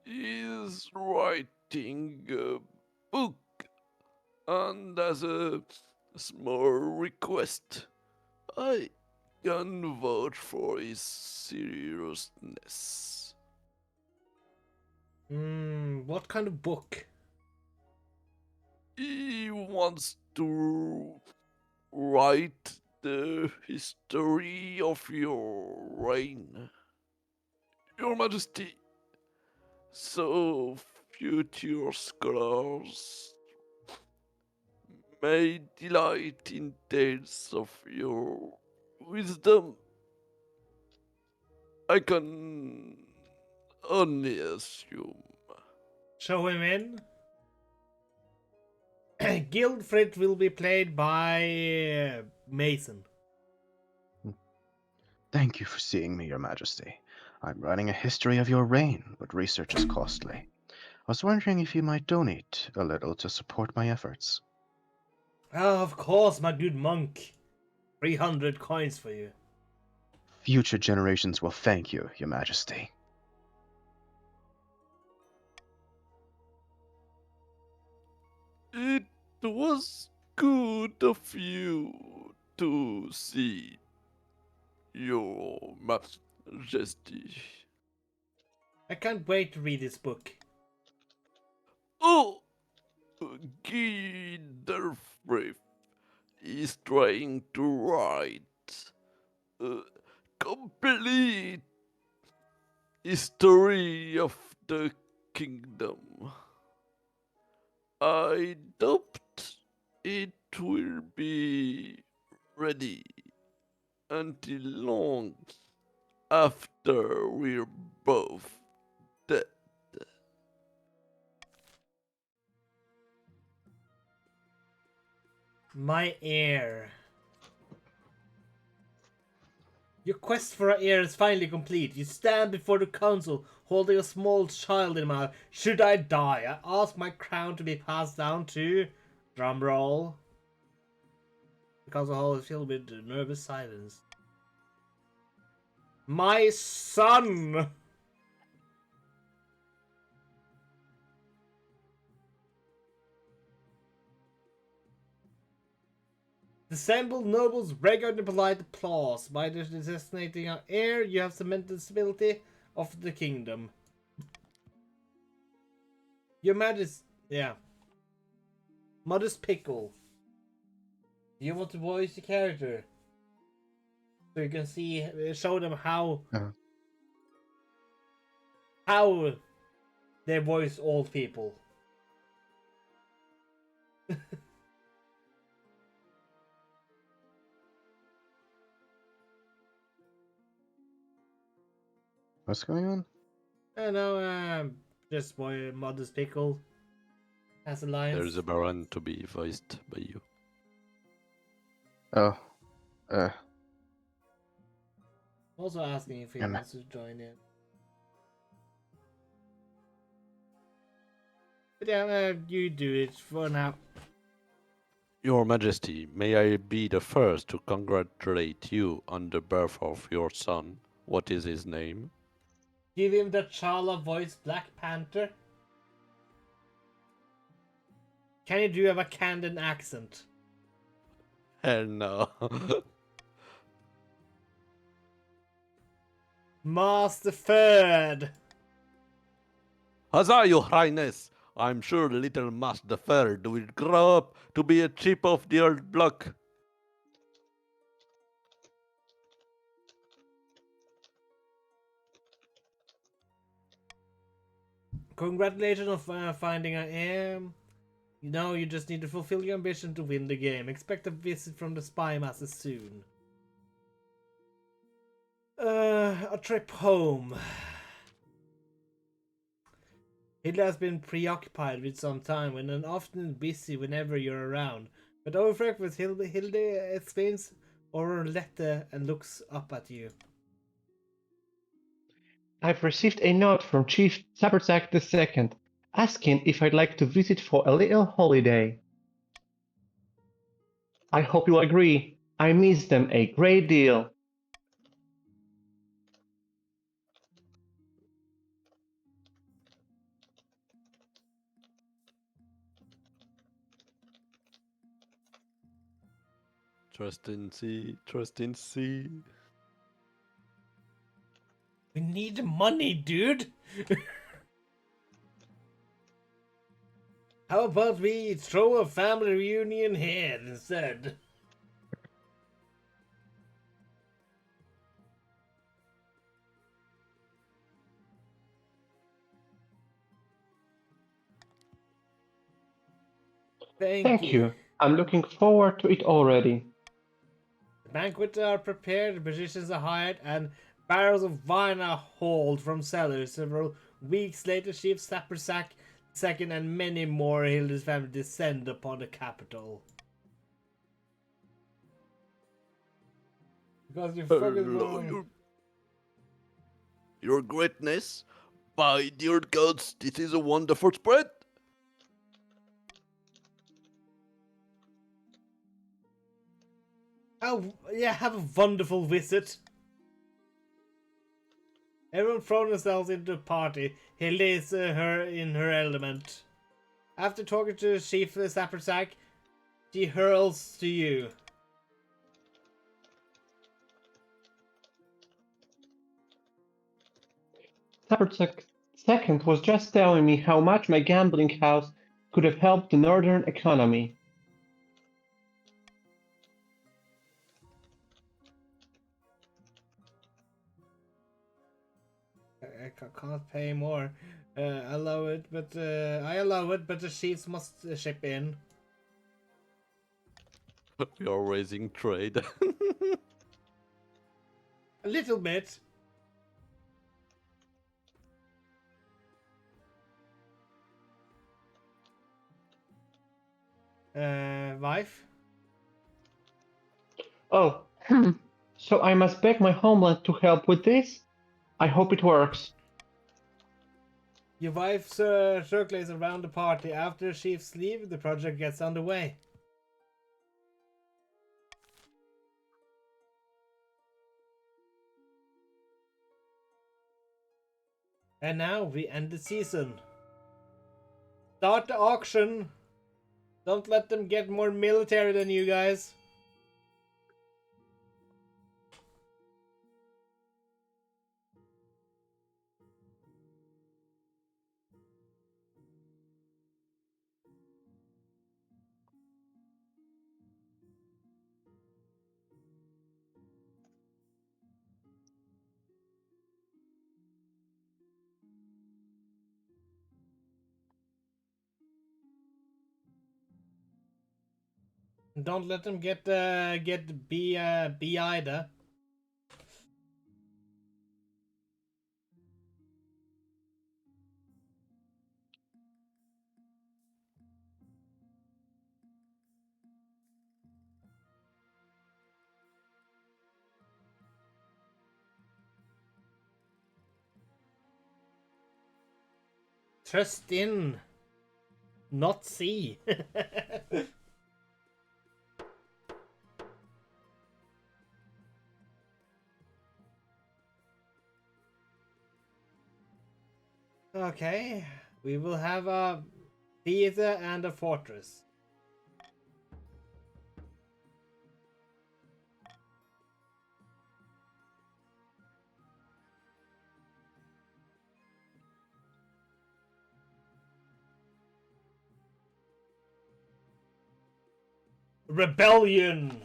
He is writing a book and as a small request, I can vouch for his seriousness. What kind of book? He wants to write the history of your reign, Your Majesty, so future scholars may delight in tales of your wisdom. I can only assume. Show him in. Guildfrid will be played by Mason. Thank you for seeing me, Your Majesty. I'm writing a history of your reign, but research is costly. I was wondering if you might donate a little to support my efforts. Oh, of course, my good monk. 300 coins for you. Future generations will thank you, Your Majesty. It was good of you to see, Your Majesty. I can't wait to read this book. Oh, Guilderfrith is trying to write a complete history of the kingdom. I doubt it will be ready until long after we're both dead. My heir. Your quest for an heir is finally complete. You stand before the council holding a small child in my mouth. Should I die, I ask my crown to be passed down to... Drumroll. The council hall is filled with nervous silence. My son! The assembled nobles regard and polite applause. By designating an heir, you have cemented the stability of the kingdom. Your Majesty, yeah. Modest Pickle. Do you want to voice the character? So you can see, show them how they voice old people. What's going on? I know, just boy, Modest Pickle has a line. There's a Baron to be voiced by you. Oh, Also asking if he Am I- wants to join in. But yeah, you do it for now. Your Majesty, may I be the first to congratulate you on the birth of your son. What is his name? Give him the T'Challa voice Black Panther. Can you do have a Camden accent? Hell no. Master Third. Huzzah, your highness! I'm sure little Master Third will grow up to be a chip of the old block. Congratulations on finding an aim. You know, you just need to fulfill your ambition to win the game. Expect a visit from the spy master soon. A trip home. Hilda has been preoccupied with some time and often busy whenever you're around. But over breakfast, Hilda explains over letter and looks up at you. I've received a note from Chief Sabersack II asking if I'd like to visit for a little holiday. I hope you'll agree. I miss them a great deal. Trust in sea, trust in sea. We need money, dude! How about we throw a family reunion here instead? Thank you. I'm looking forward to it already. The banquets are prepared, musicians are hired, and barrels of wine are hauled from cellars. Several weeks later, Chief Sapersack II and many more Hilda's family descend upon the capital. Because you fucking... Your greatness, by dear gods, this is a wonderful spread. Oh, yeah, have a wonderful visit. Everyone thrown themselves into the party. Hilda is her in her element. After talking to Chief Sappersack, she hurls to you. Sappersack Second was just telling me how much my gambling house could have helped the northern economy. I can't pay more. I allow it, but the chiefs must chip in. You're raising trade. A little bit. Wife? Oh, so I must beg my homeland to help with this? I hope it works. Your wife circulates around the party. After the chiefs leave, the project gets underway. And now we end the season. Start the auction. Don't let them get more military than you guys. Don't let them get B either. Trust in, not see. Okay, we will have a theater and a fortress. Rebellion!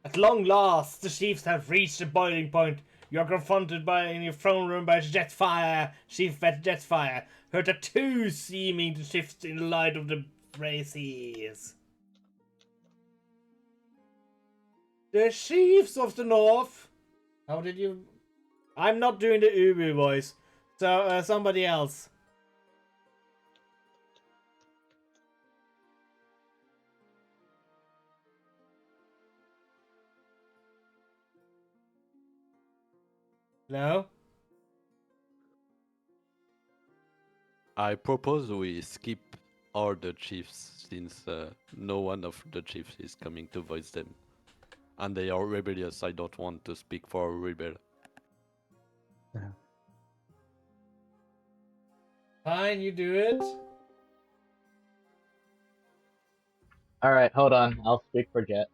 At long last, the chiefs have reached the boiling point. You're confronted in your throne room by Jetfire, Chief Jetfire. Her tattoo seeming to shift in the light of the races. The chiefs of the north. How did you? I'm not doing the Ubu voice, so somebody else. No? I propose we skip all the chiefs since no one of the chiefs is coming to voice them. And they are rebellious. I don't want to speak for a rebel. Fine, you do it. Alright, hold on. I'll speak for Jet.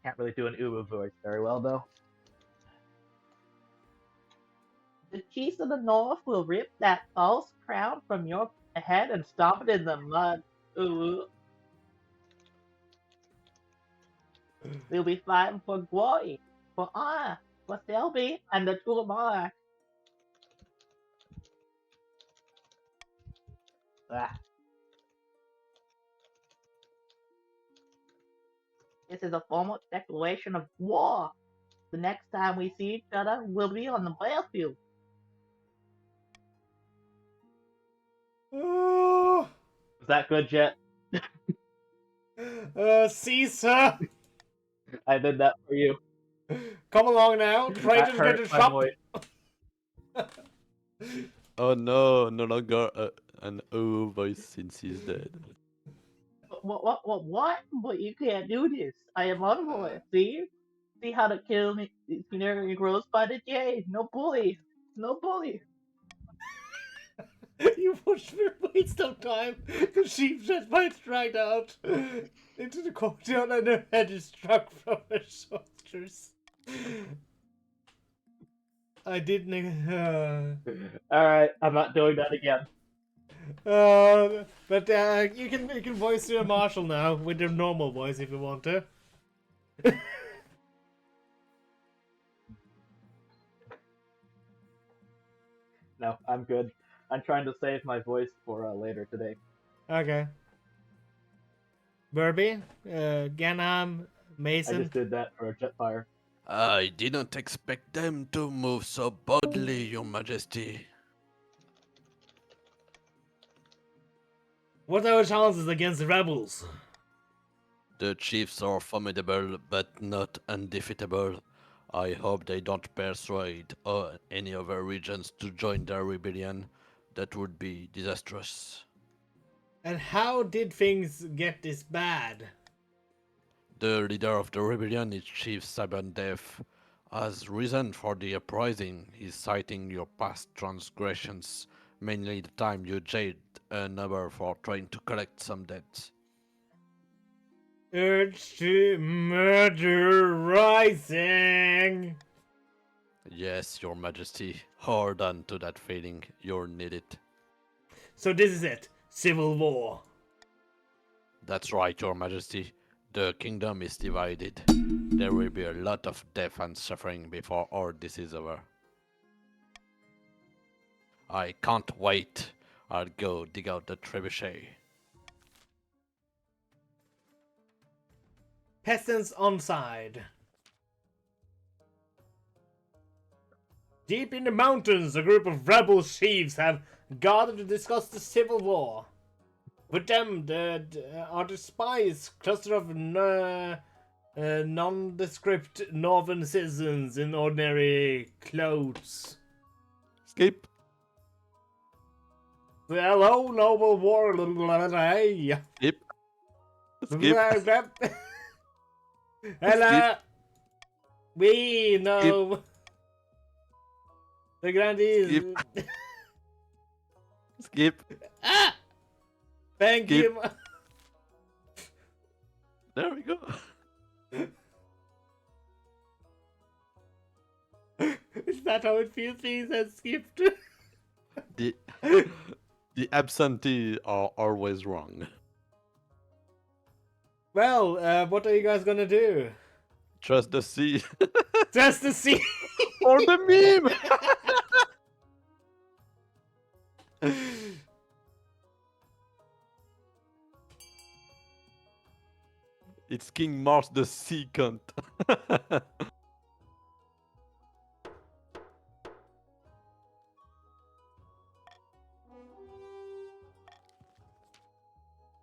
Can't really do an Ubu voice very well, though. The chiefs of the north will rip that false crown from your head and stomp it in the mud. Ooh. We'll be fighting for glory, for honor, for Selby and the true monarch. Ah. This is a formal declaration of war. The next time we see each other, we'll be on the battlefield. Oh, Is that good, Jet? Caesar, I did that for you. come along now. That Traitors get hurt to my shop. voice. Oh no, no longer an O voice since he's dead. What? But you can't do this. I am envoy. See? See how to kill me? These canary grows by the J. No bully. No bully. You pushed me waste of time. The sheep just might right out into the courtyard and her head is struck from her shoulders. I didn't. Alright, I'm not doing that again. But you can voice your marshal now with your normal voice if you want to. No, I'm good. I'm trying to save my voice for later today. Okay. Burby, Ganham, I Mason. just did that for Jetfire. I didn't expect them to move so boldly, Your Majesty. What are our chances against the rebels? The chiefs are formidable, but not undefeatable. I hope they don't persuade any other regions to join their rebellion. That would be disastrous. And how did things get this bad? The leader of the rebellion is Chief Sabandev. As reason for the uprising, he's citing your past transgressions, mainly the time you jailed a neighbor for trying to collect some debts. Urge to murder rising. Yes, Your Majesty. Hold on to that feeling. You'll need it. So this is it. Civil war. That's right, Your Majesty. The kingdom is divided. There will be a lot of death and suffering before all this is over. I can't wait. I'll go dig out the trebuchet. Peasants on side. Deep in the mountains, a group of rebel chiefs have gathered to discuss the civil war. With them are the spies, cluster of nondescript northern citizens in ordinary clothes. Skip. Hello, noble warlord. Skip. Skip. Hello. We know. The grandees. Skip. Ah! Thank Skip. you. There we go. Is that how it feels being said skipped? The absentee are always wrong. Well, what are you guys gonna do? Trust the sea. Just to see. Or the meme. It's King Mars the Sea cunt.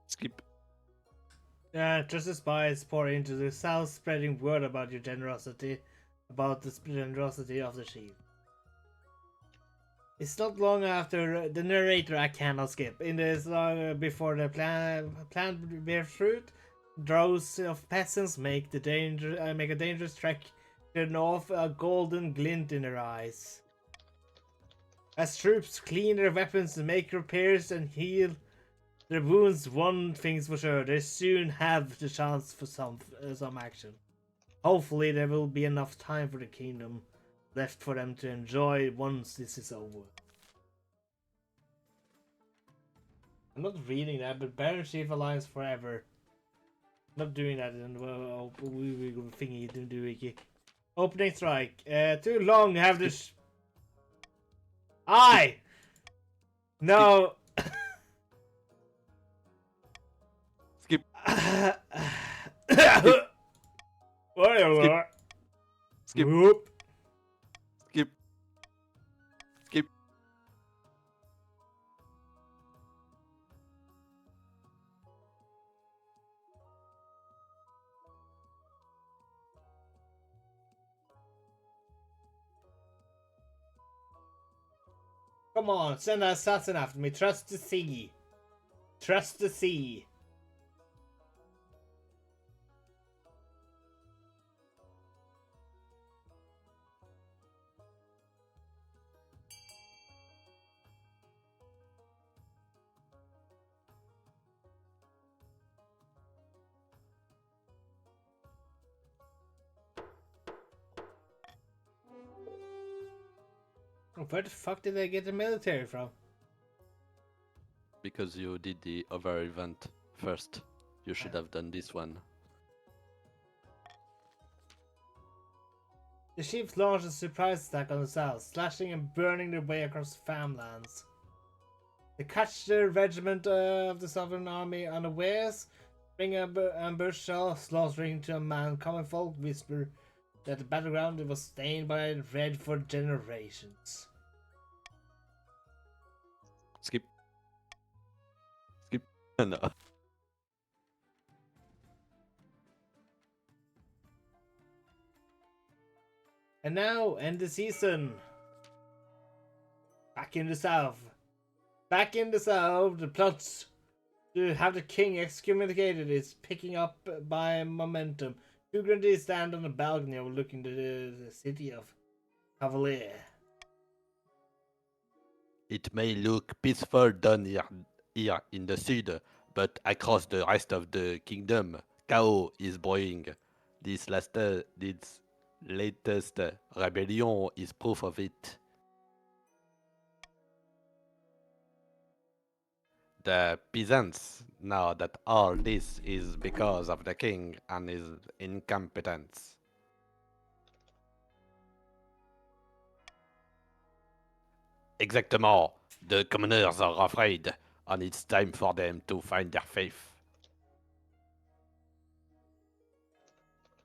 Skip. Just as spies pour into the south, spreading word about your generosity, about the generosity of the chief. It's not long after the narrator I cannot skip. In this long before the plant bears fruit, droves of peasants make a dangerous trek to the north, a golden glint in their eyes. As troops clean their weapons and make repairs and heal their wounds, one thing's for sure: they soon have the chance for some action. Hopefully, there will be enough time for the kingdom left for them to enjoy once this is over. I'm not reading that, but Baron Chief Alliance forever. Not doing that, and we thingy to do it. Opening strike. Too long. Have this. I. No. Skip. Whatever. Skip. Whoop. Skip. Skip. Come on, send an assassin after me. Trust the sea. Trust the sea. Where the fuck did they get the military from? Because you did the other event first. You should have done this one. The chiefs launched a surprise attack on the south, slashing and burning their way across farmlands. They catch the regiment of the Southern Army unawares, bring ambush shell, slaughtering to a man. Common folk whisper that the battleground was stained by red for generations. Skip. Skip. No. And now, end the season. Back in the south. Back in the south, the plots to have the king excommunicated is picking up by momentum. Two grandees stand on a balcony overlooking the city of Cavalier. It may look peaceful down here in the sud, but across the rest of the kingdom, chaos is brewing. This latest rebellion is proof of it. The peasants know that all this is because of the king and his incompetence. Exactement. The commoners are afraid, and it's time for them to find their faith.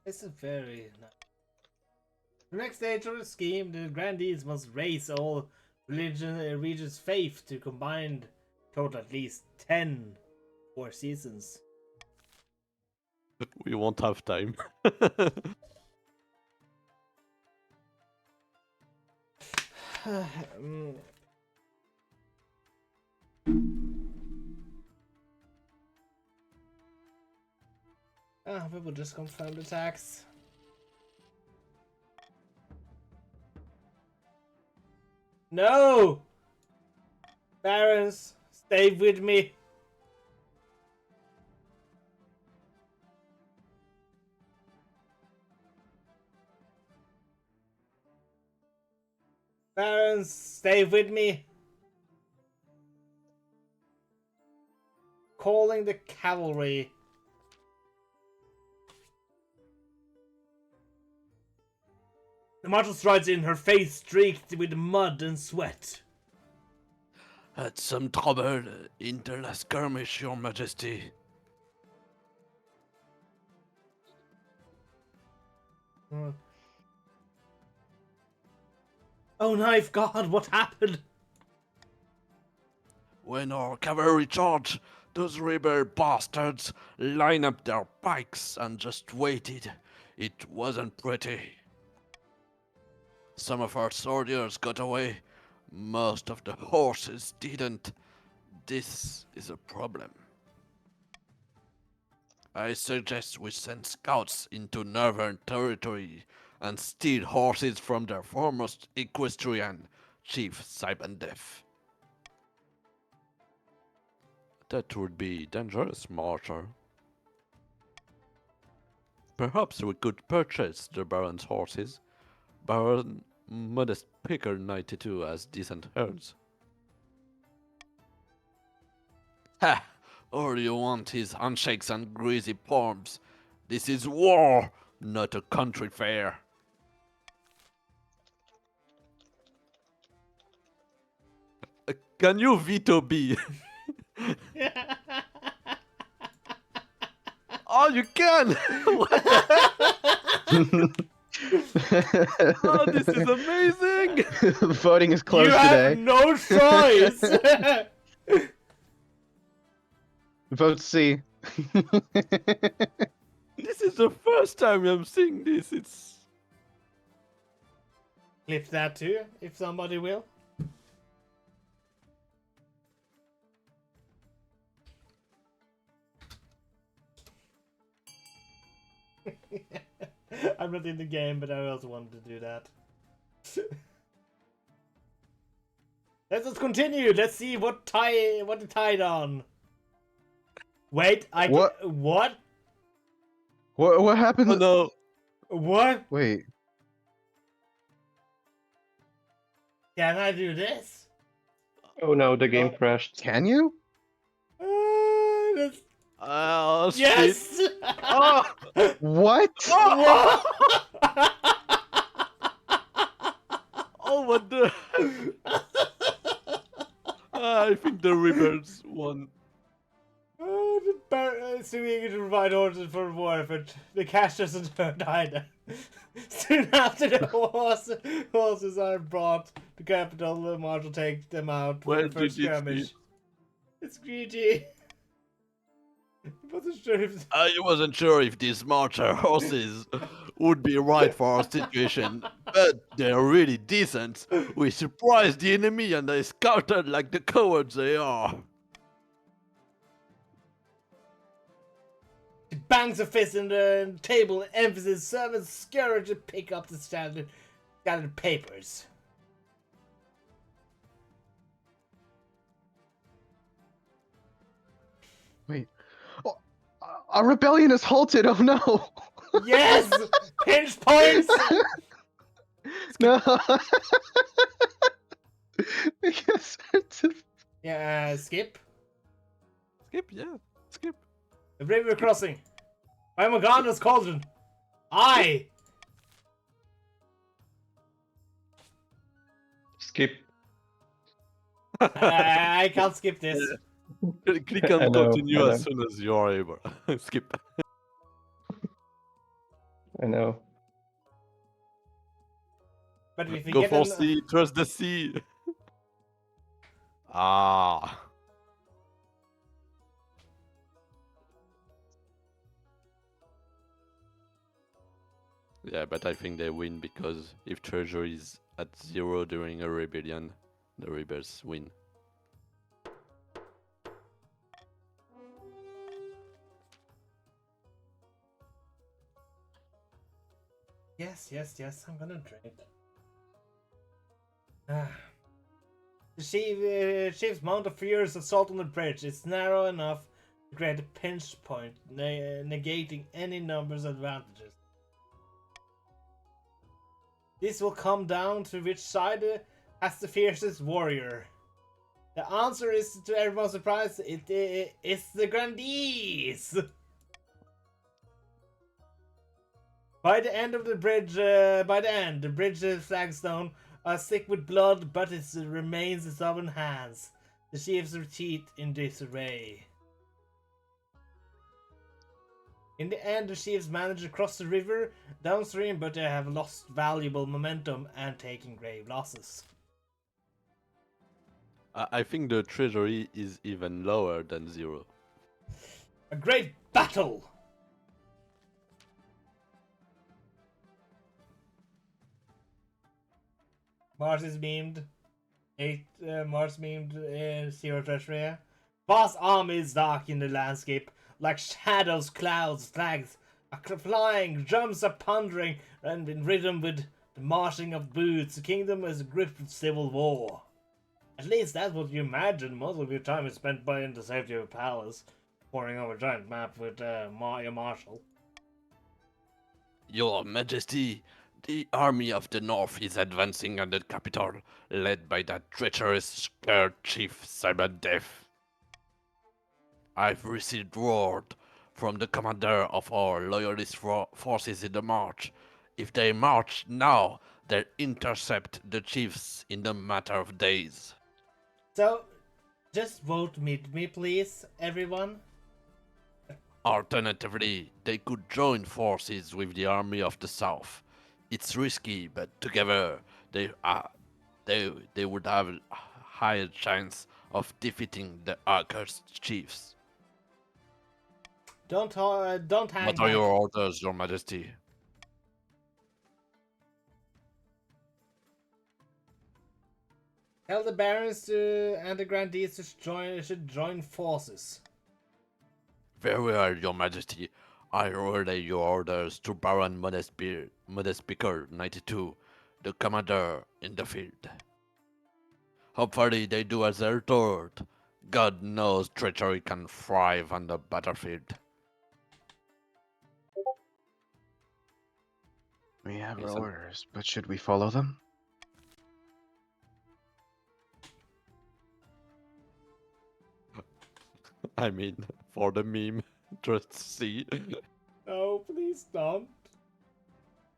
This is very nice. The next stage of the scheme, the grandees must raise all regions' faith to combined total at least 10 more seasons. We won't have time. We will just confirm the tax. No! Barons, stay with me. Barons, stay with me. Calling the cavalry. The marshal strides in, her face streaked with mud and sweat. Had some trouble in the last skirmish, Your Majesty. Oh, knife God, what happened? When our cavalry charged, those rebel bastards lined up their pikes and just waited. It wasn't pretty. Some of our soldiers got away. Most of the horses didn't. This is a problem. I suggest we send scouts into Northern Territory and steal horses from their foremost equestrian, Chief Sibandef. That would be dangerous, Marshal. Perhaps we could purchase the Baron's horses. Baron Modest Picker 92 has decent herds. Ha! All you want is handshakes and greasy palms. This is war, not a country fair. Can you veto B? Oh, you can! Oh, this is amazing! Voting is closed You have today. no choice. Vote C. This is the first time I'm seeing this. It's Clip that too, if somebody will. I'm not in the game, but I also wanted to do that. Let's continue. Let's see what it tied on. Wait, What? What? What happened? oh no. What? Wait. Can I do this? Oh no, the game crashed. Can you? That's- Oh, shit. yes. Oh, What? What? oh, what the? I think the Rebels won. Suing to provide orders for war effort. The cash doesn't hurt either. Soon after the horses are brought to capital, the marshal takes them out for Well, the first did it skirmish. It's greedy. Wasn't sure if I wasn't sure if these marcher horses would be right for our situation, but they're really decent. We surprised the enemy and they scouted like the cowards they are. he bangs a fist in the table, emphasis, servants scurry to pick up the scattered papers. Wait. Oh, a rebellion is halted. Oh no. Yes! Pinch points! No. Because Yeah, skip. Skip, yeah, skip. The river crossing. By Morgana's cauldron. I. Skip. I can't skip this. Click I on know, continue I as soon as you are able. Skip. I know. But if you Go get for an... C, trust the sea. Ah. Yeah, but I think they win because if treasure is at 0 during a rebellion, the rebels win. Yes, I'm gonna drink. The chief's mount a furious assault on the bridge. It's narrow enough to create a pinch point, negating any numbers advantages. This will come down to which side has the fiercest warrior. The answer is, to everyone's surprise, it's the Grandees! By the end of the bridge, the bridge flagstone are thick with blood, but it remains in stubborn hands. The chiefs retreat in disarray. In the end, the chiefs manage to cross the river downstream, but they have lost valuable momentum and taken grave losses. I think the treasury is even lower than 0. A great battle! Mars is memed. Mars memed 0 treasury. Vast armies dark in the landscape, like shadows, clouds, flags are flying, drums are pondering, and in rhythm with the marching of boots, the kingdom is gripped with civil war. At least that's what you imagine. Most of your time is spent by in the safety of a palace, poring over a giant map with your marshal. Your Majesty, the army of the north is advancing on the capital, led by that treacherous scared chief Cyberdeath. I've received word from the commander of our loyalist forces in the march. If they march now, they'll intercept the chiefs in a matter of days. So, just vote me, please, everyone. Alternatively, they could join forces with the army of the south. It's risky, but together they would have a higher chance of defeating the accursed chiefs. Don't hang What are your back. orders, Your Majesty? Tell the barons and the grandees should join forces. Very well, Your Majesty. I relay your orders to Baron Modespiker 92, the commander in the field. Hopefully they do as they're told. God knows treachery can thrive on the battlefield. We have our Yes, orders, but should we follow them? I mean, for the meme, just see. No, please don't.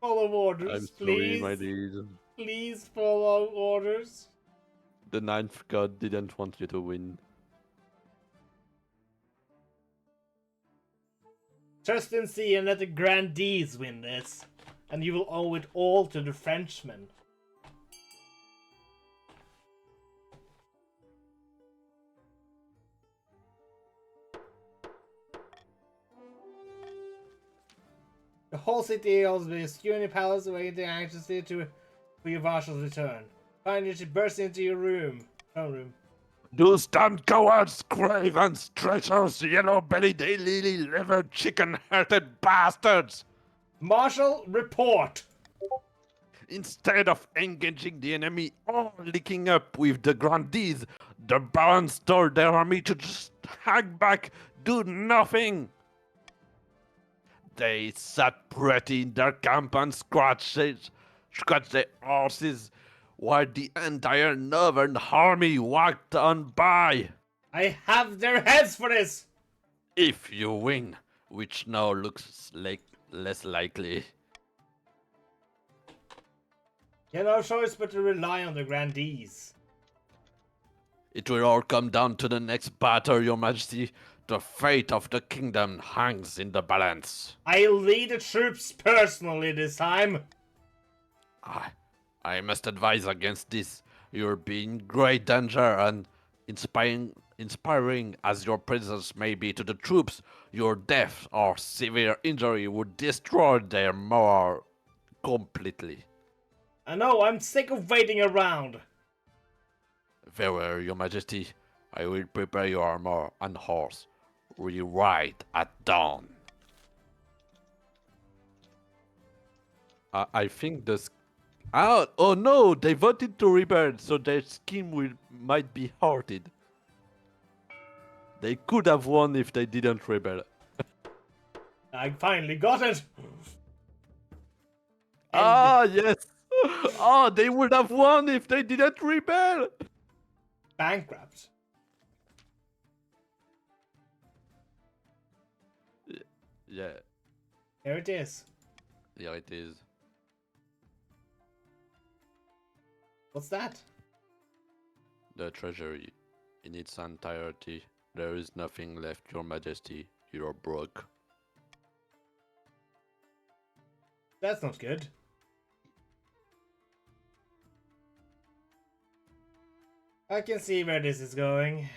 Follow orders, I'm sorry, please. my liege. Please follow orders. The ninth god didn't want you to win. Trust and see and let the grandees win this. And you will owe it all to the Frenchmen. The whole city holds the Scuny Palace waiting anxiously for your marshal's return. Finally, she bursts into your room. Those damned cowards, cravens, traitors, yellow-bellied, lily-livered, chicken-hearted bastards! Marshal, report! Instead of engaging the enemy or linking up with the grandees, the barons told their army to just hang back, do nothing. They sat pretty in their camp and scratched their horses, while the entire northern army walked on by. I have their heads for this! If you win, which now looks like less likely. You have no choice but to rely on the grandees. It will all come down to the next battle, Your Majesty. The fate of the kingdom hangs in the balance. I'll lead the troops personally this time. I must advise against this. You'll be in great danger, and inspiring as your presence may be to the troops, your death or severe injury would destroy their morale completely. I know, I'm sick of waiting around. Very well, Your Majesty. I will prepare your armor and horse. We ride at dawn. I think the... Oh no! They voted to rebel, so their scheme might be halted. They could have won if they didn't rebel. I finally got it! Yes! They would have won if they didn't rebel! Bankrupt. Yeah, Here it is. yeah, it is. What's that? The treasury. In its entirety, there is nothing left, Your Majesty. You're broke. That's not good. I can see where this is going.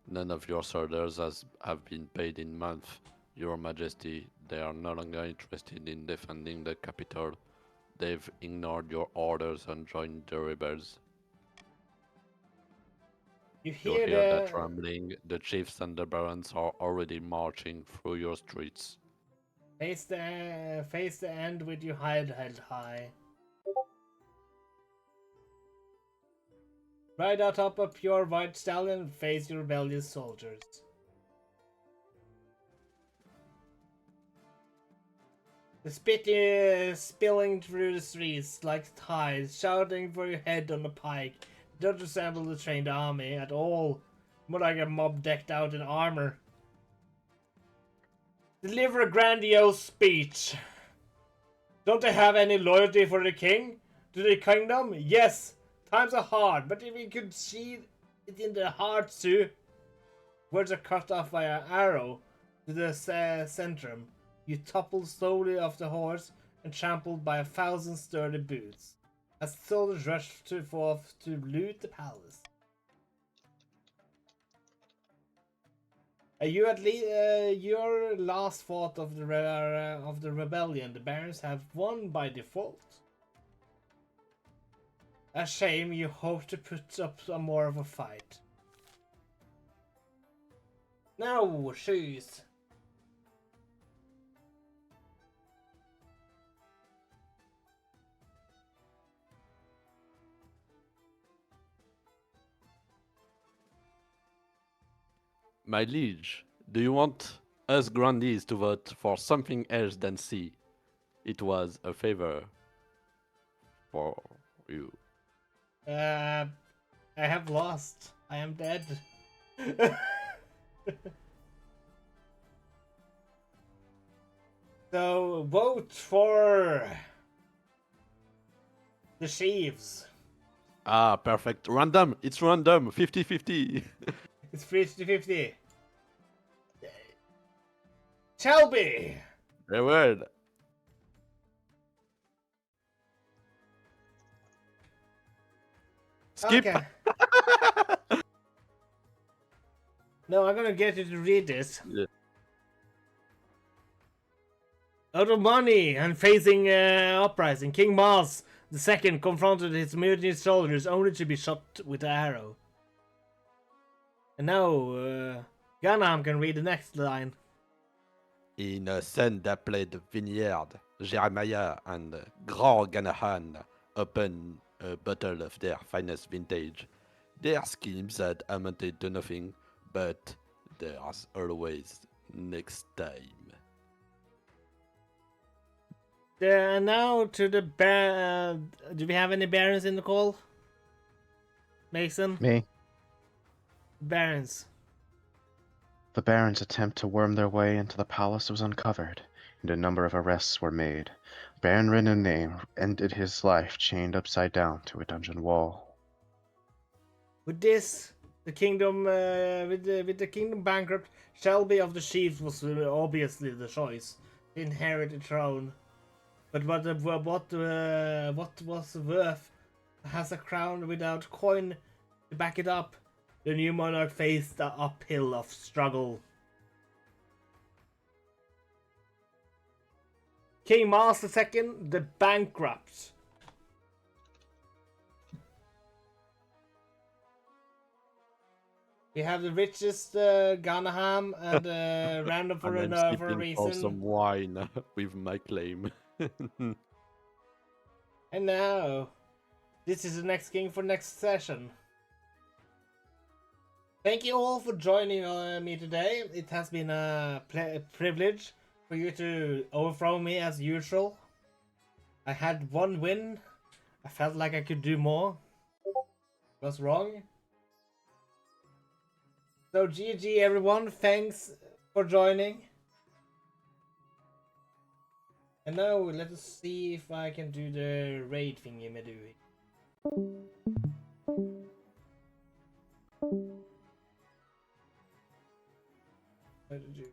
None of your soldiers have been paid in months, Your Majesty. They are no longer interested in defending the capital. They've ignored your orders and joined the rebels. You You hear hear that rumbling? The chiefs and the barons are already marching through your streets. Face the end with your head held high. Ride atop a pure white stallion and face your rebellious soldiers. The spit is spilling through the streets like tides, shouting for your head on the pike. It doesn't resemble the trained army at all, more like a mob decked out in armor. Deliver a grandiose speech. Don't they have any loyalty for the king? To the kingdom? Yes, times are hard, but if we could see it in their hearts too. Words are cut off by an arrow to the centrum. You toppled slowly off the horse and trampled by 1,000 sturdy boots, as soldiers rushed forth to loot the palace. Your last thought of the rebellion, the barons have won by default. A shame. You hope to put up some more of a fight. No shoes. My liege, do you want us grandees to vote for something else than C? It was a favor for you. I have lost. I am dead. So vote for the sheaves. Ah, perfect. Random. It's random. 50-50. It's 50-50. Shelby. Very well. Skip. Okay. No, I'm gonna get you to read this. Yeah. Out of money and facing uprising, King Mars II confronted his mutiny soldiers only to be shot with an arrow. And now, Ganam can read the next line. In a scene that played Vineyard, Jeremiah and Grand Ganahan opened a bottle of their finest vintage. Their schemes had amounted to nothing, but there's always next time. Now to the do we have any barons in the call? Mason? Me. Barons. The barons' attempt to worm their way into the palace was uncovered, and a number of arrests were made. Baron Renane ended his life chained upside down to a dungeon wall. With this, the kingdom, with the kingdom bankrupt, Shelby of the Sheaves was obviously the choice to inherit the throne. But what was worth has a crown without coin to back it up? The new monarch faced the uphill of struggle. King Mars II, the bankrupt. You have the richest Ganaham and random for And a I'm for a sipping for some reason. wine with my claim. And now, this is the next king for next session. Thank you all for joining me today. It has been a privilege for you to overthrow me as usual. I had one win. I felt like I could do more. Was wrong. So GG everyone, thanks for joining. And now let us see if I can do the raid thingy I'm doing. What did you?